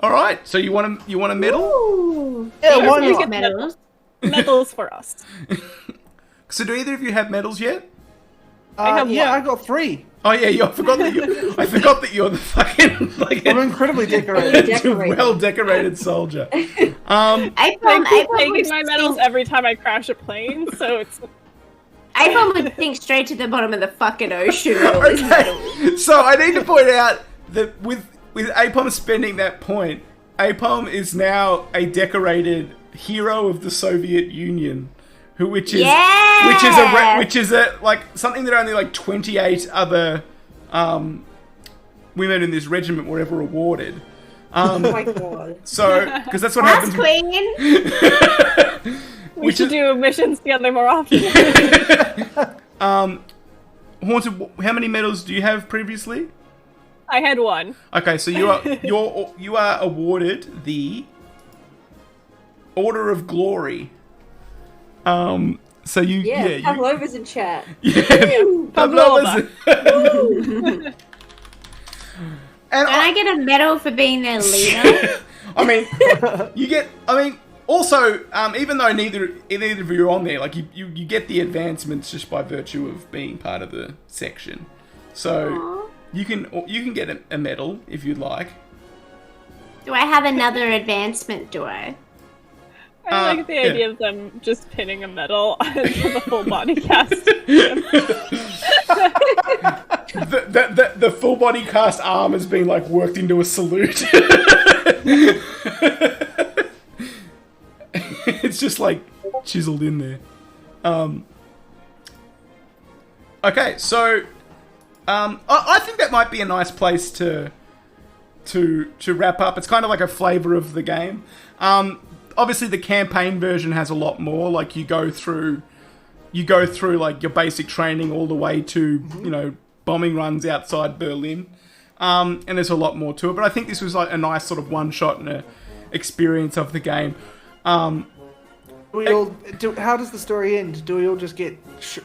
All right. So you want a medal? Ooh. Yeah, Yes, why there's not? medals. Medals for us. So do either of you have medals yet? I have yeah, one. I got 3. Oh yeah, I forgot that you're the fucking like I'm incredibly decorated. well decorated soldier. I keep taking my medals every time I crash a plane, so it's... Apom would think straight to the bottom of the fucking ocean with all his medals. So I need to point out that with Apom spending that point, Apom is now a decorated hero of the Soviet Union, which is like something that only like 28 other women in this regiment were ever awarded. Oh my god. So because that's what That's happens. Queen. We should do missions together more often. Haunted, how many medals do you have previously? I had one. Okay, so you are awarded the Order of Glory. So Pavlova's in chat. Pavlova's. And Can I get a medal for being their leader? also, even though neither of you are on there, like you get the advancements just by virtue of being part of the section. So Aww. you can get a medal if you'd like. Do I have another advancement, do I? I like the idea of them just pinning a medal onto the full body cast. The full body cast arm has been like worked into a salute. It's just like chiseled in there. Okay, so I think that might be a nice place to wrap up. It's kind of like a flavor of the game. Obviously, the campaign version has a lot more. Like you go through like your basic training all the way to bombing runs outside Berlin, and there's a lot more to it. But I think this was like a nice sort of one shot and a experience of the game. How does the story end? Do we all just get?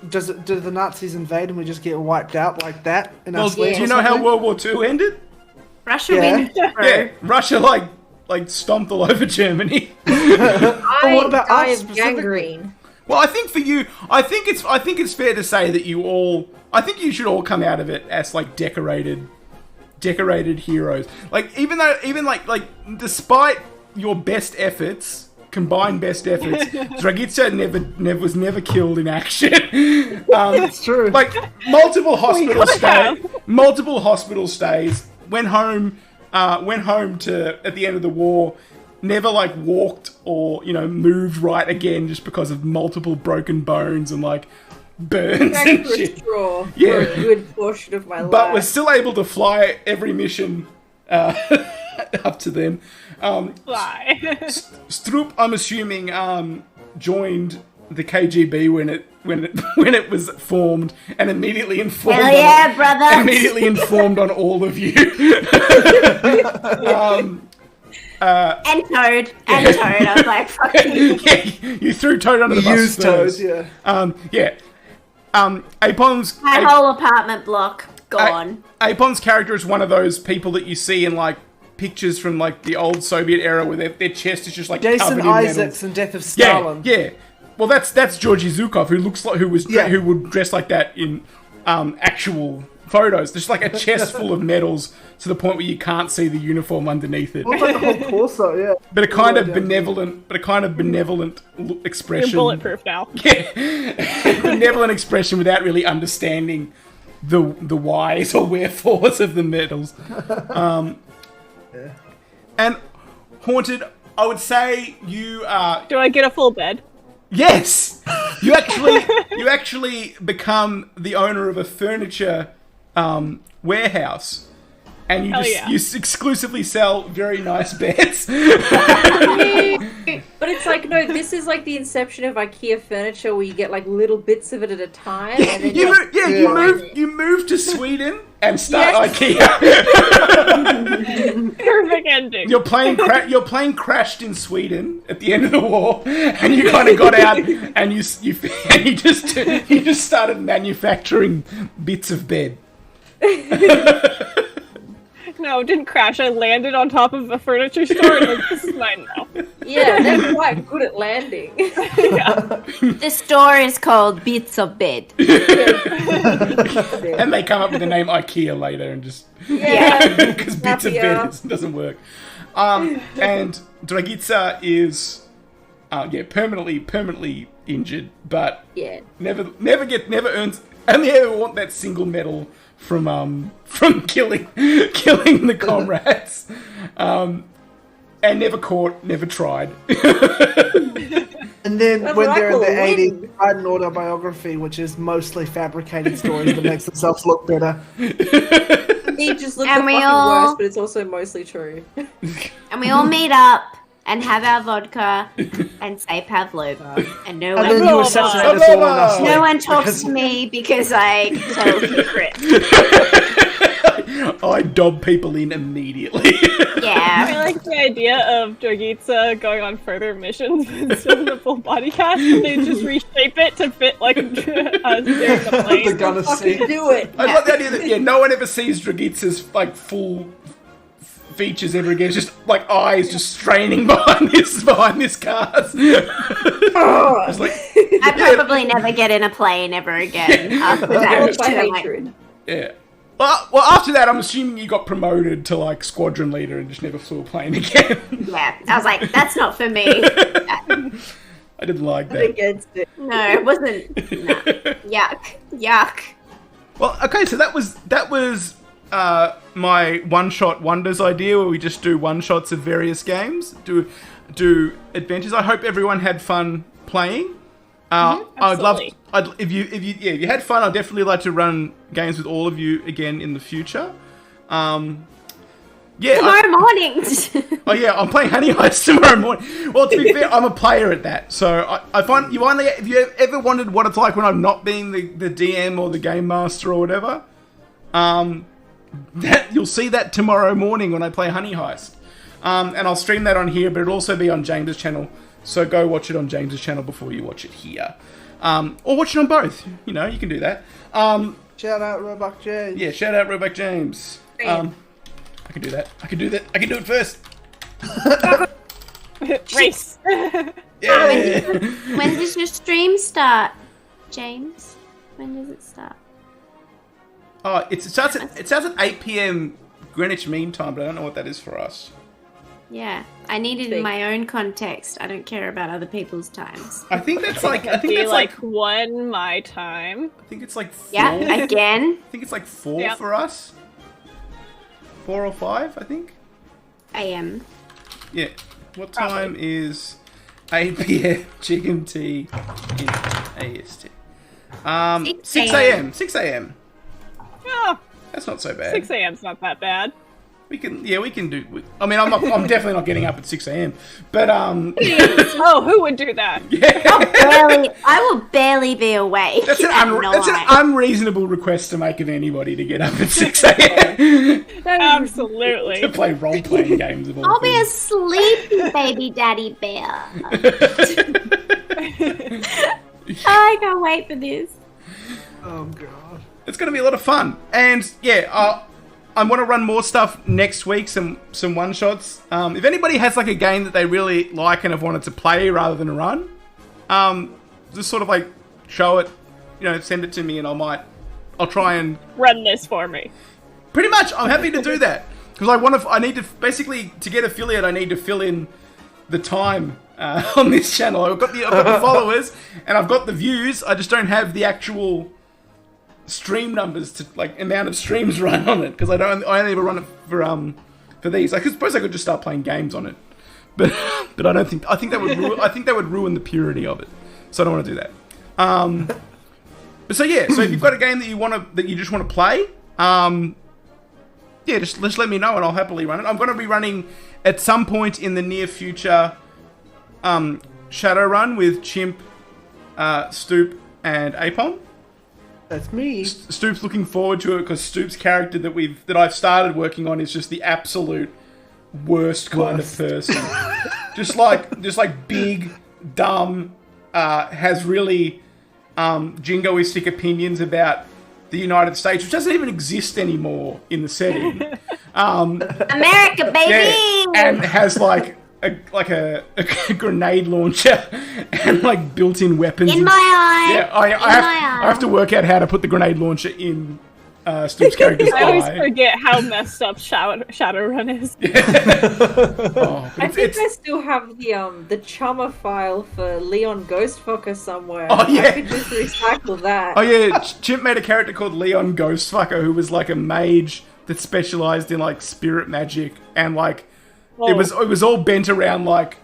Do the Nazis invade and we just get wiped out like that? Well, do you know how World War II ended? Russia wins, bro. Yeah, Russia like stomped all over Germany. What about die us of specifically? gangrene. Well, I think for you, I think it's fair to say that you should all come out of it as like decorated heroes. Like even despite your best efforts, combined best efforts, Dragica was never killed in action. That's true. Like multiple hospital stays. Went home to at the end of the war. Never like walked or moved right again just because of multiple broken bones and like burns and shit. For a good portion of my life. But we're still able to fly every mission up to then. Why? Stroop, I'm assuming, joined the KGB when it was formed, and immediately informed. Hell yeah, brother! Immediately informed on all of you. And Toad. I was like, fuck you. Yeah, you threw Toad under the bus. Used Toad, yeah. Apom's My whole apartment block gone. Apom's character is one of those people that you see in like pictures from like the old Soviet era where their chest is just like Jason covered in Isaacs medals. and Death of Stalin. Yeah. Well, that's Georgy Zukov, who looks like who would dress like that in actual photos. There's like a chest full of medals to the point where you can't see the uniform underneath it. Looks like the whole torso, yeah. But a kind of benevolent expression. You're bulletproof now. Yeah, benevolent expression without really understanding the whys or wherefores of the medals. And Haunted, I would say you are. Do I get a full bed? Yes, you actually become the owner of a furniture warehouse, and you exclusively sell very nice beds. But it's like, no, this is like the inception of IKEA furniture where you get like little bits of it at a time. And then You move to Sweden and start IKEA. Perfect ending. Your plane crashed in Sweden at the end of the war, and you kind of got out and you just started manufacturing bits of bed. No, it didn't crash. I landed on top of a furniture store and like, this is mine now. Yeah, they're quite good at landing. The store is called Bits of Bed. And they come up with the name IKEA later and just because bits of bed doesn't work. And Dragica is permanently injured, but never earns. Only ever want that single medal from killing the comrades, and never caught, never tried. And then That's when what I they're in call the a win. 80s, they write an autobiography, which is mostly fabricated stories that makes themselves look better. He just looks And we fucking all- worse, but it's also mostly true. And we all meet up and have our vodka and say Pavlova. And no And then one, you assassinate us all in our sleep. no one talks to me because I tell secrets. I dob people in immediely. I Yeah. like the idea of Dragica going on further missions with still the full body cast, and they just reshape it to fit like us during the plane. The gun of sea. Do it. I love the idea that no one ever sees Dragica's like full features ever again. It's just like eyes just straining behind this cast. It's like, I probably never get in a plane ever again after that. By I'm like, hatred. yeah. Well, after that, I'm assuming you got promoted to like squadron leader and just never flew a plane again. yeah. I was like, that's not for me. I didn't like that. Against it. No, it wasn't. No. Yuck. Well, okay, so that was my one-shot wonders idea, where we just do one-shots of various games, do adventures. I hope everyone had fun playing. I'd love if you had fun. I'd definitely like to run games with all of you again in the future. Tomorrow morning. Oh yeah, I'm playing Honey Heist tomorrow morning. Well, to be fair, I'm a player at that, so I find if you ever wondered what it's like when I'm not being the DM or the game master or whatever, that you'll see that tomorrow morning when I play Honey Heist, and I'll stream that on here, but it'll also be on James's channel. So go watch it on James's channel before you watch it here, or watch it on both. You know, you can do that. Shout out Roebuck James. Yeah, shout out Roebuck James. I can do that. I can do it first. Race. Yeah. When does your stream start, James? When does it start? Oh, it starts at 8 p.m. Greenwich Mean Time, but I don't know what that is for us. Yeah, I need it in my own context. I don't care about other people's times. I think that's like one my time. I think it's like 4. Yeah, again. I think it's like 4 for us. 4 or 5, I think. AM. Yeah. What time is 8 p.m. GMT in AST? 6 a.m. 6 a.m. Oh, That's not so bad. 6 a.m.'s not that bad. We can do. I mean, I'm definitely not getting up at 6 a.m. But Oh, who would do that? I will barely be awake. That's an unreasonable request to make of anybody to get up at 6 a.m. Absolutely. to play role-playing games of all I'll be a things. sleepy baby daddy bear. I can't wait for this. Oh god. It's going to be a lot of fun. And yeah, I want to run more stuff next week, some one-shots. If anybody has like a game that they really like and have wanted to play rather than run, just sort of like show it, send it to me and I'll try and... Run this for me. Pretty much, I'm happy to do that. Because I need to, basically, to get affiliate, I need to fill in the time on this channel. I've got the followers and I've got the views, I just don't have the actual stream numbers to like amount of streams run on it because I only ever run it for these. I suppose I could just start playing games on it, but I don't think that would ruin the purity of it. So I don't want to do that. But so if you've got a game that you just want to play, just let me know and I'll happily run it. I'm going to be running at some point in the near future Shadowrun with Chimp, Stoop, and Apom. That's me. Stoop's looking forward to it because Stoop's character that I've started working on is just the absolute worst kind of person. just like big, dumb, has really jingoistic opinions about the United States, which doesn't even exist anymore in the setting. America, baby! Yeah, and has like a grenade launcher and like built-in weapons. In my eye. Yeah, I have to work out how to put the grenade launcher in Stoop's character's eye. I always forget how messed up Shadowrun is. I think I still have the chummer file for Leon Ghostfucker somewhere. Oh, yeah. I could just recycle that. Oh yeah, Chimp made a character called Leon Ghostfucker who was like a mage that specialized in like spirit magic and like it was all bent around like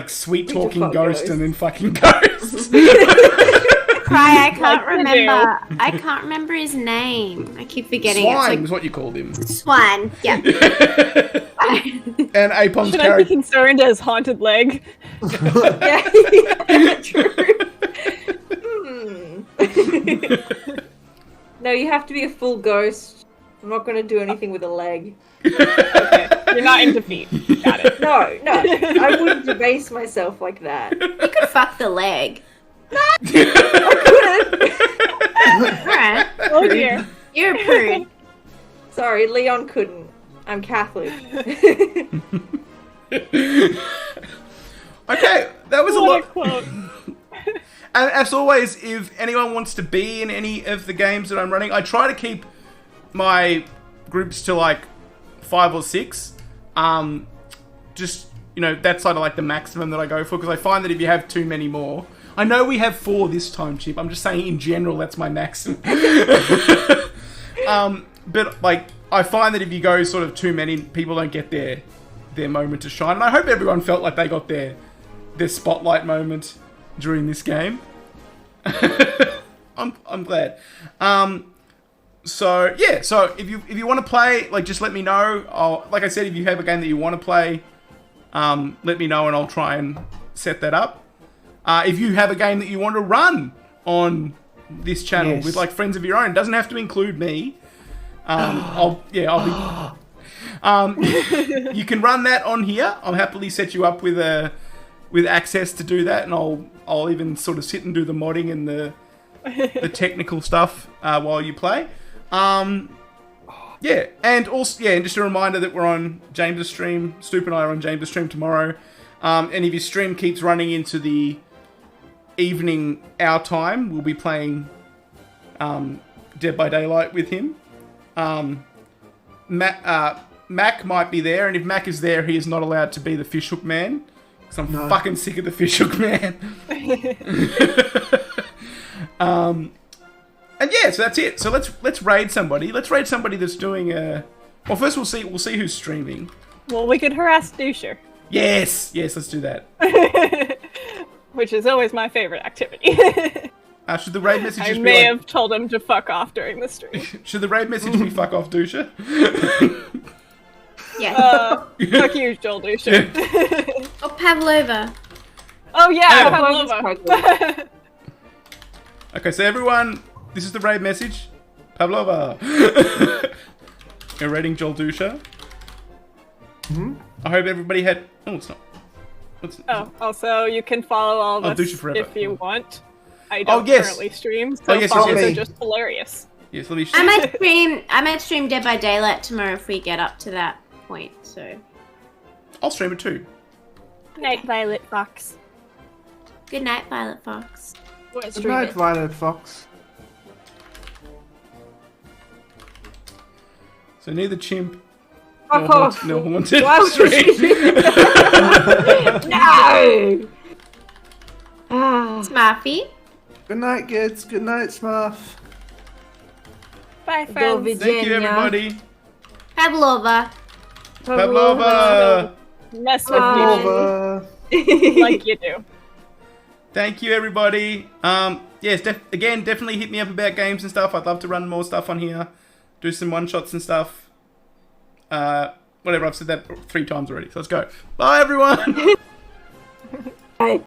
sweet talking ghost and then fucking ghosts. Cry, I can't remember. I can't remember his name. I keep forgetting. Swine was what you called him. Swine, yeah. And Apom's Should character. I be concerned as Haunted Leg? Yeah, true. No, you have to be a full ghost. I'm not going to do anything with a leg. Okay, you're not in defeat. Got it. No, I wouldn't debase myself like that. You could fuck the leg. Alright. Oh dear. You're a prude. Sorry, Leon couldn't. I'm Catholic. Okay, that was a lot. Quote. And as always, if anyone wants to be in any of the games that I'm running, I try to keep my groups to like 5 or 6. Just, that's sort of like the maximum that I go for, because I find that if you have too many more... I know we have 4 this time, Chip. I'm just saying in general that's my maximum. But like, I find that if you go sort of too many, people don't get their moment to shine. And I hope everyone felt like they got their spotlight moment during this game. I'm glad. So if you want to play, like, just let me know. Like I said, if you have a game that you want to play, let me know and I'll try and set that up. If you have a game that you want to run on this channel with like friends of your own, it doesn't have to include me. I'll be. You can run that on here. I'll happily set you up with access to do that, and I'll even sort of sit and do the modding and the technical stuff while you play. And also, and just a reminder that we're on James' stream. Stoop and I are on James' stream tomorrow. And if your stream keeps running into the evening our time, we'll be playing Dead by Daylight with him. Mac might be there, and if Mac is there, he is not allowed to be the fishhook man, because I'm fucking sick of the fishhook man. And so that's it. So let's raid somebody. Let's raid somebody that's doing well, first we'll see who's streaming. Well, we could harass Doucher. Yes, let's do that. Which is always my favorite activity. Should the raid message I just may be have told him to fuck off during the stream. Should the raid message be fuck off, Dusha? Yeah. Fuck you, Joel Dusha. Or Pavlova. Oh yeah, Pavlova's Pavlova. Okay, so everyone, this is the raid message. Pavlova. You're raiding Joel Dusha. I hope everybody had. Oh, it's not. Oh, also you can follow all of Dusha us forever. if you want. I don't yes. currently stream, so yes, follows yes. are just hilarious. Yes, let me. I might stream Dead by Daylight tomorrow if we get up to that point. So I'll stream it too. Night Violet Fox. good night, Violet Fox. Good night, Violet Fox. So neither chimp Fuck off. nor haunted Why would stream. No! Ah. Smarfy. Good night, kids. Good night, Smurf. Bye, Go friends. Virginia. Thank you, everybody. Pavlova. Pavlova. Mess with Over. people like you do. Thank you, everybody. Yes, again, definitely hit me up about games and stuff. I'd love to run more stuff on here. Do some one-shots and stuff. Whatever, I've said that 3 times already. So let's go. Bye, everyone. Bye.